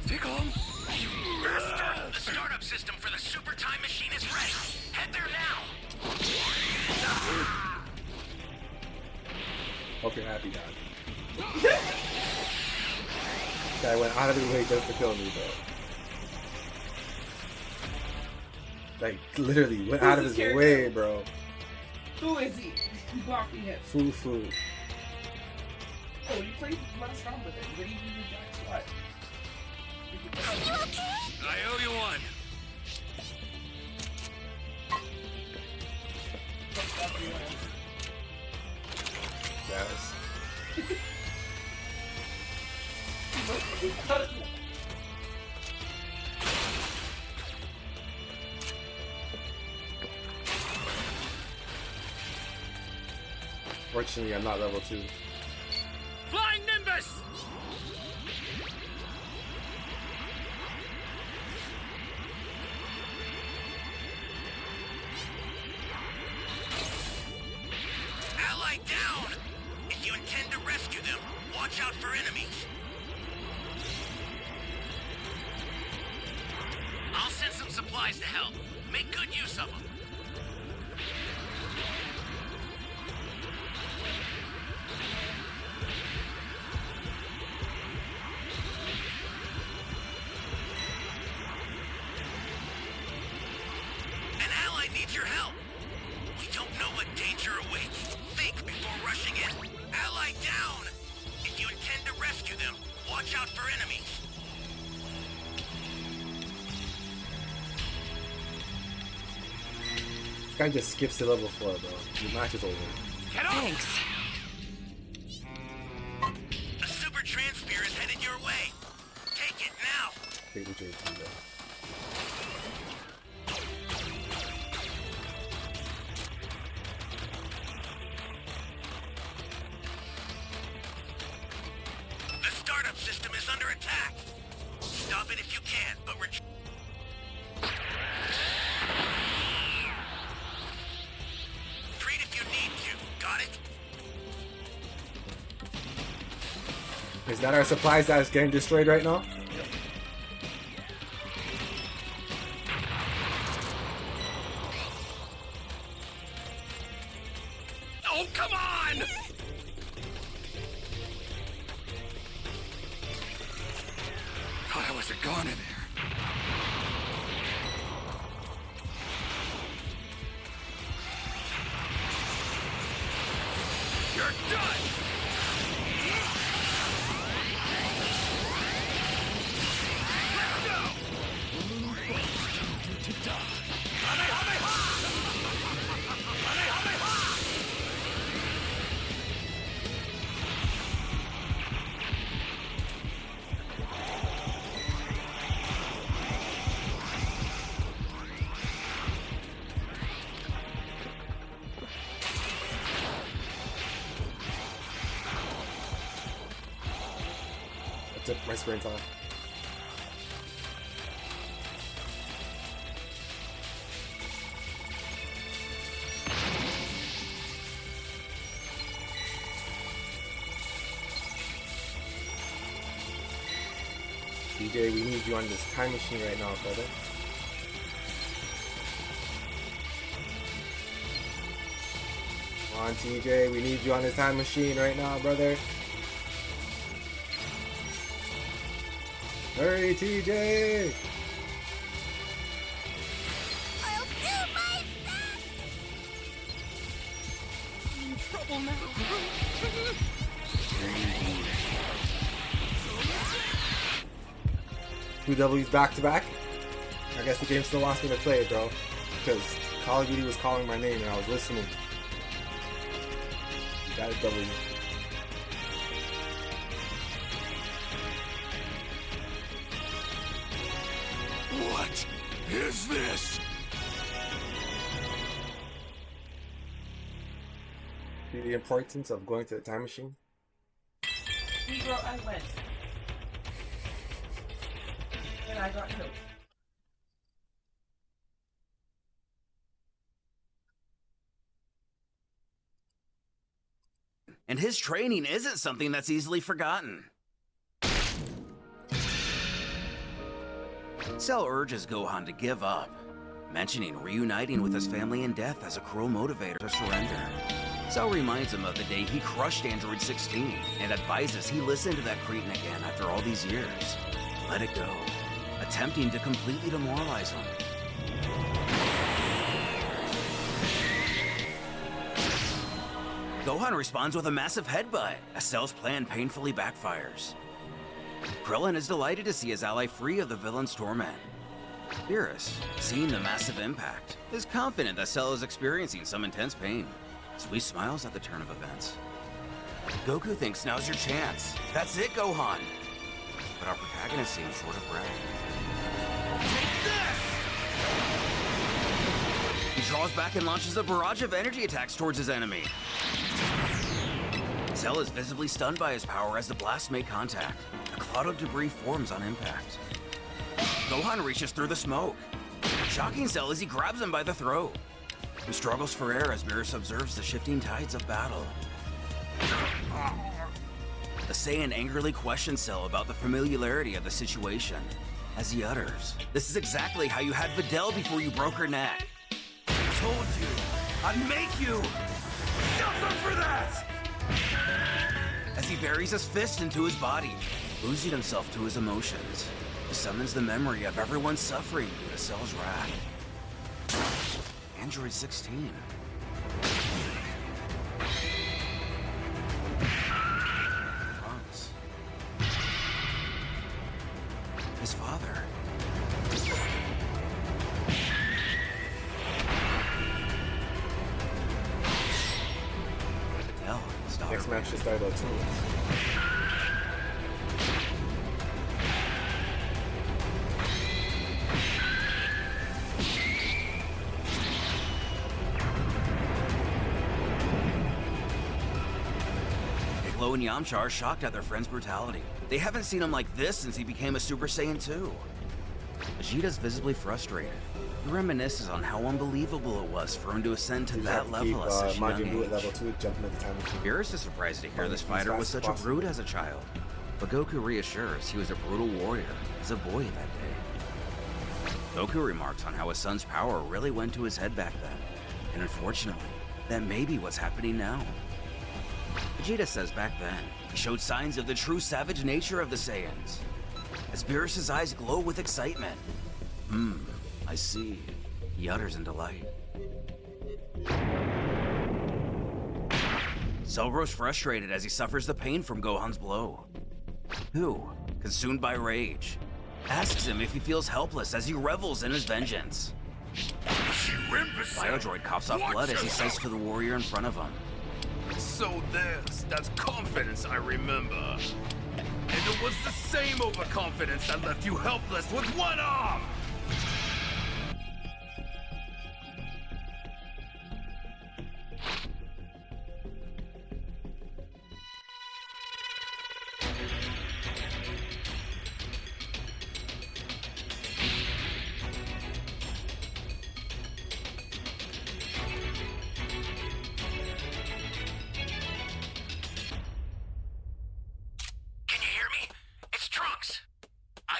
Stay calm. Master, the startup system for the super time machine is ready. Head there now. Hope you're happy, Dad. Guy went out of his way just to kill me, bro. Like, literally, went out of his way, bro. Who is he? You blocking him. Foo. Oh, you played last round with him. What do you do what? I owe you one. Yes. Fortunately, I'm not level 2. Flying Nimbus! Ally down! If you intend to rescue them, watch out for enemies. I'll send some supplies to help. Make good use of them. An ally needs your help. We don't know what danger awaits. Think before rushing in. Ally down! If you intend to rescue them, watch out for enemies. This guy just skips to level 4, bro. The match is over. Get up! Thanks. A super transfer is headed your way. Take it now. Take the JP, bro. The startup system is under attack. Stop it if you can, but retreat if you need to. Got it? Is that our supplies that is getting destroyed right now? Oh, come on! How was it gone in there? You're done! Let's go! To die. I took my sprint off. DJ, we need you on this time machine right now, brother. Come on, TJ, we need you on this time machine right now, brother. Hurry, TJ! I'll do my best. I'm in trouble now. 2 W's back to back. I guess the game still wants me to play it, bro. Because Call of Duty was calling my name and I was listening. You got a W. What is this? See the importance of going to the time machine? Negro, I went. And I got killed. And his training isn't something that's easily forgotten. Cell urges Gohan to give up, mentioning reuniting with his family in death as a cruel motivator to surrender. Cell reminds him of the day he crushed Android 16 and advises he listen to that cretin again after all these years. Let it go, attempting to completely demoralize him. Gohan responds with a massive headbutt as Cell's plan painfully backfires. Krillin is delighted to see his ally free of the villain's torment. Beerus, seeing the massive impact, is confident that Cell is experiencing some intense pain, so he smiles at the turn of events. Goku thinks now's your chance. That's it, Gohan! But our protagonist seems short of breath. Take this! He draws back and launches a barrage of energy attacks towards his enemy. Cell is visibly stunned by his power as the blasts make contact. A cloud of debris forms on impact. Gohan reaches through the smoke, shocking Cell as he grabs him by the throat. He struggles for air as Beerus observes the shifting tides of battle. The Saiyan angrily questions Cell about the familiarity of the situation, as he utters, "This is exactly how you had Videl before you broke her neck." I told you, I'd make you! Suffer for that! As he buries his fist into his body, losing himself to his emotions, he summons the memory of everyone suffering due to Cell's wrath. Android 16. Trunks. His father. Videl, his daughter. Next match just started out too. Piccolo and Yamcha are shocked at their friend's brutality. They haven't seen him like this since he became a Super Saiyan 2. Vegeta's visibly frustrated. He reminisces on how unbelievable it was for him to ascend to that level at such a young Majin Buu at age. level 2, jumping at the time machine. Beerus is surprised to hear this fighter was such a brute as a child, but Goku reassures he was a brutal warrior as a boy that day. Goku remarks on how his son's power really went to his head back then, and unfortunately, that may be what's happening now. Vegeta says back then, he showed signs of the true savage nature of the Saiyans, as Beerus' eyes glow with excitement. I see, he utters in delight. Cell grows frustrated as he suffers the pain from Gohan's blow. Who, consumed by rage, asks him if he feels helpless as he revels in his vengeance. Biodroid coughs off blood as he says to the warrior in front of him, So there's that confidence I remember. And it was the same overconfidence that left you helpless with one arm!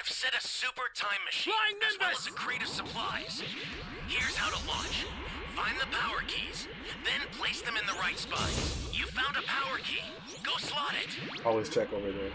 Set a super time machine, as well as a crate of supplies. Here's how to launch. Find the power keys, then place them in the right spots. You found a power key. Go slot it. Always check over there.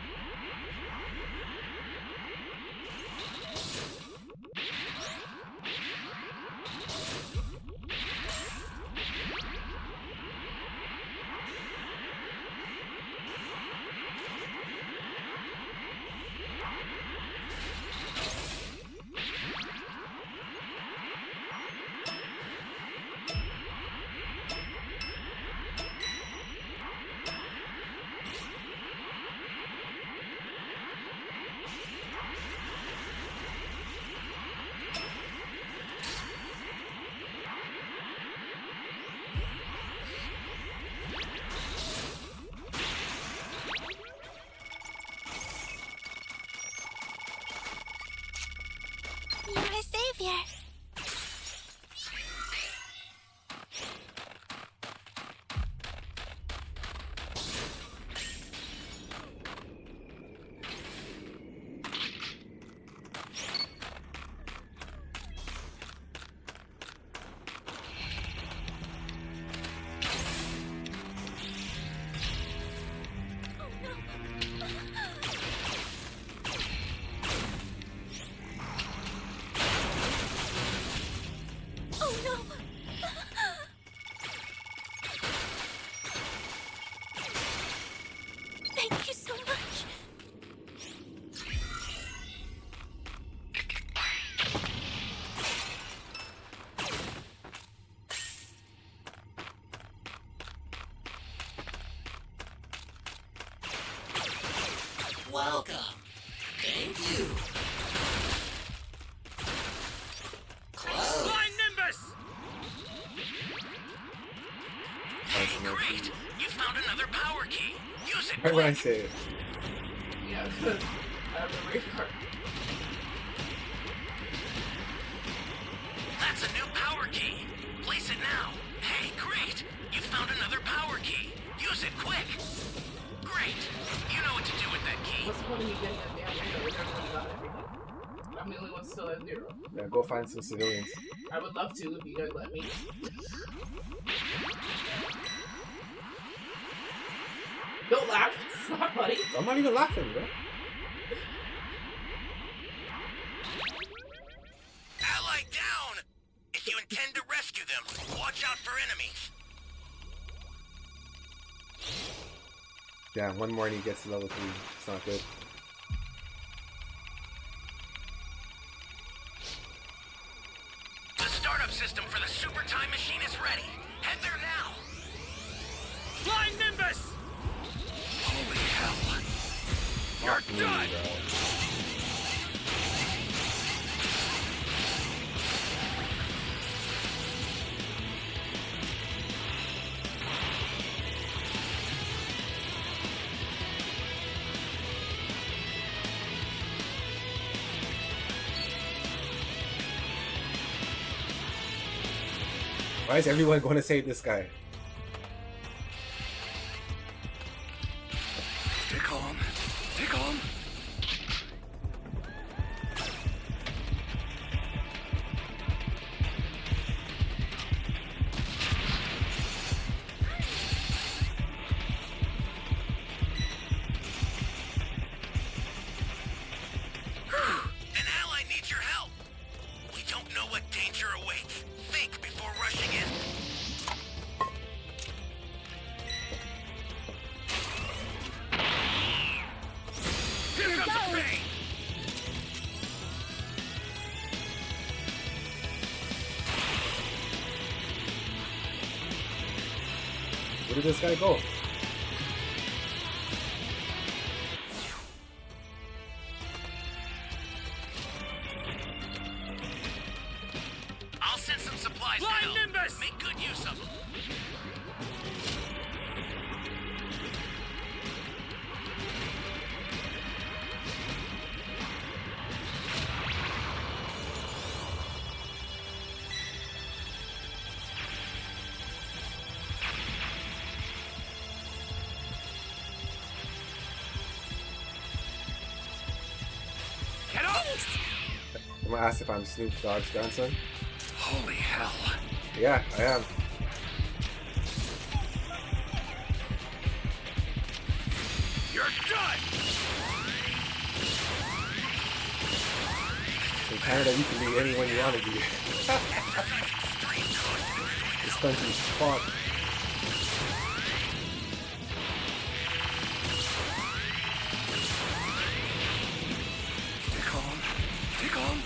welcome. Thank you. Close. Flying Nimbus! Hey, great! You found another power key. Use it Right when I quick. say it. Yeah, because I have the radar. That's a new power key. Place it now. Hey, great! You found another power key. Use it quick. Great. You know what to do with that key. What's the point of me getting that damn radar if everybody got everything? I'm the only one still at 0. Yeah, go find some civilians. I would love to if you guys let me. Don't laugh. It's not funny. I'm not even laughing, bro. Ally down! If you intend to rescue them, watch out for enemies. Yeah, one more and he gets to level 3. It's not good. The startup system for the super time machine is ready. Head there now. Flying Nimbus! Holy hell. You're done! Why is everyone going to save this guy? Stay calm. Stay calm. An ally needs your help. We don't know what danger awaits. Think before rushing in. Here comes the pain! Where did this guy go? I'll send some supplies to help. Nimbus! Make good use of them. Get up! I'm gonna ask if I'm Snoop Dogg's grandson. Holy hell. Yeah, I am. You're done! In Canada, you can be anyone you want to be. This country's fucked. Stay calm. Stay calm.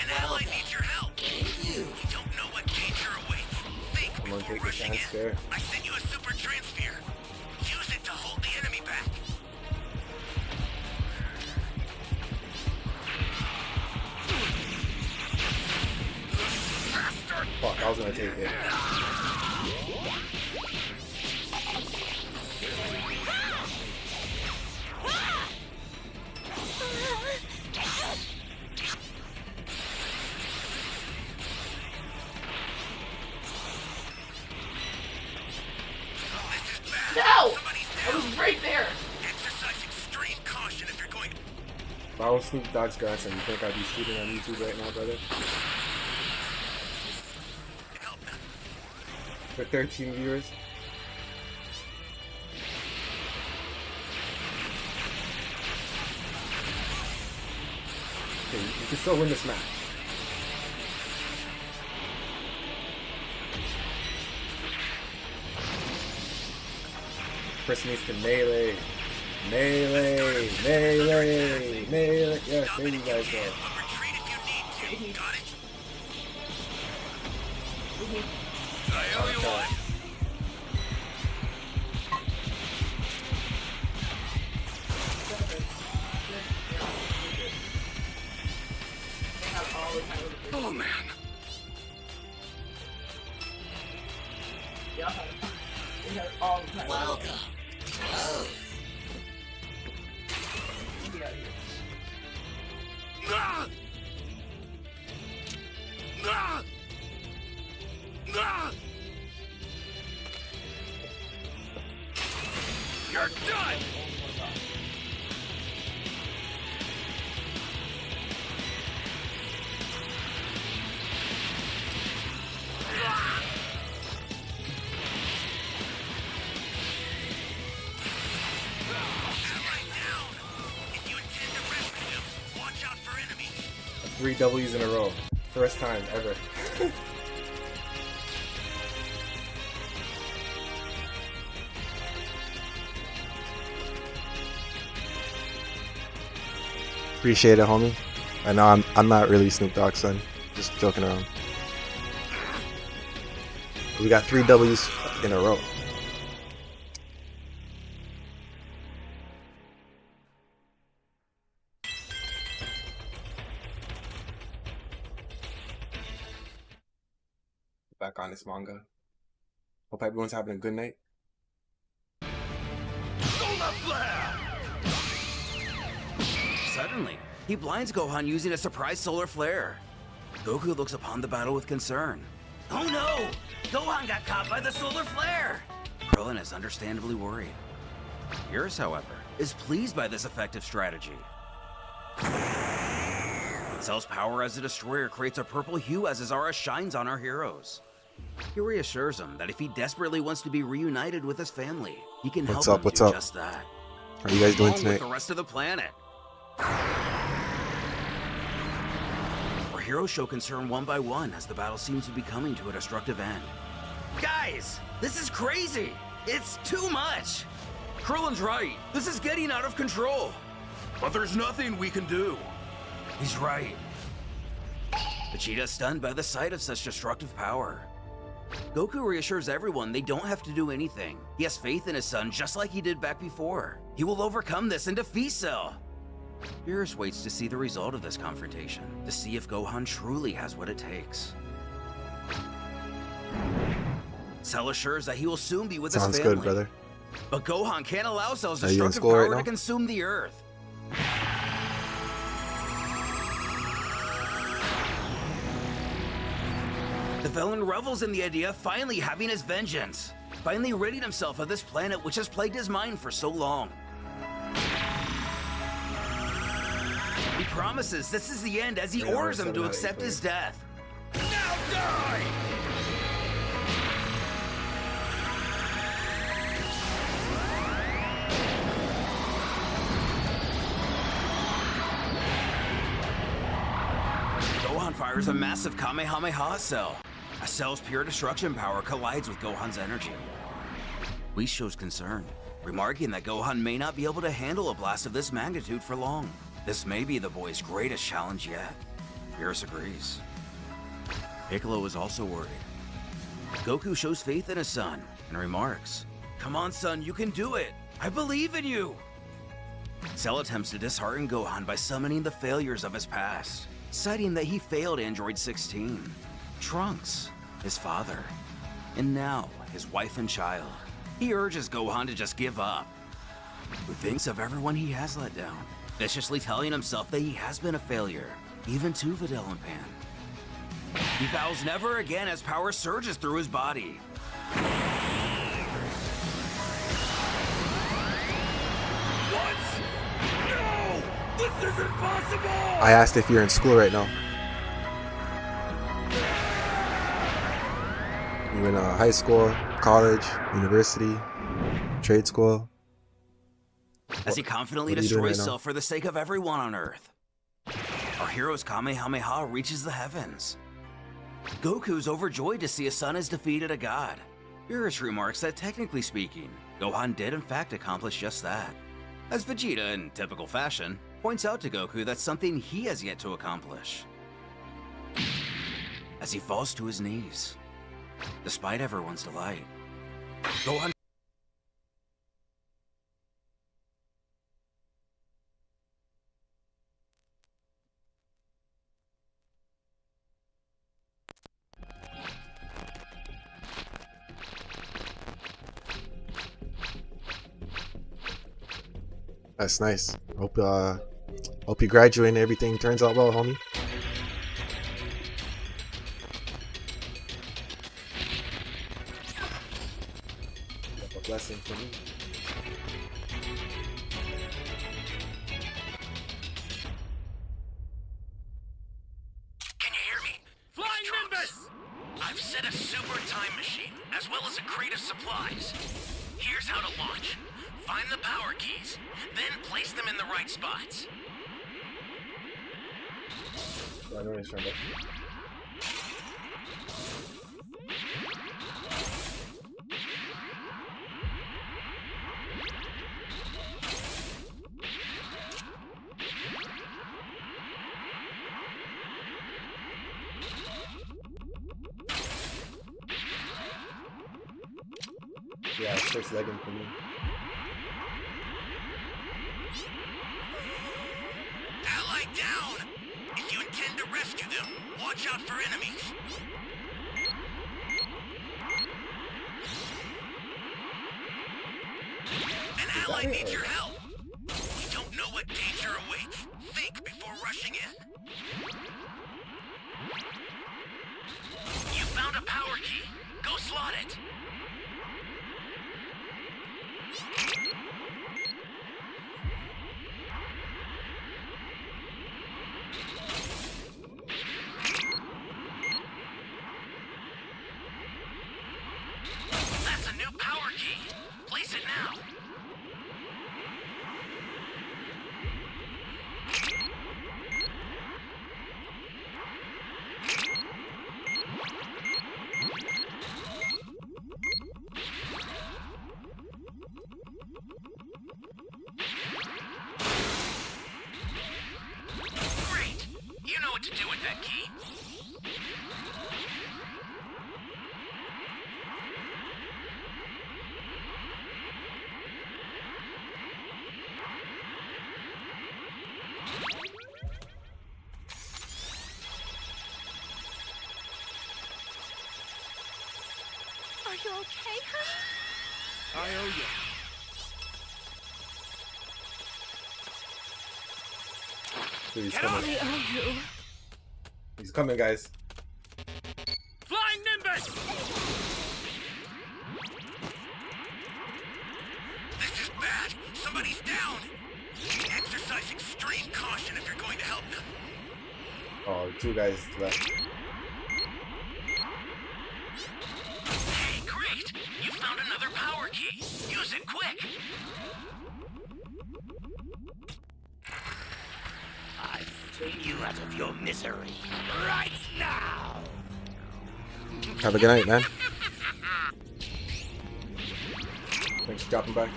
An ally needs your help. You don't know what danger awaits. Think I'm gonna before take a rushing chance in. there. I sent you a super transfer. Use it to hold the enemy back. Fuck, I was gonna take it. No! I was right there! Exercise extreme caution if you're going. If I was Snoop Dogg's grandson, you think I'd be shooting on YouTube right now, brother? For 13 viewers? Okay, you can still win this match. Person needs to melee. Melee! Melee! Melee! Yes, there you guys go. Retreat if you need to. Got it? I owe you one. Oh man. Yeah, we have all the time. Welcome. Oh. Get out of here. Ah! Ah! Ah! You're done! If you intend to rescue him, watch out for enemies. 3 W's in a row. First time ever. Appreciate it, homie. I know I'm not really Snoop Dogg's son. Just joking around. We got 3 W's in a row. Back on this manga. Hope everyone's having a good night. Solar flare! Suddenly, he blinds Gohan using a surprise solar flare. Goku looks upon the battle with concern. Oh no! Gohan got caught by the solar flare! Krillin is understandably worried. Beerus, however, is pleased by this effective strategy. Cell's power as a destroyer creates a purple hue as his aura shines on our heroes. He reassures him that if he desperately wants to be reunited with his family, he can help him do just that. How are you guys doing Along tonight? with the rest of the planet. Our heroes show concern one by one as the battle seems to be coming to a destructive end. Guys, this is crazy! It's too much! Krillin's right. This is getting out of control. But there's nothing we can do. He's right. Vegeta stunned by the sight of such destructive power. Goku reassures everyone they don't have to do anything. He has faith in his son just like he did back before. He will overcome this and defeat Cell. Beerus waits to see the result of this confrontation, to see if Gohan truly has what it takes. Cell assures that he will soon be with his Sounds family. good, brother. But Gohan can't allow Cell's Are you in destructive school right power now? to consume the Earth. The villain revels in the idea of finally having his vengeance, finally ridding himself of this planet which has plagued his mind for so long. He promises this is the end as he Yeah, orders him to 7 out of 8 accept his death. Now die! Gohan fires a massive Kamehameha at Cell. As Cell's pure destruction power collides with Gohan's energy. Whis shows concern, remarking that Gohan may not be able to handle a blast of this magnitude for long. This may be the boy's greatest challenge yet. Beerus agrees. Piccolo is also worried. Goku shows faith in his son and remarks, "Come on, son, you can do it. I believe in you." Cell attempts to dishearten Gohan by summoning the failures of his past, citing that he failed Android 16, Trunks, his father, and now his wife and child. He urges Gohan to just give up, who thinks of everyone he has let down, viciously telling himself that he has been a failure, even to Videl and Pan. He vows never again as power surges through his body. What? No! This is impossible! I asked if you're in school right now. You in high school, college, university, trade school? As he confidently What are you doing destroys right now? Cell for the sake of everyone on Earth. Our hero's Kamehameha reaches the heavens. Goku's overjoyed to see his son has defeated a god. Beerus remarks that technically speaking, Gohan did in fact accomplish just that. As Vegeta, in typical fashion, points out to Goku that's something he has yet to accomplish. As he falls to his knees. Despite everyone's delight, Gohan. That's nice. Hope you graduate and everything turns out well, homie. A blessing for me. Can you hear me? Flying Nimbus! I've set a super time machine, as well as a crate of supplies. Here's how to launch. Find the power keys, then place them in the right spots. I know he's trying to. Yeah, it's first legging for me. Ally down! If you intend to rescue them, watch out for enemies. An ally needs your help. You don't know what danger awaits. Think before rushing in. You found a power key. Go slot it. That's a new power key. Place it now. Great! You know what to do with that key. Are you okay, honey? I owe you. Dude, he's Get coming. I owe you. He's coming, guys. Flying Nimbus! This is bad. Somebody's down. Exercise extreme caution if you're going to help them. Oh, two guys left. Hey, great! You found another power key. Use it quick. I free you out of your misery right now. Have a good night, man. Thanks for dropping by.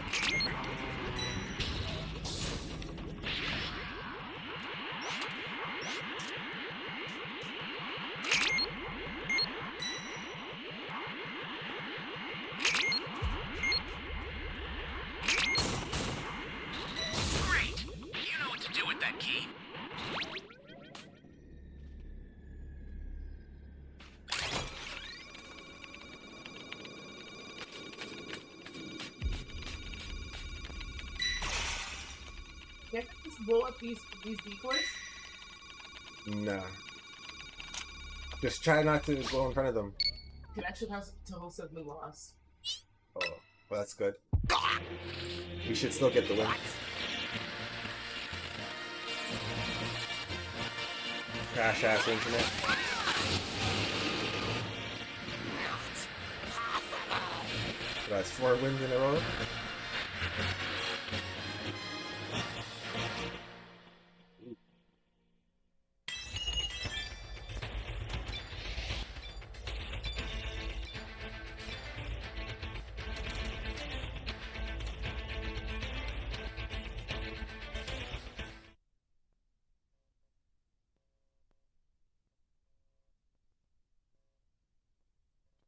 Great! You know what to do with that key. Can't I just blow up these decoys? Nah. Just try not to go in front of them. Connection has to host have been lost. Oh, well, that's good. We should still get the win. Crash ass internet. That's 4 wins in a row.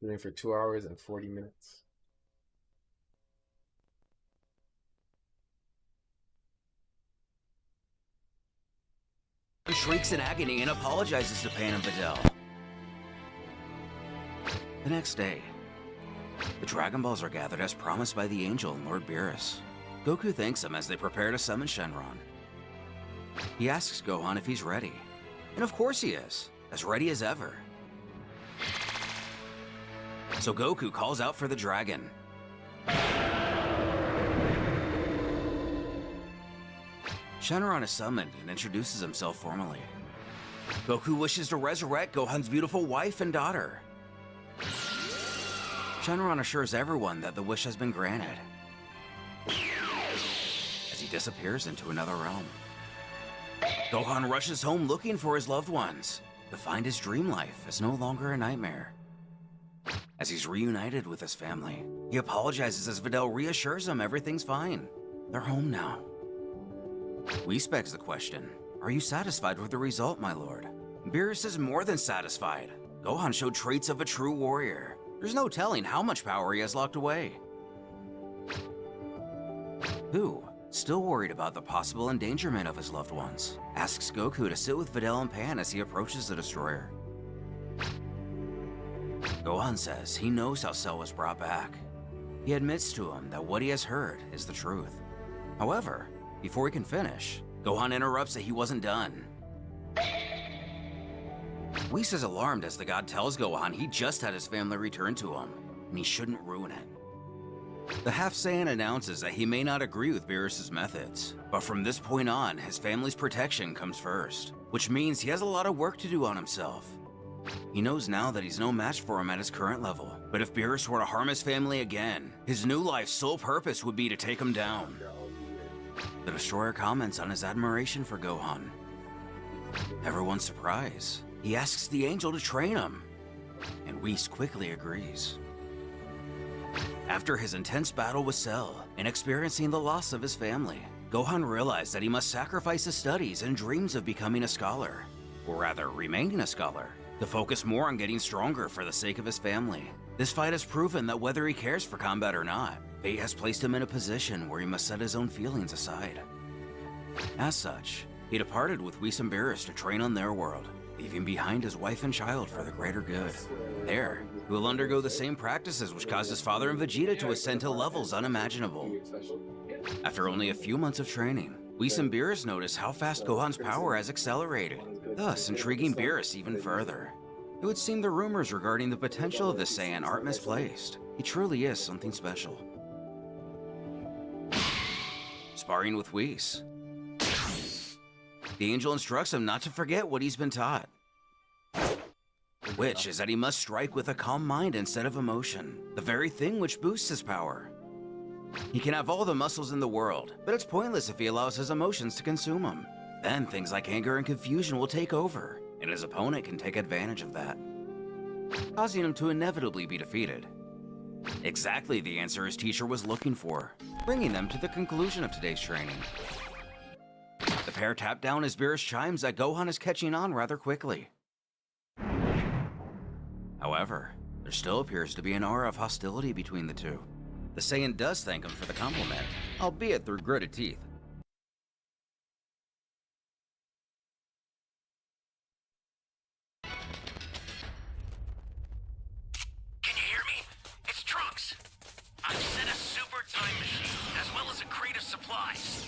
Doing for 2 hours and 40 minutes. He shrieks in agony and apologizes to Pan and Videl. The next day, the Dragon Balls are gathered as promised by the Angel and Lord Beerus. Goku thanks him as they prepare to summon Shenron. He asks Gohan if he's ready, and of course he is, as ready as ever. So Goku calls out for the dragon. Shenron is summoned and introduces himself formally. Goku wishes to resurrect Gohan's beautiful wife and daughter. Shenron assures everyone that the wish has been granted, as he disappears into another realm. Gohan rushes home looking for his loved ones, to find his dream life is no longer a nightmare. As he's reunited with his family, he apologizes as Videl reassures him everything's fine. They're home now. Whis begs the question, are you satisfied with the result, my lord? Beerus is more than satisfied. Gohan showed traits of a true warrior. There's no telling how much power he has locked away. Who, still worried about the possible endangerment of his loved ones, asks Goku to sit with Videl and Pan as he approaches the destroyer. Gohan says he knows how Cell was brought back. He admits to him that what he has heard is the truth. However, before he can finish, Gohan interrupts that he wasn't done. Whis is alarmed as the god tells Gohan he just had his family returned to him, and he shouldn't ruin it. The Half-Saiyan announces that he may not agree with Beerus' methods, but from this point on, his family's protection comes first, which means he has a lot of work to do on himself. He knows now that he's no match for him at his current level, but if Beerus were to harm his family again, his new life's sole purpose would be to take him down. The Destroyer comments on his admiration for Gohan. Everyone's surprised. He asks the Angel to train him, and Whis quickly agrees. After his intense battle with Cell and experiencing the loss of his family, Gohan realized that he must sacrifice his studies and dreams of becoming a scholar, or rather remaining a scholar, to focus more on getting stronger for the sake of his family. This fight has proven that whether he cares for combat or not, fate has placed him in a position where he must set his own feelings aside. As such, he departed with Whis and Beerus to train on their world, leaving behind his wife and child for the greater good. There, he will undergo the same practices which caused his father and Vegeta to ascend to levels unimaginable. After only a few months of training, Whis and Beerus notice how fast Gohan's power has accelerated, thus intriguing Beerus even further. It would seem the rumors regarding the potential of the Saiyan aren't misplaced. He truly is something special. Sparring with Whis. The Angel instructs him not to forget what he's been taught, which is that he must strike with a calm mind instead of emotion, the very thing which boosts his power. He can have all the muscles in the world, but it's pointless if he allows his emotions to consume him. Then things like anger and confusion will take over, and his opponent can take advantage of that, causing him to inevitably be defeated. Exactly the answer his teacher was looking for, bringing them to the conclusion of today's training. The pair tap down as Beerus chimes that Gohan is catching on rather quickly. However, there still appears to be an aura of hostility between the two. The Saiyan does thank him for the compliment, albeit through gritted teeth. Can you hear me? It's Trunks. I've set a super time machine, as well as a crate of supplies.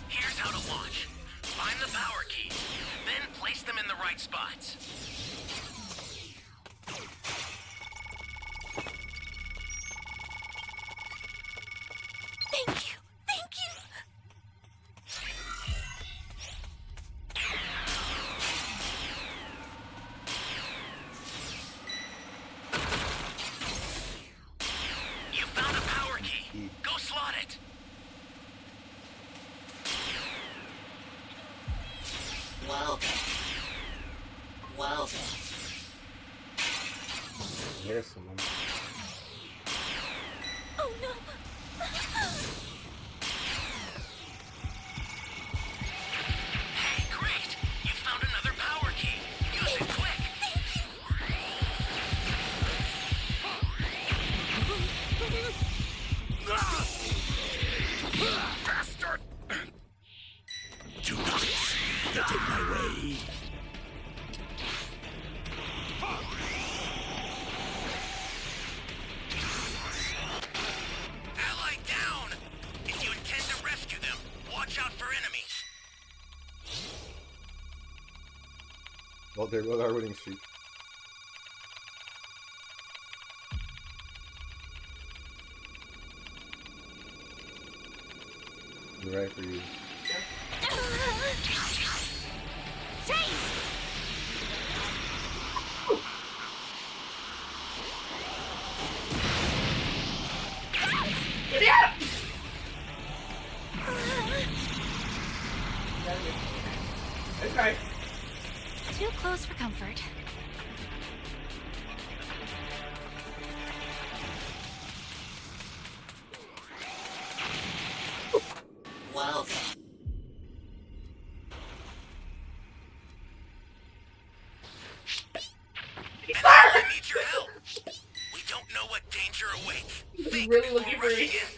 Here's how to launch. Find the power keys, then place them in the right spots. Thank you. Thank you. You found a power key. Go slot it. Well then. Well then. Here's someone. Oh no. Hey, great! You found another power key. Use it quick. Well, there goes our winning streak. You're right for you. Yeah! Okay. Too close for comfort. Welcome. I need your help. We don't know what danger awaits. Think Really before looking for rushing it.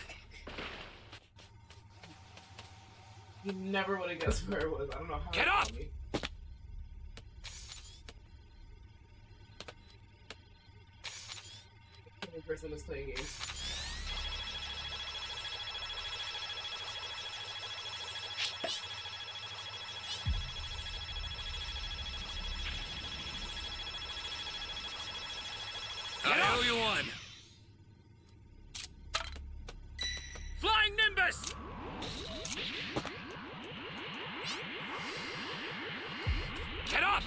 You never would have guessed where it was. I don't know how. Get it up! got me. The person is playing games. I owe you one. Flying Nimbus! Get up!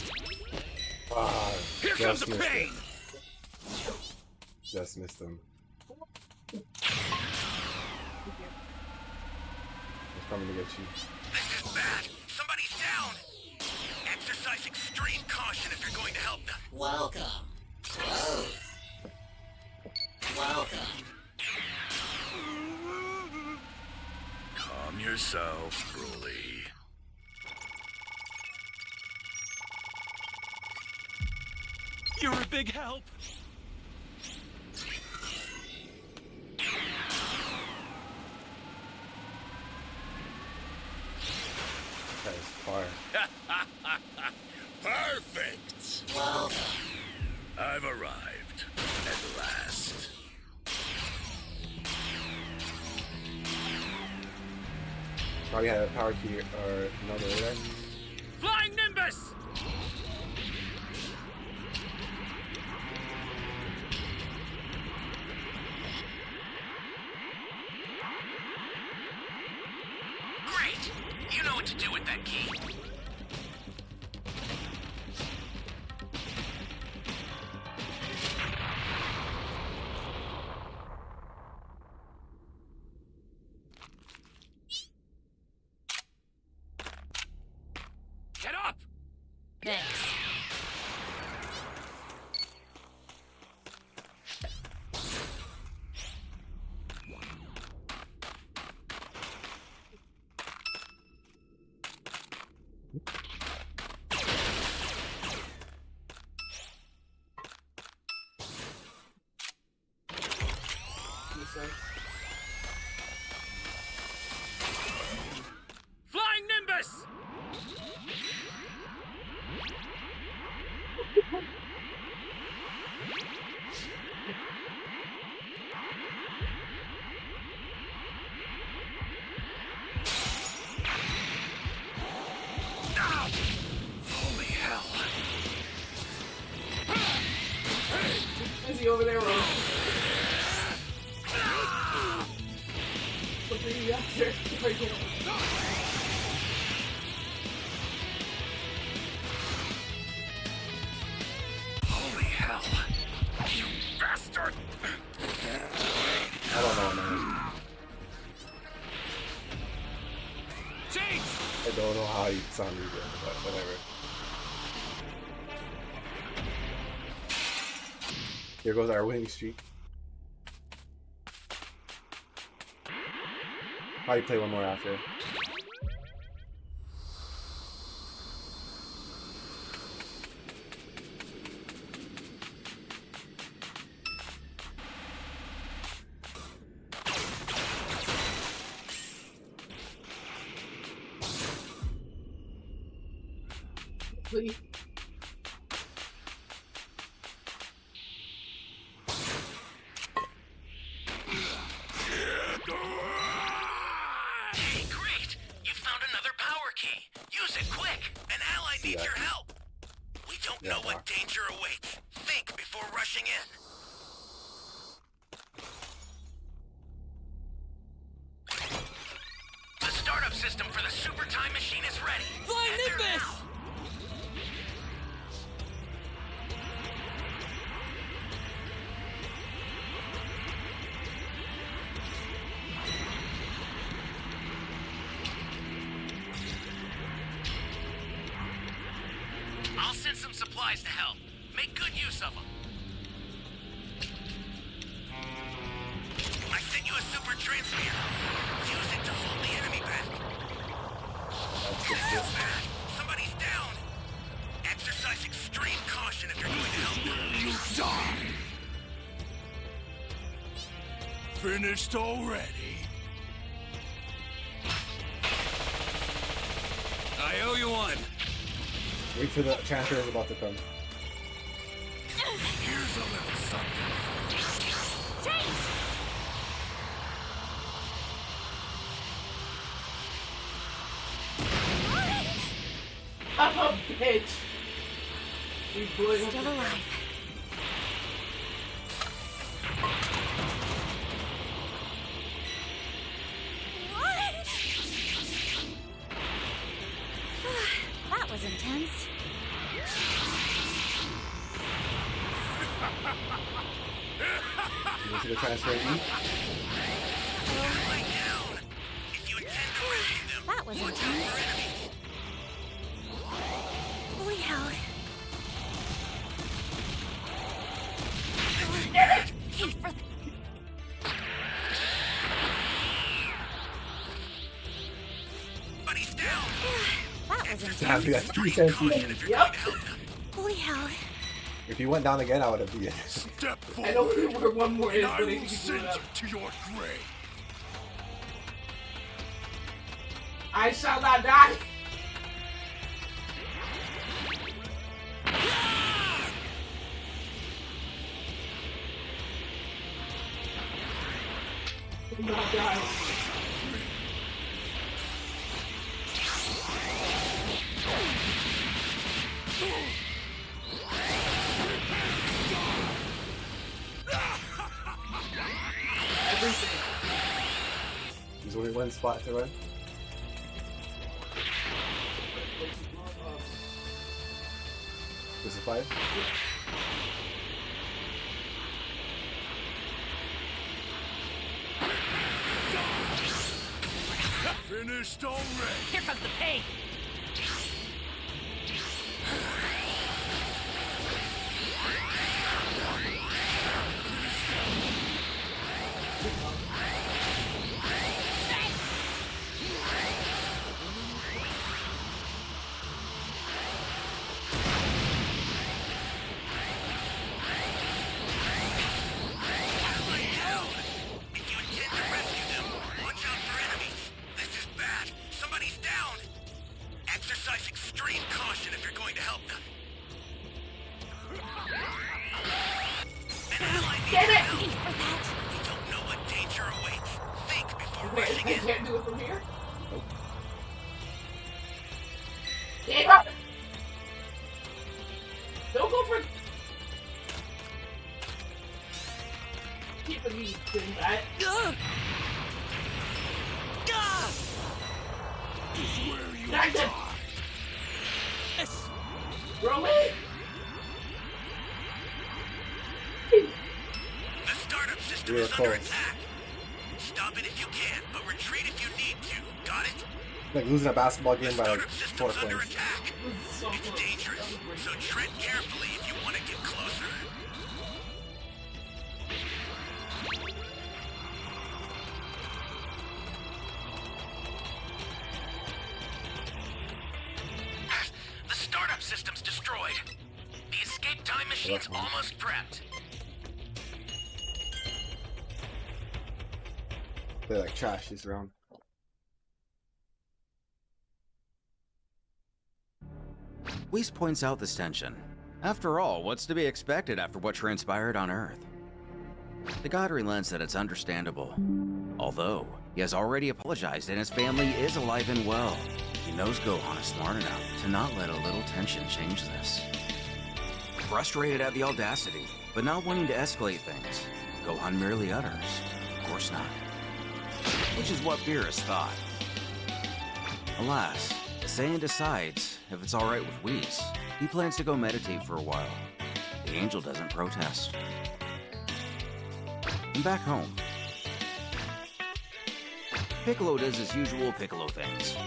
Ah, Here comes the pain! Just missed him. He's coming to get you. This is bad. Somebody's down. Exercise extreme caution if you're going to help them. Welcome. Close. Welcome. Calm yourself, Broly. You're a big help. That is fire. Perfect. Welcome. I've arrived at last. Probably had a power key or another right? Flying Nimbus! Great! You know what to do with that key. Get up! Thanks. Flying Nimbus! Ah! Holy hell! Is he over there? Or... Something you after. Right here. Holy hell! You bastard! I don't know, man. Change! I don't know how you sound good, but whatever. Here goes our winning streak. Probably play one more after. Please. Hey, great! You found another power key. Use it quick. An ally needs your help. We don't know what danger awaits. Think before rushing in. The startup system for the super time machine is ready. Flying Nimbus! I'll send some supplies to help. Make good use of them. I sent you a super transmitter. Use it to hold the enemy back. Bad. Somebody's down. Exercise extreme caution if you're going to help them. You die! Finished already. I owe you one. Wait for the transfer is about to come. Here's a little something. I'm a bitch. You boy Still alive. That was intense. You want to the transfer and eat? That was intense. Holy hell. That was Damn, intense. you got 3 cents each. Yep. Holy hell. If you went down again, I would have beat it. Step I know forward, where one more is, and I but I will think you send can do you it. to your grave. I shall not die. Do not die. Everything. There's only one spot to run. This is 5. Finished already. Here comes the pain. Exercise extreme caution if you're going to help them. An ally needs Get it! help. You don't know what danger awaits. Think before rushing I in. can't do it from here. Get up! Don't go for. Keep me doing that. Where you Nice. die. Throw it! The startup system You're is under close. attack. Stop it if you can, but retreat if you need to. Got it? Like losing a basketball game by like Startup 4 system's under points. attack. So It's close. dangerous, so tread carefully if you want to get closer. The startup system's destroyed. The escape time machine's almost prepped. They're like trash this round. Whis points out this tension. After all, what's to be expected after what transpired on Earth? The god relents that it's understandable. Although, he has already apologized and his family is alive and well. He knows Gohan is smart enough to not let a little tension change this. Frustrated at the audacity, but not wanting to escalate things, Gohan merely utters, "Of course not." Which is what Beerus thought. Alas, the Saiyan decides if it's alright with Whis, he plans to go meditate for a while. The angel doesn't protest. And back home, Piccolo does his usual Piccolo things.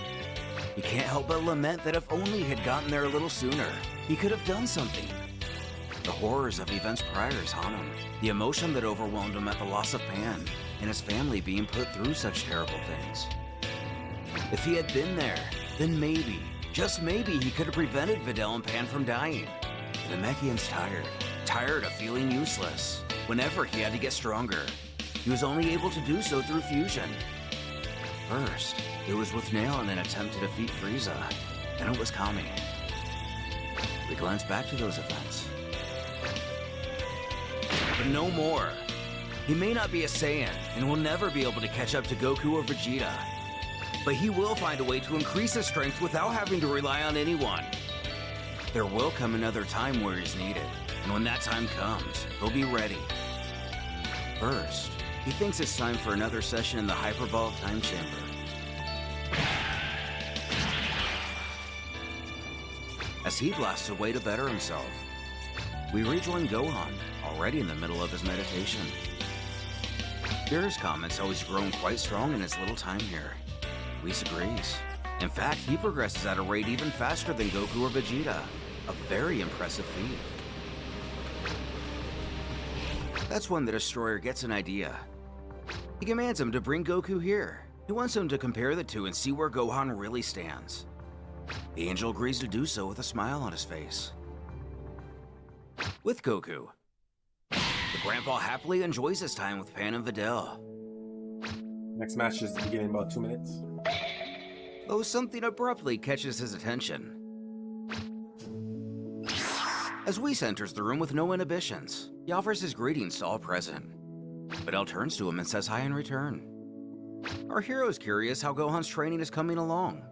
He can't help but lament that if only he had gotten there a little sooner, he could have done something. The horrors of events prior haunt him, the emotion that overwhelmed him at the loss of Pan, and his family being put through such terrible things. If he had been there, then maybe, just maybe, he could have prevented Videl and Pan from dying. The Namekian's tired of feeling useless. Whenever he had to get stronger, he was only able to do so through fusion. First, it was with Nail in an attempt to defeat Frieza, then it was Kami. We glance back to those events. But no more. He may not be a Saiyan, and will never be able to catch up to Goku or Vegeta. But he will find a way to increase his strength without having to rely on anyone. There will come another time where he's needed, and when that time comes, he'll be ready. First, he thinks it's time for another session in the hyperbolic time chamber. As he blasts away to better himself, we rejoin Gohan, already in the middle of his meditation. Beerus comments how he's grown quite strong in his little time here. Whis agrees. In fact, he progresses at a rate even faster than Goku or Vegeta. A very impressive feat. That's when the Destroyer gets an idea. He commands him to bring Goku here. He wants him to compare the two and see where Gohan really stands. The angel agrees to do so with a smile on his face. With Goku, the grandpa happily enjoys his time with Pan and Videl. Next match is beginning in about 2 minutes. Though something abruptly catches his attention. As Whis enters the room with no inhibitions, he offers his greetings to all present. Videl turns to him and says hi in return. Our hero is curious how Gohan's training is coming along,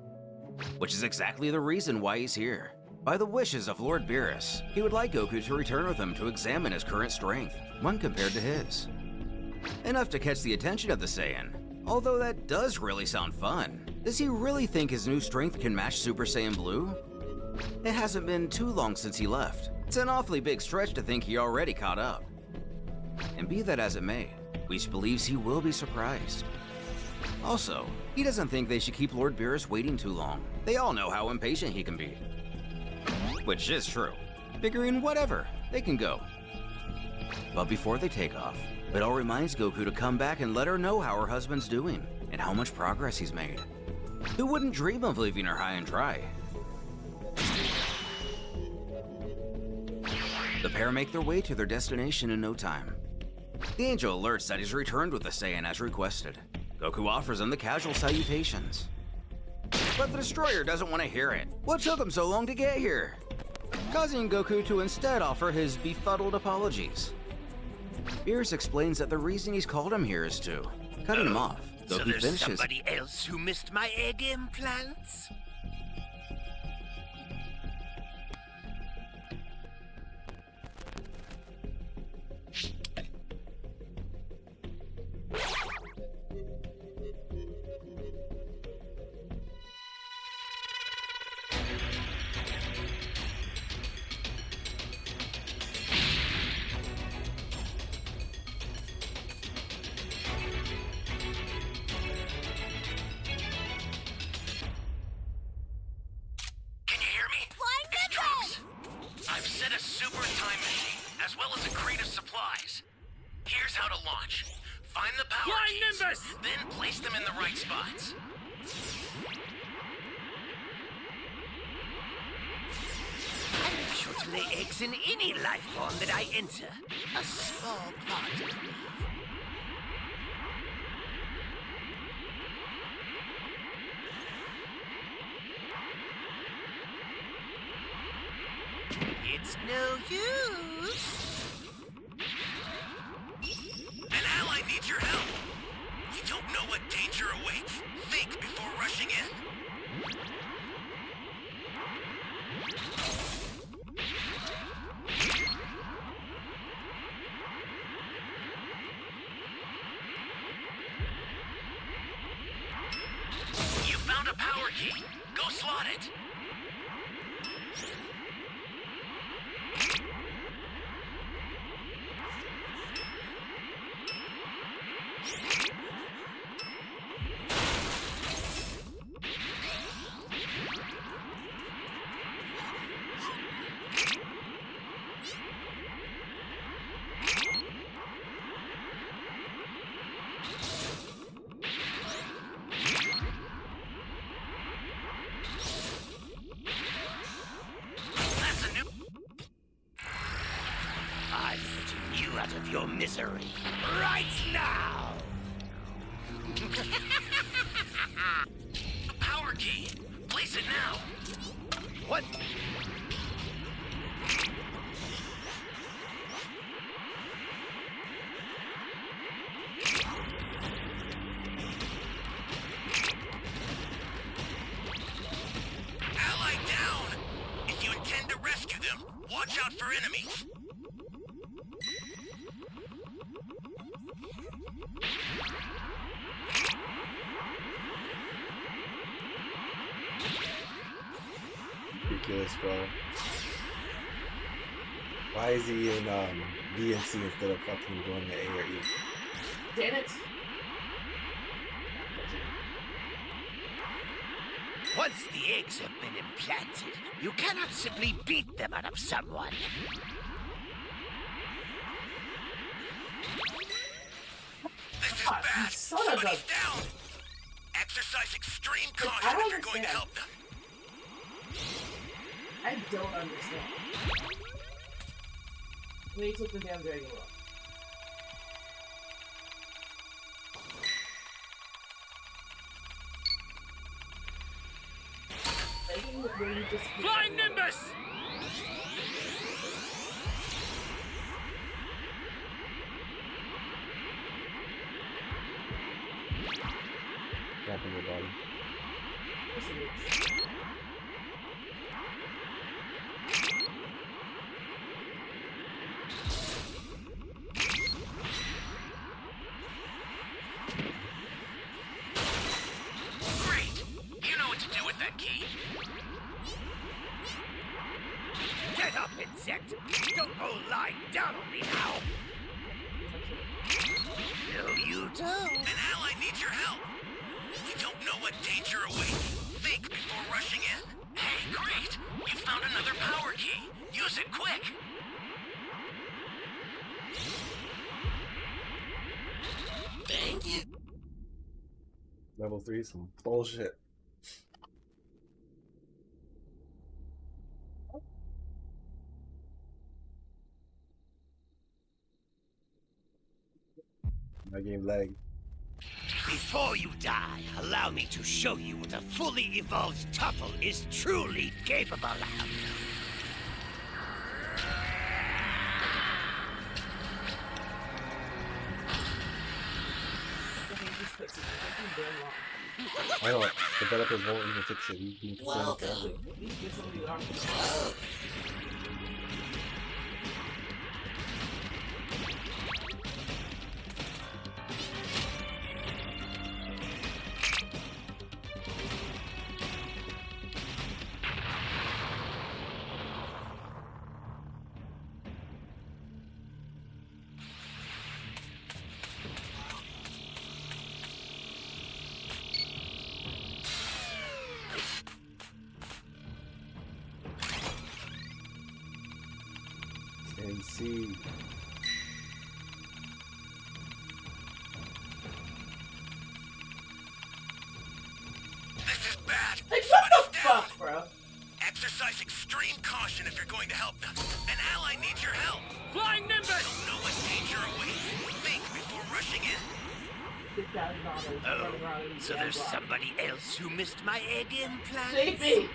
which is exactly the reason why he's here. By the wishes of Lord Beerus, he would like Goku to return with him to examine his current strength, when compared to his. Enough to catch the attention of the Saiyan. Although that does really sound fun. Does he really think his new strength can match Super Saiyan Blue? It hasn't been too long since he left. It's an awfully big stretch to think he already caught up. And be that as it may, Whis believes he will be surprised. Also, he doesn't think they should keep Lord Beerus waiting too long. They all know how impatient he can be. Which is true. Figuring whatever, they can go. But before they take off, Videl reminds Goku to come back and let her know how her husband's doing, and how much progress he's made. Who wouldn't dream of leaving her high and dry? The pair make their way to their destination in no time. The angel alerts that he's returned with the Saiyan as requested. Goku offers him the casual salutations. But the Destroyer doesn't want to hear it. What took him so long to get here? Causing Goku to instead offer his befuddled apologies. Beerus explains that the reason he's called him here is to cut him off. So Goku there's finishes. somebody else who missed my egg implants? Can you hear me? It's Trunks. I've set a super time machine, as well as a crate of supplies. Here's how to launch. Find the power Flying keys, Nimbus! then place them in the right spots. I'm sure to lay eggs in any life form that I enter. A small part of me. It's no use. An ally needs your help. You don't know what danger awaits. Think before rushing in. key. Go slot it. I'm putting you out of your misery right now! The power key. Place it now. What? Ally down. If you intend to rescue them, watch out for enemies. Ridiculous, bro. Why is he in B and C instead of fucking going to A or E? Damn it! Once the eggs have been implanted, you cannot simply beat them out of someone. This is God, bad. you son of a- Somebody's down. Exercise extreme I caution don't if you're going to understand. help them. I don't understand. They took the damn dragon rock. Flying Nimbus! Wrapping your body. Great. You know what to do with that key. Get up, insect! Don't go lying down on me now! No, you don't. An ally needs your help. You don't know what danger awaits. Think before rushing in. Hey, great. You found another power key. Use it quick. Thank you. Level 3, some bullshit. My game lag. Before you die, allow me to show you what a fully evolved Tuffle is truly capable of. I know, developers won't even fix it. We've been complaining forever. And see. This is bad. Like, what Somebody's the down. fuck, bro? Exercise extreme caution if you're going to help them. An ally needs your help. Flying Nimbus! Don't know what danger awaits. Think before rushing in. $6,000 Oh, running around in so the there's block. somebody else who missed my egg implant? Sleepy!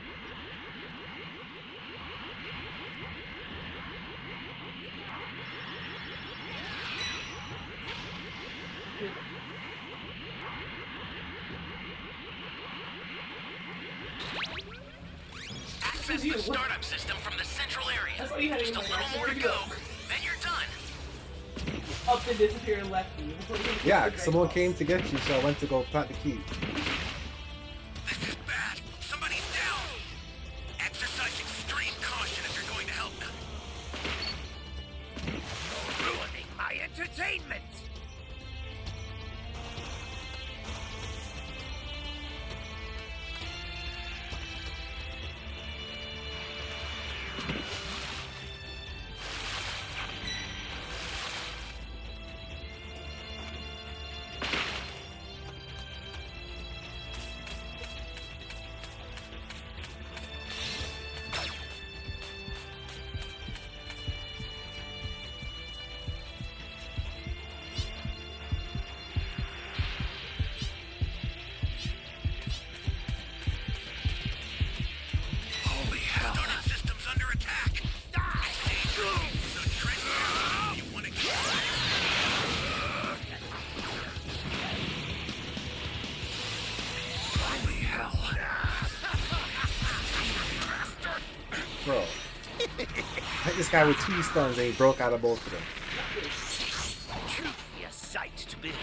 Access the startup system from the central area. That's what you had Just in a my little mind. more to go. Then you're done. Up and disappear and left you. Yeah, someone came to get you, so I went to go plant the key. This is bad. entertainment! Holy hell. Startup system's under attack. So tread carefully if you want to keep Holy hell. Bro. Hit this guy with 2 stuns and he broke out of both of them. Truly a sight to behold.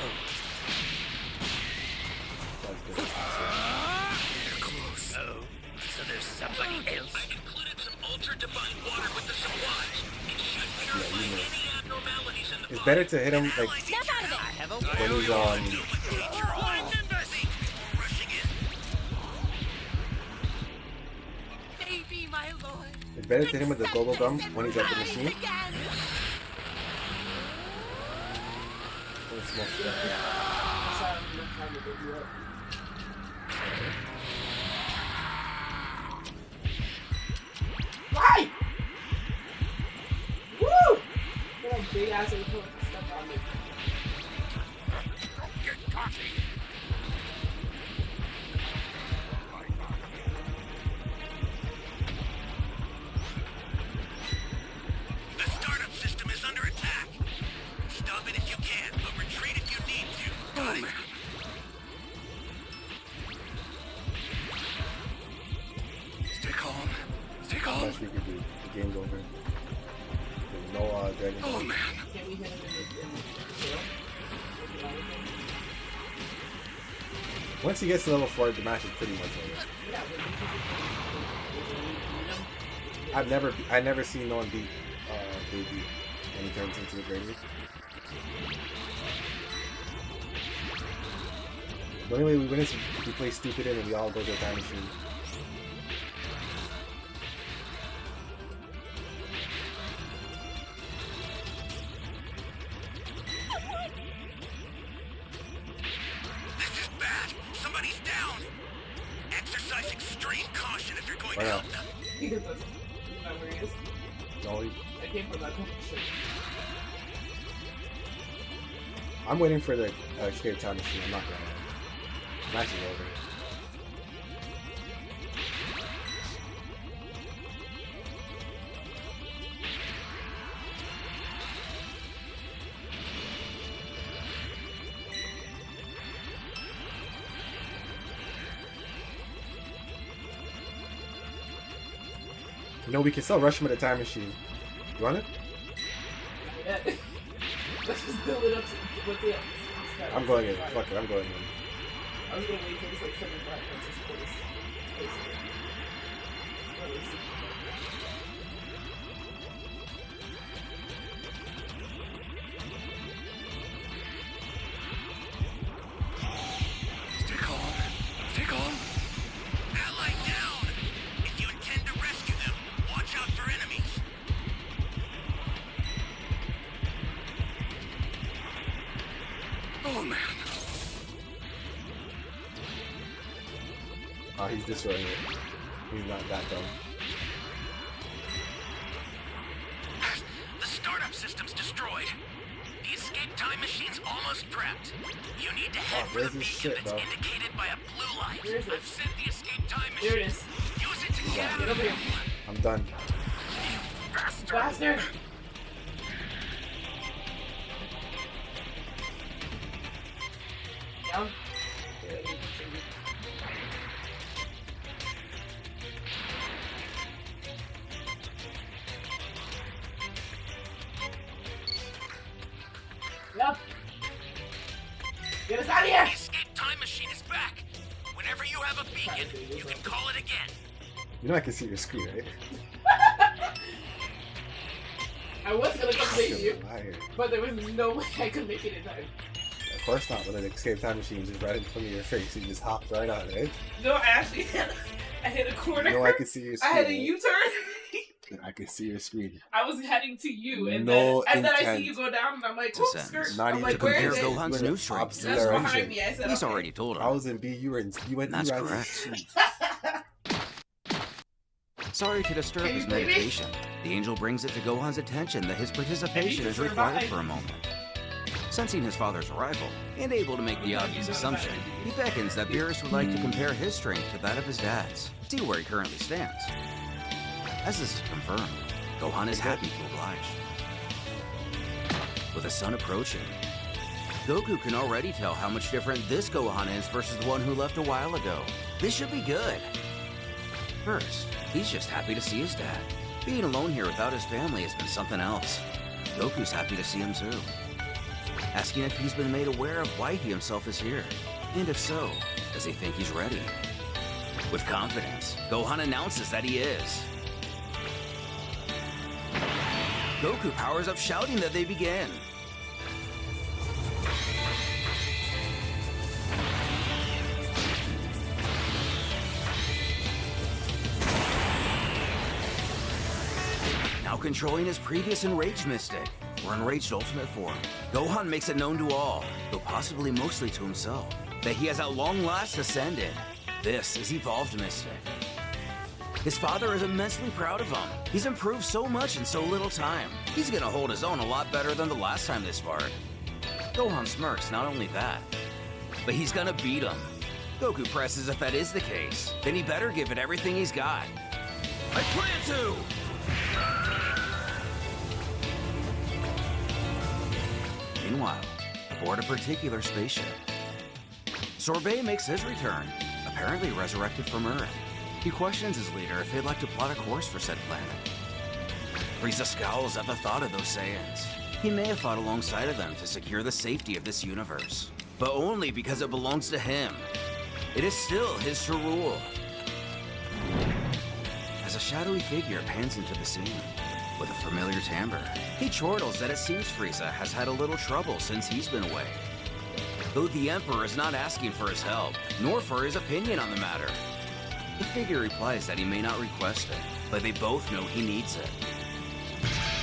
That's good. They're close. Oh, so there's somebody else? I included some ultra-divine water with the supplies. It should purify you know. any abnormalities in the It's body. better to hit him like Snap out of it! I have a when he's Rushing in. Baby, my lord. it's better to hit him with the bubble gum when he's at the machine. Again. It's more stuff. That's how I'm not trying to pick you up. Why? Woo! What a big ass put stuff on me. Get coffee. The startup system is under attack. Stop it if you can, but retreat if you need to. Got it? Stay calm. Stay Not calm. much we could do. The game's over. There's no Dragon Oh Ball. man. Can we hit him in the tail? Once he gets to level 4, the match is pretty much over. Yeah, but I never seen no one beat Baby when he turns into the Great. The only way we win is if we play stupid in and we all go to a time machine. This is bad. Somebody's down. Exercise extreme caution if you're going to Wow. help them. he doesn't. Isn't that where he is? No, I came from that competition. I'm waiting for the escape time machine. I'm not gonna lie. Match is over. You know, we can still rush him at a time machine. You want it? Yeah. Let's just build it up to what's the I'm going in. Fuck it, I'm going in. I was gonna wait till it's like 75 versus 40. Stay calm. Stay calm. Ally down. If you intend to rescue them, watch out for enemies. Oh man. Oh, he's destroying it. He's not that dumb. The startup system's destroyed. The escape time machine's almost prepped. You need to head for where's the this beacon shit, that's bro? indicated by a blue light. Where is it? I've sent the escape time Here machine. it is. Use it to get out Get of over there. here. I'm done. Bastard! Down. Yep. Get us out of here! The escape time machine is back. Whenever you have a beacon, you can call it again. You know I can see your screen, right? I was gonna come save you, Liar. but there was no way I could make it in time. Of course not, when an escape time machine just right in front of your face, you just hopped right on it. No, I actually I hit a corner. No, I could see your screen. I had a U-turn. I could see your screen. I was heading to you, and No then I see intent. you go down, and I'm like, To "Oops, send. skirt." Not I'm even like, to "Where compare is it?" Gohan's new strength. Opposite That's direction. behind me. I said, He's okay. already told him. I was in B, you were in. You went. That's you guys correct. Sorry to disturb Can you his play me? meditation. The angel brings it to Gohan's attention that his participation is required for a moment. Sensing his father's arrival, and able to make the obvious assumption, he beckons that Beerus would like to compare his strength to that of his dad's, see where he currently stands. As this is confirmed, Gohan is happy to oblige. With the sun approaching, Goku can already tell how much different this Gohan is versus the one who left a while ago. This should be good. First, he's just happy to see his dad. Being alone here without his family has been something else. Goku's happy to see him too. Asking if he's been made aware of why he himself is here. And if so, does he think he's ready? With confidence, Gohan announces that he is. Goku powers up, shouting that they begin. Now controlling his previous enraged mystic, or enraged ultimate form, Gohan makes it known to all, though possibly mostly to himself, that he has at long last ascended. This is evolved mystic. His father is immensely proud of him. He's improved so much in so little time. He's gonna hold his own a lot better than the last time they sparred. Gohan smirks, not only that, but he's gonna beat him. Goku presses if that is the case, then he better give it everything he's got. I plan to! Meanwhile, aboard a particular spaceship, Sorbet makes his return, apparently resurrected from Earth. He questions his leader if he'd like to plot a course for said planet. Frieza scowls at the thought of those Saiyans. He may have fought alongside of them to secure the safety of this universe, but only because it belongs to him. It is still his to rule. As a shadowy figure pans into the scene, with a familiar timbre, he chortles that it seems Frieza has had a little trouble since he's been away. Though the Emperor is not asking for his help, nor for his opinion on the matter. The figure replies that he may not request it, but they both know he needs it.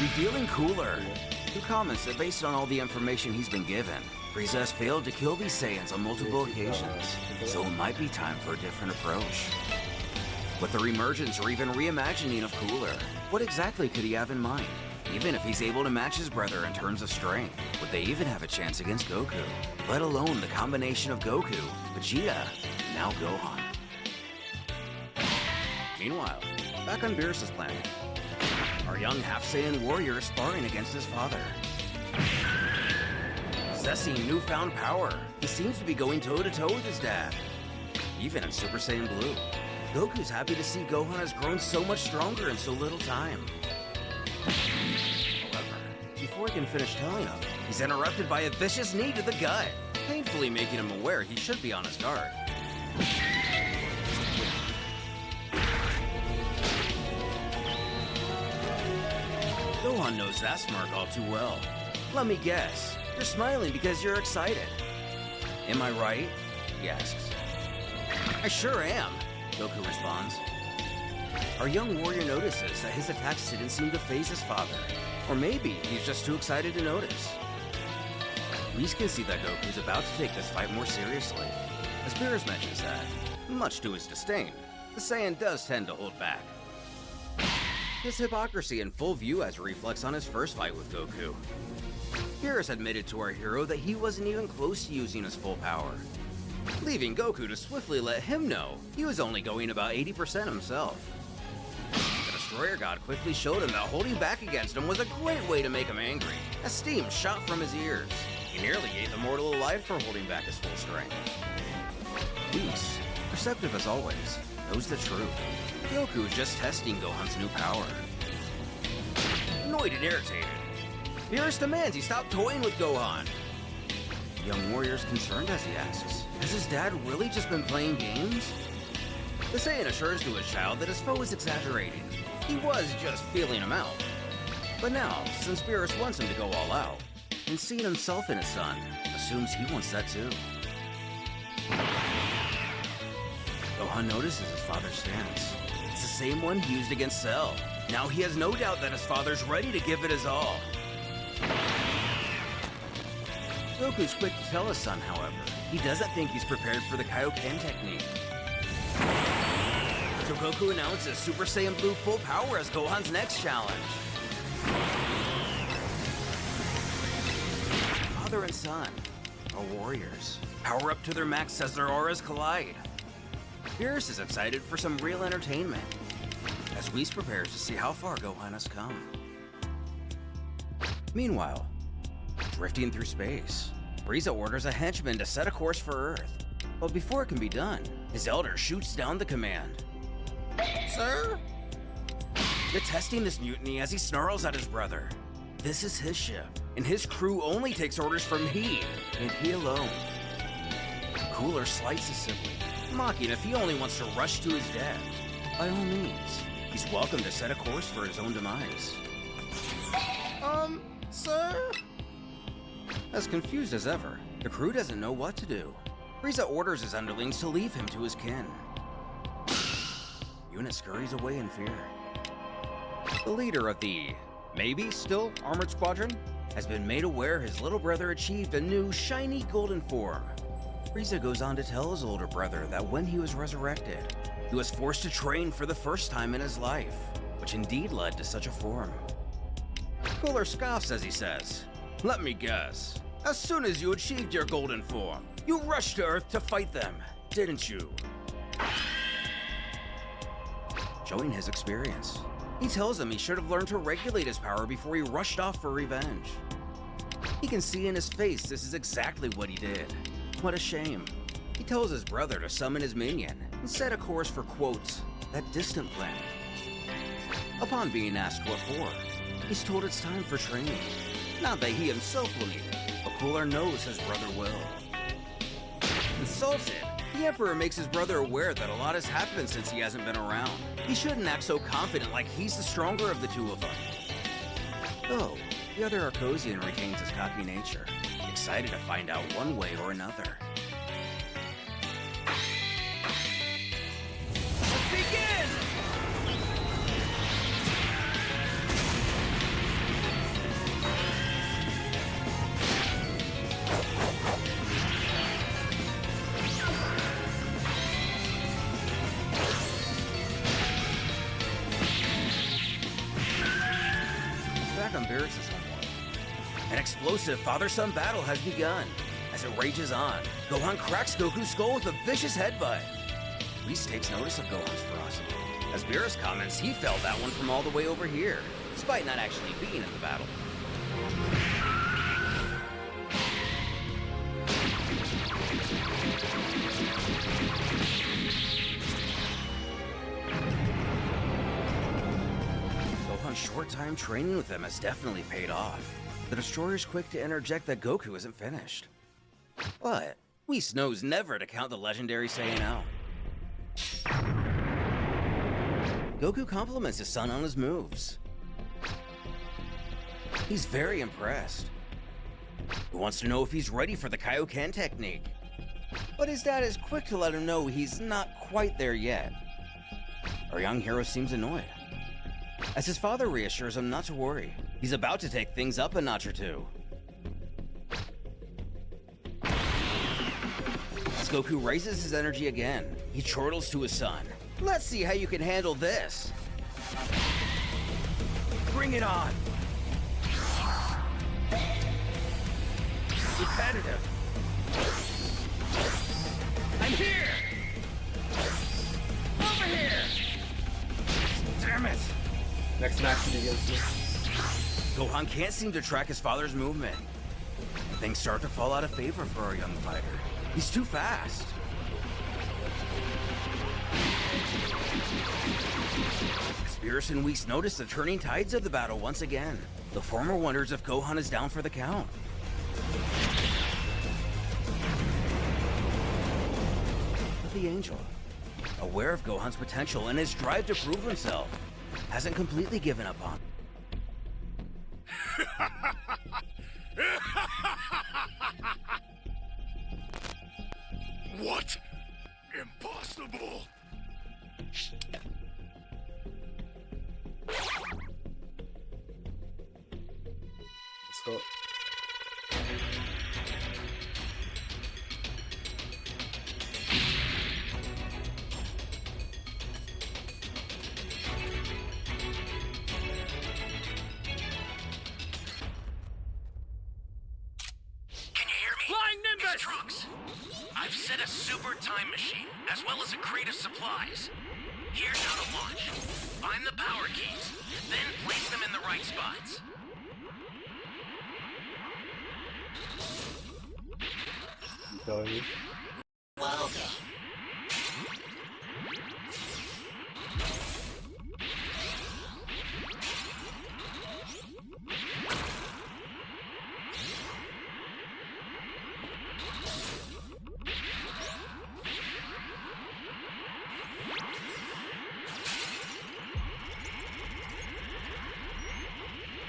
Revealing Cooler, who comments that based on all the information he's been given, Frieza has failed to kill these Saiyans on multiple occasions, so it might be time for a different approach. With the reemergence or even reimagining of Cooler, what exactly could he have in mind? Even if he's able to match his brother in terms of strength, would they even have a chance against Goku? Let alone the combination of Goku, Vegeta, and now Gohan. Meanwhile, back on Beerus' planet, our young half-Saiyan warrior is sparring against his father. Possessing newfound power, he seems to be going toe-to-toe with his dad. Even in Super Saiyan Blue, Goku's happy to see Gohan has grown so much stronger in so little time. However, before he can finish telling him, he's interrupted by a vicious knee to the gut, painfully making him aware he should be on his guard. Gohan knows that smirk all too well. Let me guess, you're smiling because you're excited. Am I right? He asks. I sure am, Goku responds. Our young warrior notices that his attacks didn't seem to faze his father. Or maybe he's just too excited to notice. Whis can see that Goku's about to take this fight more seriously. As Beerus mentions that, much to his disdain, the Saiyan does tend to hold back. His hypocrisy in full view as a reflex on his first fight with Goku. Beerus admitted to our hero that he wasn't even close to using his full power, leaving Goku to swiftly let him know he was only going about 80% himself. The Destroyer God quickly showed him that holding back against him was a great way to make him angry, as steam shot from his ears. He nearly ate the mortal alive for holding back his full strength. Whis, perceptive as always, knows the truth. Goku is just testing Gohan's new power. Annoyed and irritated, Beerus demands he stop toying with Gohan. The young warrior is concerned as he asks, has his dad really just been playing games? The Saiyan assures to his child that his foe is exaggerating. He was just feeling him out. But now, since Beerus wants him to go all out, and seeing himself in his son, assumes he wants that too. Gohan notices his father's stance. It's the same one he used against Cell. Now he has no doubt that his father's ready to give it his all. Goku's quick to tell his son, however, he doesn't think he's prepared for the Kaioken technique. So Goku announces Super Saiyan Blue full power as Gohan's next challenge. Father and son are warriors. Power up to their max as their auras collide. Beerus is excited for some real entertainment, as Whis prepares to see how far Gohan has come. Meanwhile, drifting through space, Frieza orders a henchman to set a course for Earth. But before it can be done, his elder shoots down the command. Sir? Detesting this mutiny as he snarls at his brother. This is his ship, and his crew only takes orders from he, and he alone. Cooler slights his sibling, mocking if he only wants to rush to his death. By all means, he's welcome to set a course for his own demise. Sir? As confused as ever, the crew doesn't know what to do. Frieza orders his underlings to leave him to his kin. Unit scurries away in fear. The leader of the, maybe still armored squadron, has been made aware his little brother achieved a new shiny golden form. Frieza goes on to tell his older brother that when he was resurrected, he was forced to train for the first time in his life, which indeed led to such a form. Cooler scoffs as he says, "Let me guess. As soon as you achieved your golden form, you rushed to Earth to fight them, didn't you?" Showing his experience, he tells him he should have learned to regulate his power before he rushed off for revenge. He can see in his face this is exactly what he did. What a shame. He tells his brother to summon his minion and set a course for, quote, that distant planet. Upon being asked what for, he's told it's time for training. Not that he himself will need it, but Cooler knows his brother will. Insulted, the Emperor makes his brother aware that a lot has happened since he hasn't been around. He shouldn't act so confident like he's the stronger of the two of them. Though, the other Arcosian retains his cocky nature, excited to find out one way or another. Let's begin! Back on Beerus' homeworld, an explosive father-son battle has begun. As it rages on, Gohan cracks Goku's skull with a vicious headbutt. Whis takes notice of Gohan's ferocity, as Beerus comments he felt that one from all the way over here, despite not actually being in the battle. Gohan's short time training with them has definitely paid off. The Destroyer's quick to interject that Goku isn't finished. But Whis knows never to count the legendary Saiyan out. Goku compliments his son on his moves. He's very impressed. He wants to know if he's ready for the Kaioken technique. But his dad is quick to let him know he's not quite there yet. Our young hero seems annoyed, as his father reassures him not to worry. He's about to take things up a notch or two. As Goku raises his energy again, he chortles to his son. Let's see how you can handle this. Bring it on. Repetitive. I'm here. Over here. Damn it. Next match begins. Gohan can't seem to track his father's movement. Things start to fall out of favor for our young fighter. He's too fast. Beerus and Whis notice the turning tides of the battle once again. The former wonders if Gohan is down for the count. But the Angel, aware of Gohan's potential and his drive to prove himself, hasn't completely given up on him. What? Impossible! Let's go. Can you hear me? Flying Nimbus! It's Trunks. I've set a super time machine, as well as a crate of supplies. Here's how to launch. Find the power keys, then place them in the right spots. You telling me? Welcome.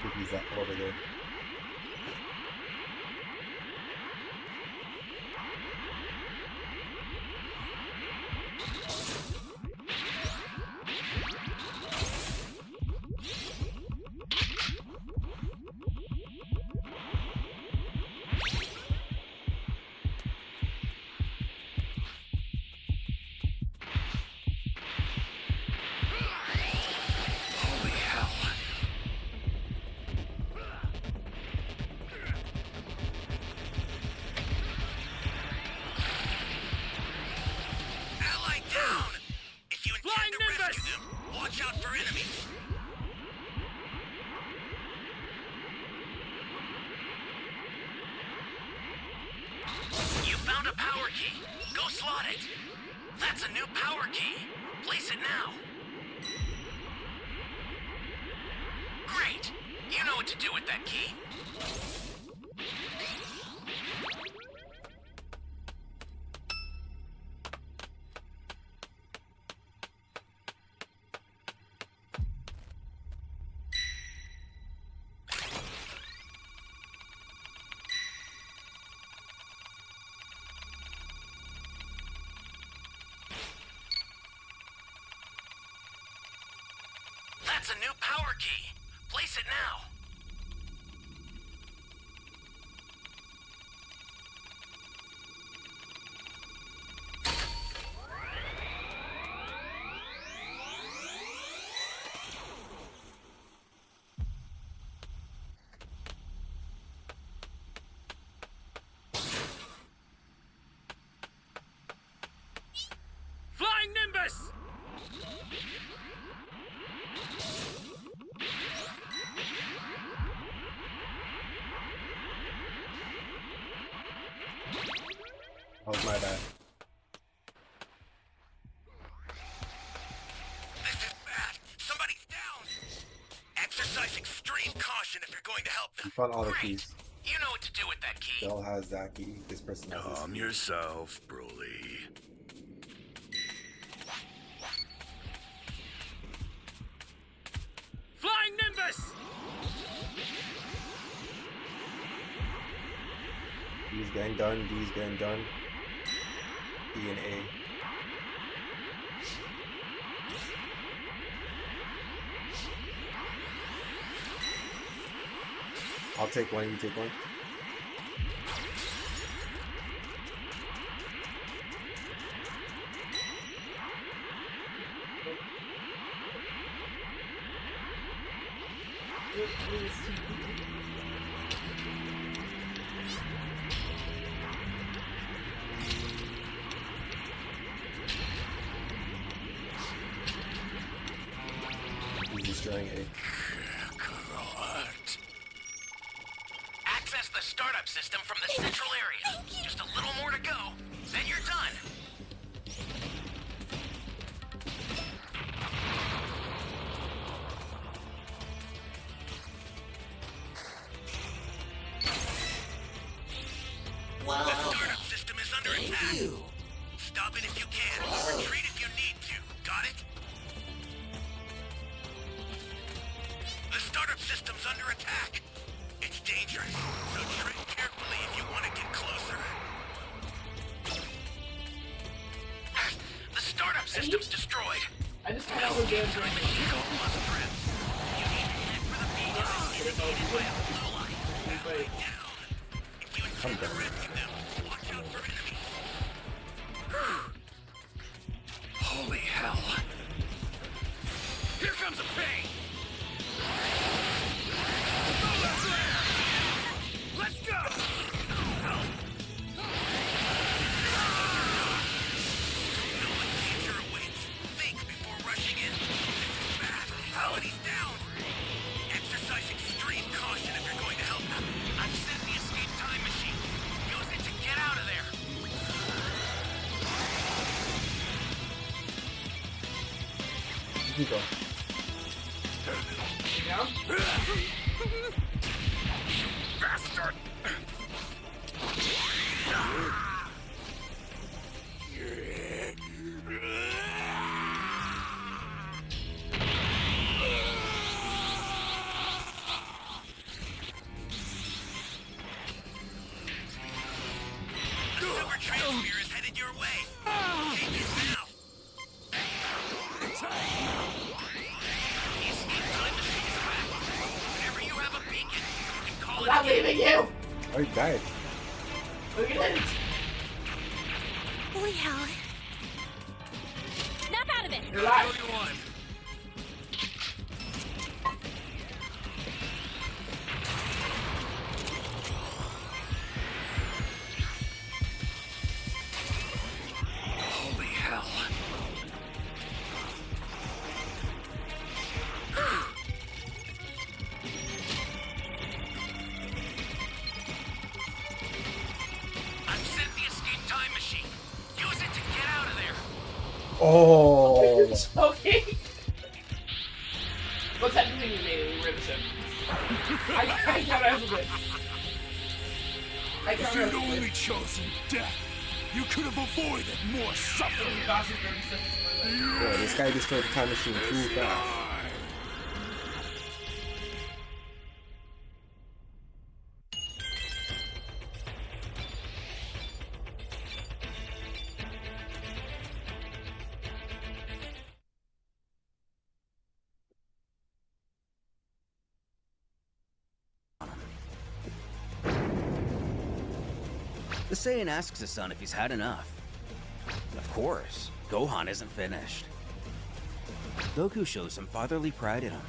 Cookies up over there. Holy hell. Ally down! If you intend Flying to Nimbus! rescue them, watch out for enemies. You found a power key. Go slot it. That's a new power key. Place it now. Great. You know what to do with that key. That's a new power key. Place it now. Flying Nimbus! That was my bad. This is bad. Somebody's down. Exercise extreme caution if you're going to help them. You found all the Great. keys. You know what to do with that key. Dell has that key. This person has this Calm key. yourself, Broly. Flying Nimbus! D's getting done. D's getting done. E and A. I'll take one. You take one. He's destroying A. Access the startup system from the central area. Just a little more to go, then you're done. The startup system is under attack. Stop it if you can. Retreat if you need to. Got it? The startup system's under attack. dangerous, so tread carefully if you want to get closer. The startup system's destroyed. I just found out we're doing Gohan's friends. You need to head for the beacon indicated by a blue light. Halfway down. If you intend to rescue them, watch out for enemies. Holy hell. Here comes a pain! Let's go! No one danger awaits. Think before rushing in. It's bad. How he's down. Exercise extreme caution if you're going to help them. I've set the escape time machine. Use it to get out of there. You go. down. Bastard! The super train sphere is headed your way. Take it now. The escape time machine is back. Whenever you have a beacon, you can call it I'm again. leaving you. Oh, he died. Look at it. Holy hell. Snap out of it! You're alive. What do you want? Holy hell. I've set the escape time machine. Use it to get out of there. Oh. Okay. Well, technically we made it. We were in the ship. I count as a win. I If count you'd as a win. only chosen death, you could have avoided more suffering. Yeah, this guy destroyed the time machine too fast. The Saiyan asks his son if he's had enough. Of course, Gohan isn't finished. Goku shows some fatherly pride in him,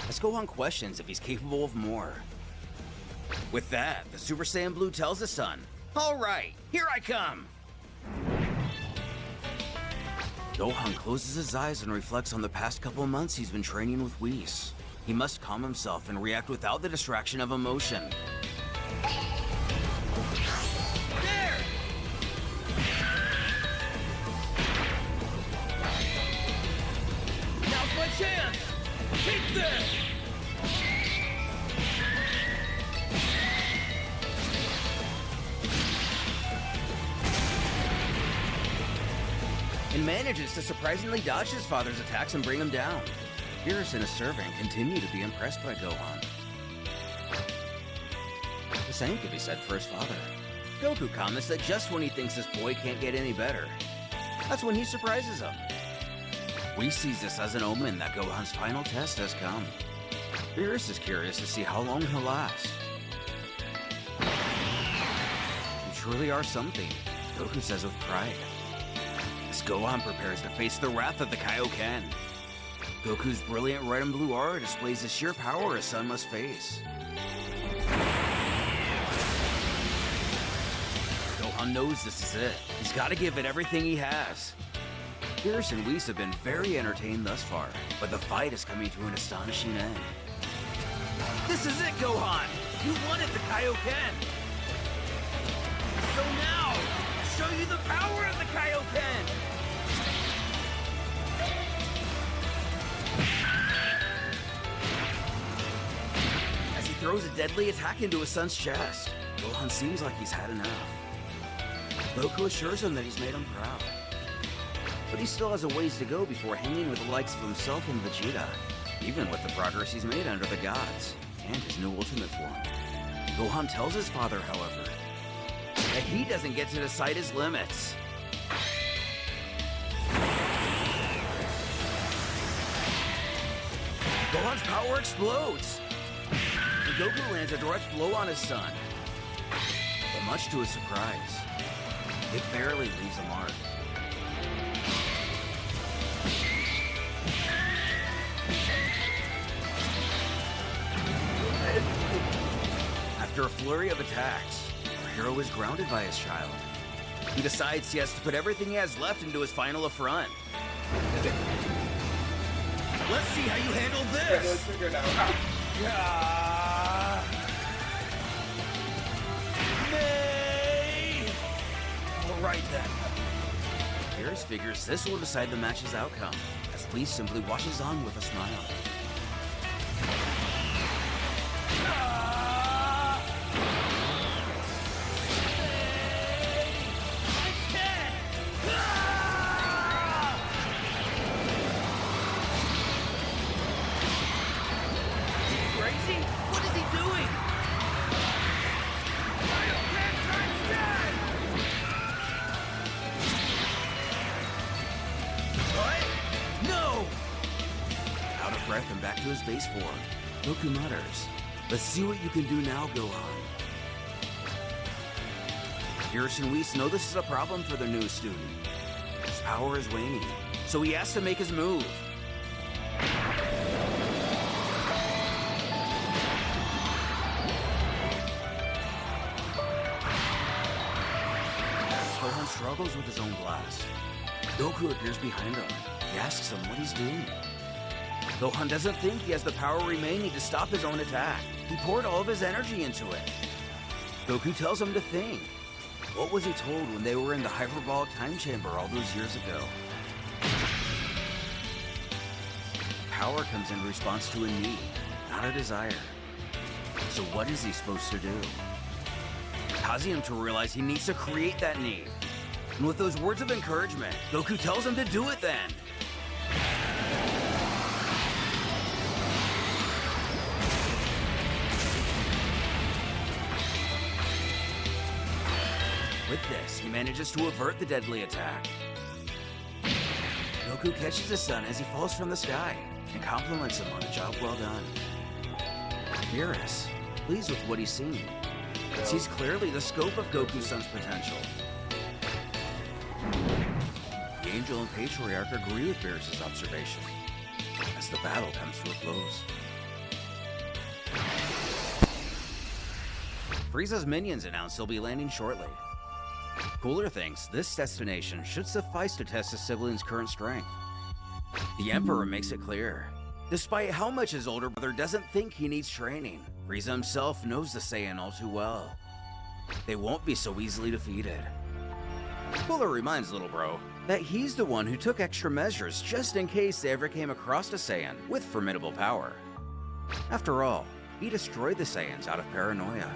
as Gohan questions if he's capable of more. With that, the Super Saiyan Blue tells his son, "All right, here I come!" Gohan closes his eyes and reflects on the past couple of months he's been training with Whis. He must calm himself and react without the distraction of emotion. Now's my chance! Take this! And manages to surprisingly dodge his father's attacks and bring him down. Beerus and his servant continue to be impressed by Gohan. The same could be said for his father. Goku comments that just when he thinks this boy can't get any better, that's when he surprises him. We sees this as an omen that Gohan's final test has come. Beerus is curious to see how long he'll last. You truly are something, Goku says with pride. As Gohan prepares to face the wrath of the Kaioken, Goku's brilliant red and blue aura displays the sheer power his son must face. Gohan knows this is it. He's got to give it everything he has. Beerus and Whis have been very entertained thus far, but the fight is coming to an astonishing end. This is it, Gohan! You wanted the Kaioken! So now, I'll show you the power of the Kaioken! As he throws a deadly attack into his son's chest, Gohan seems like he's had enough. Goku assures him that he's made him proud. But he still has a ways to go before hanging with the likes of himself and Vegeta, even with the progress he's made under the gods, and his new ultimate form. Gohan tells his father, however, that he doesn't get to decide his limits. Gohan's power explodes, and Goku lands a direct blow on his son. But much to his surprise, it barely leaves a mark. After a flurry of attacks, our hero is grounded by his child. He decides he has to put everything he has left into his final affront. Let's see how you handle this! Nay! Alright then. Beerus figures this will decide the match's outcome, as Lee simply watches on with a smile. Breath and back to his base form. Goku mutters, "Let's see what you can do now, Gohan." Beerus and Whis know this is a problem for their new student. His power is waning, so he has to make his move. Gohan struggles with his own blast. Goku appears behind him. He asks him what he's doing. Gohan doesn't think he has the power remaining to stop his own attack. He poured all of his energy into it. Goku tells him to think. What was he told when they were in the hyperbolic time chamber all those years ago? Power comes in response to a need, not a desire. So what is he supposed to do? Causing him to realize he needs to create that need. And with those words of encouragement, Goku tells him to do it then. With this, he manages to avert the deadly attack. Goku catches his son as he falls from the sky and compliments him on a job well done. Beerus, pleased with what he's seen, sees clearly the scope of Goku's son's potential. The Angel and Patriarch agree with Beerus' observation as the battle comes to a close. Frieza's minions announce they'll be landing shortly. Cooler thinks this destination should suffice to test his sibling's current strength. The Emperor makes it clear. Despite how much his older brother doesn't think he needs training, Frieza himself knows the Saiyan all too well. They won't be so easily defeated. Cooler reminds little bro that he's the one who took extra measures just in case they ever came across a Saiyan with formidable power. After all, he destroyed the Saiyans out of paranoia.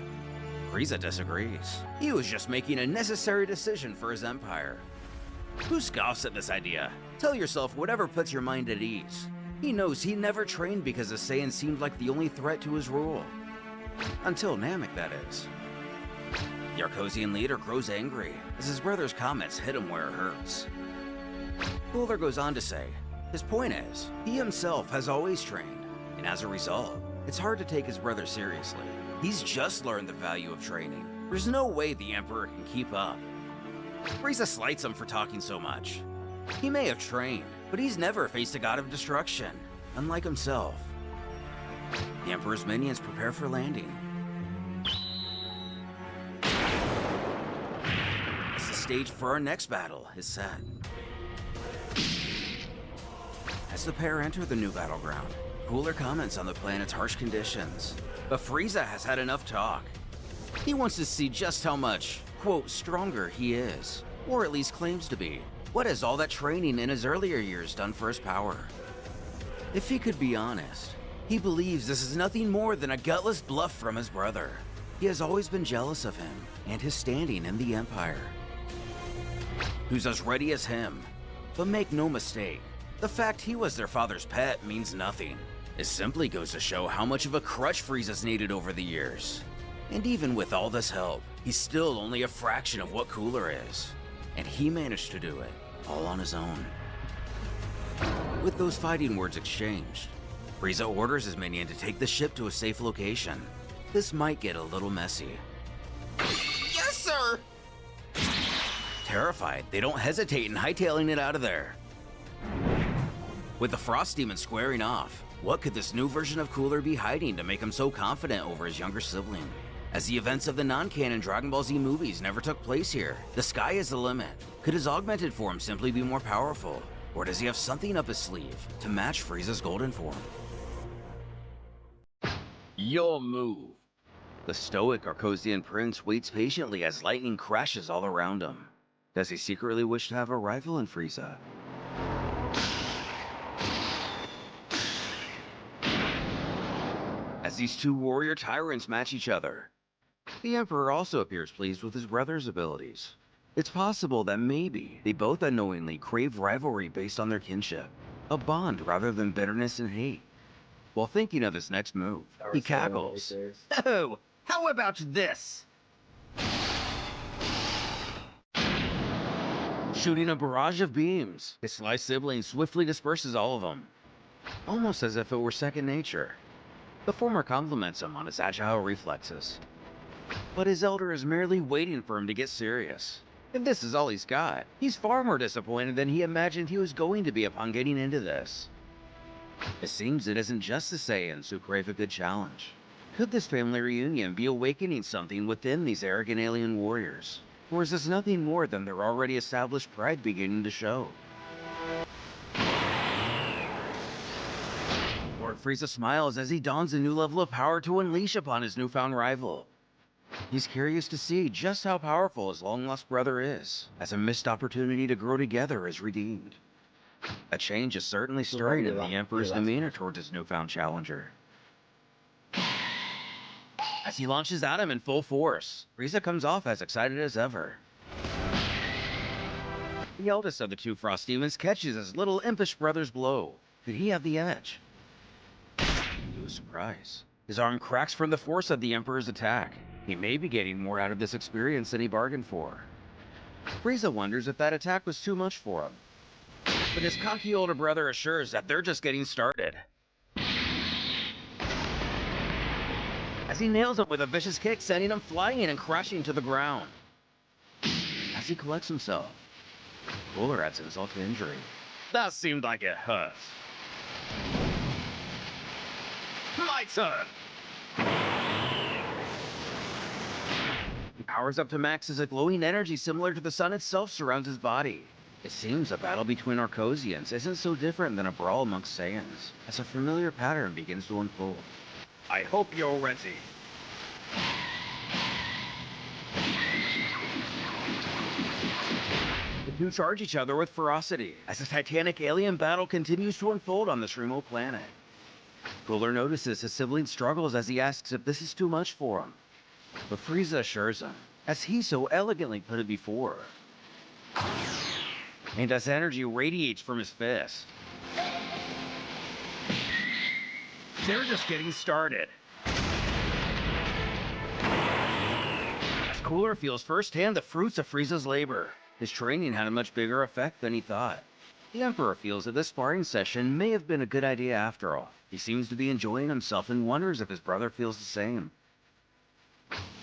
Frieza disagrees. He was just making a necessary decision for his empire. Who scoffs at this idea? Tell yourself whatever puts your mind at ease. He knows he never trained because the Saiyan seemed like the only threat to his rule. Until Namek, that is. The Arcosian leader grows angry as his brother's comments hit him where it hurts. Cooler goes on to say, his point is, he himself has always trained, and as a result, it's hard to take his brother seriously. He's just learned the value of training. There's no way the Emperor can keep up. Frieza slights him for talking so much. He may have trained, but he's never faced a god of destruction, unlike himself. The Emperor's minions prepare for landing. As the stage for our next battle is set. As the pair enter the new battleground, Cooler comments on the planet's harsh conditions. But Frieza has had enough talk. He wants to see just how much, quote, stronger he is, or at least claims to be. What has all that training in his earlier years done for his power? If he could be honest, he believes this is nothing more than a gutless bluff from his brother. He has always been jealous of him and his standing in the Empire. Who's as ready as him? But make no mistake, the fact he was their father's pet means nothing. It simply goes to show how much of a crutch Frieza's needed over the years. And even with all this help, he's still only a fraction of what Cooler is. And he managed to do it, all on his own. With those fighting words exchanged, Frieza orders his minion to take the ship to a safe location. This might get a little messy. Yes, sir! Terrified, they don't hesitate in hightailing it out of there. With the Frost Demon squaring off, what could this new version of Cooler be hiding to make him so confident over his younger sibling? As the events of the non-canon Dragon Ball Z movies never took place here, the sky is the limit. Could his augmented form simply be more powerful? Or does he have something up his sleeve to match Frieza's golden form? Your move. The stoic Arcosian prince waits patiently as lightning crashes all around him. Does he secretly wish to have a rival in Frieza? As these two warrior tyrants match each other, the Emperor also appears pleased with his brother's abilities. It's possible that maybe they both unknowingly crave rivalry based on their kinship, a bond rather than bitterness and hate. While thinking of his next move, he cackles. Oh, how about this? Shooting a barrage of beams, his sly sibling swiftly disperses all of them, almost as if it were second nature. The former compliments him on his agile reflexes, but his elder is merely waiting for him to get serious. If this is all he's got, he's far more disappointed than he imagined he was going to be upon getting into this. It seems it isn't just the Saiyans who crave a good challenge. Could this family reunion be awakening something within these arrogant alien warriors? Or is this nothing more than their already established pride beginning to show? Lord Frieza smiles as he dons a new level of power to unleash upon his newfound rival. He's curious to see just how powerful his long-lost brother is, as a missed opportunity to grow together is redeemed. A change is certainly stirring in the Emperor's demeanor towards his newfound challenger. As he launches at him in full force, Frieza comes off as excited as ever. The eldest of the two Frost Demons catches his little impish brother's blow. Could he have the edge? To his surprise, his arm cracks from the force of the Emperor's attack. He may be getting more out of this experience than he bargained for. Frieza wonders if that attack was too much for him, but his cocky older brother assures that they're just getting started. As he nails him with a vicious kick, sending him flying and crashing to the ground. As he collects himself, Cooler adds insult to injury. That seemed like it hurt. My turn! He powers up to max as a glowing energy similar to the sun itself surrounds his body. It seems a battle between Arcosians isn't so different than a brawl amongst Saiyans, as a familiar pattern begins to unfold. I hope you're ready. The two charge each other with ferocity, as the titanic alien battle continues to unfold on this remote planet. Cooler notices his sibling struggles as he asks if this is too much for him. But Frieza assures him, as he so elegantly put it before. And as energy radiates from his fist. They're just getting started. As Cooler feels firsthand the fruits of Frieza's labor, his training had a much bigger effect than he thought. The Emperor feels that this sparring session may have been a good idea after all. He seems to be enjoying himself and wonders if his brother feels the same.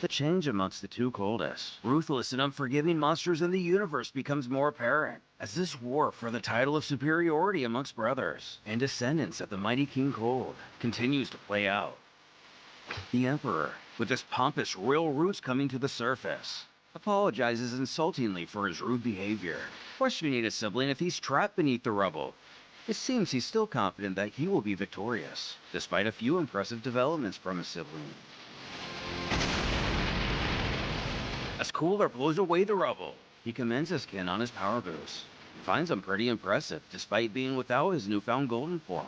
The change amongst the two coldest, ruthless and unforgiving monsters in the universe becomes more apparent, as this war for the title of superiority amongst brothers and descendants of the mighty King Cold continues to play out. The Emperor, with his pompous royal roots coming to the surface, apologizes insultingly for his rude behavior, questioning his sibling if he's trapped beneath the rubble. It seems he's still confident that he will be victorious, despite a few impressive developments from his sibling. As Cooler blows away the rubble, he commends his kin on his power boost. He finds them pretty impressive, despite being without his newfound golden form.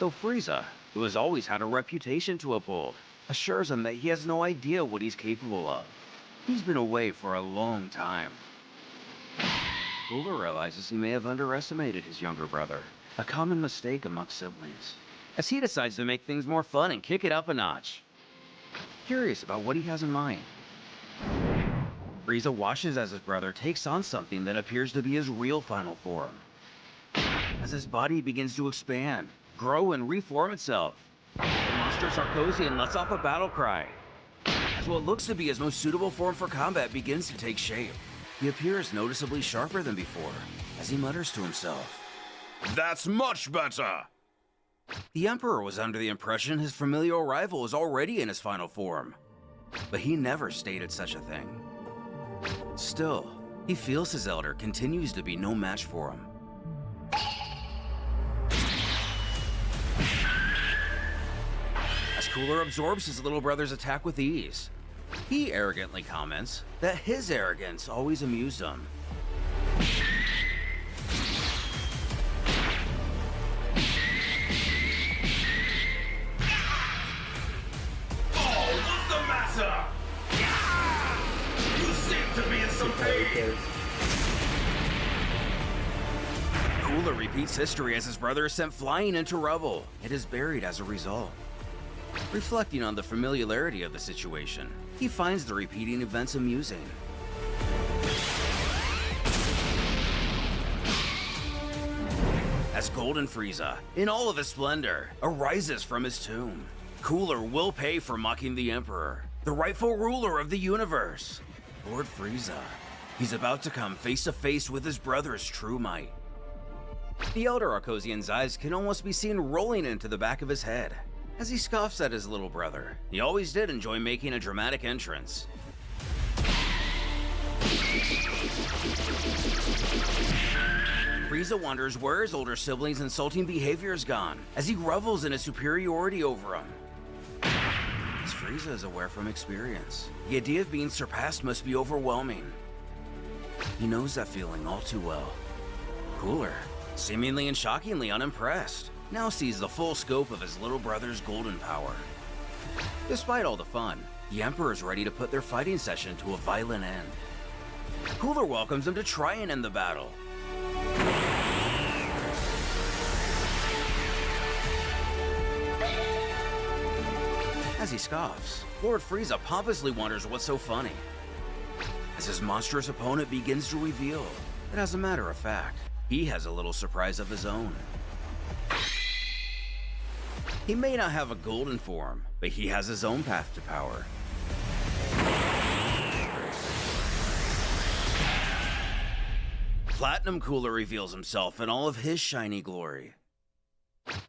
Though Frieza, who has always had a reputation to uphold, assures him that he has no idea what he's capable of. He's been away for a long time. Cooler realizes he may have underestimated his younger brother, a common mistake amongst siblings, as he decides to make things more fun and kick it up a notch. curious about what he has in mind. Frieza watches as his brother takes on something that appears to be his real final form. As his body begins to expand, grow, and reform itself, the monstrous Arcosian lets off a battle cry. As what looks to be his most suitable form for combat begins to take shape, he appears noticeably sharper than before, as he mutters to himself. That's much better! The Emperor was under the impression his familiar rival was already in his final form, but he never stated such a thing. Still, he feels his elder continues to be no match for him. As Cooler absorbs his little brother's attack with ease, he arrogantly comments that his arrogance always amused him. Cooler repeats history as his brother is sent flying into rubble and is buried as a result. Reflecting on the familiarity of the situation, he finds the repeating events amusing. As Golden Frieza, in all of his splendor, arises from his tomb, Cooler will pay for mocking the Emperor, the rightful ruler of the universe, Lord Frieza. He's about to come face to face with his brother's true might. The elder Arcosian's eyes can almost be seen rolling into the back of his head as he scoffs at his little brother. He always did enjoy making a dramatic entrance. Frieza wonders where his older sibling's insulting behavior has gone as he grovels in his superiority over him. As Frieza is aware from experience, the idea of being surpassed must be overwhelming. He knows that feeling all too well. Cooler, seemingly and shockingly unimpressed, now sees the full scope of his little brother's golden power. Despite all the fun, the Emperor is ready to put their fighting session to a violent end. Cooler welcomes him to try and end the battle. As he scoffs, Lord Frieza pompously wonders what's so funny, as his monstrous opponent begins to reveal that, as a matter of fact, he has a little surprise of his own. He may not have a golden form, but he has his own path to power. Platinum Cooler reveals himself in all of his shiny glory.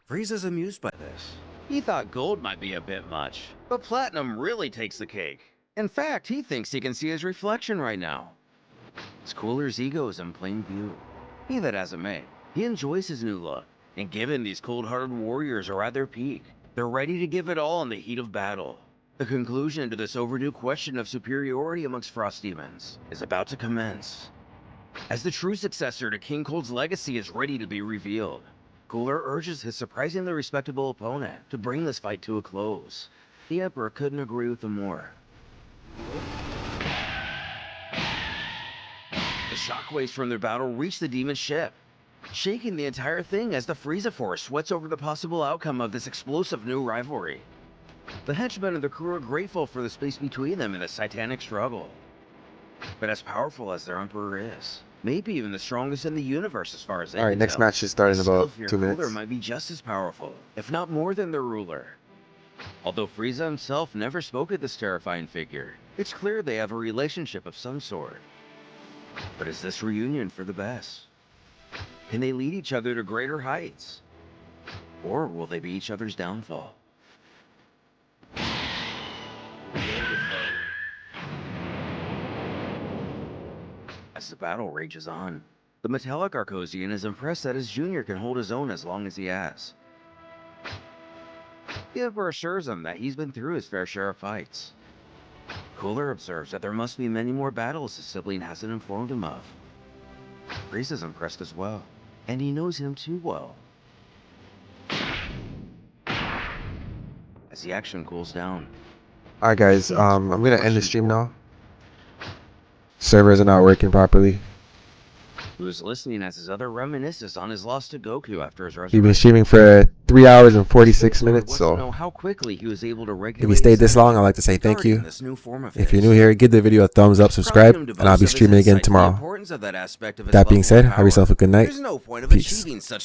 Frieza's amused by this. He thought gold might be a bit much, but Platinum really takes the cake. In fact, he thinks he can see his reflection right now. His Cooler's ego is in plain view. Be that as it may, he enjoys his new look, and given these cold-hearted warriors are at their peak, they're ready to give it all in the heat of battle. The conclusion to this overdue question of superiority amongst Frost Demons is about to commence, as the true successor to King Cold's legacy is ready to be revealed. Cooler urges his surprisingly respectable opponent to bring this fight to a close. The Emperor couldn't agree with him more. The shockwaves from their battle reach the demon ship, shaking the entire thing as the Frieza Force sweats over the possible outcome of this explosive new rivalry. The henchmen and the crew are grateful for the space between them in this titanic struggle. But as powerful as their Emperor is, maybe even the strongest in the universe as far as they can Alright, next tell, match should start in they still about fear 2 Cooler minutes. might be just as powerful, if not more than their ruler. Although Frieza himself never spoke of this terrifying figure, it's clear they have a relationship of some sort. But is this reunion for the best? Can they lead each other to greater heights? Or will they be each other's downfall? As the battle rages on, the metallic Arcosian is impressed that his junior can hold his own as long as he has. The Emperor assures him that he's been through his fair share of fights. Cooler observes that there must be many more battles his sibling hasn't informed him of. Frieza's impressed as well, and he knows him too well. As the action cools down, Alright guys, I'm gonna end the stream now. Servers are not working properly. who is listening as his other reminisces on his loss to Goku after his We've been resurrection. streaming for 3 hours and 46 minutes. Know So how quickly he was able to if regulate you stayed this his long, I'd like to say thank starting you. this new form of If you're his. new here, give the video a thumbs up, subscribe, Prompting him to and I'll boast be of his streaming again insight, the tomorrow. importance of that aspect of his That being love said, for have yourself a good night. There's no point of Peace. achieving such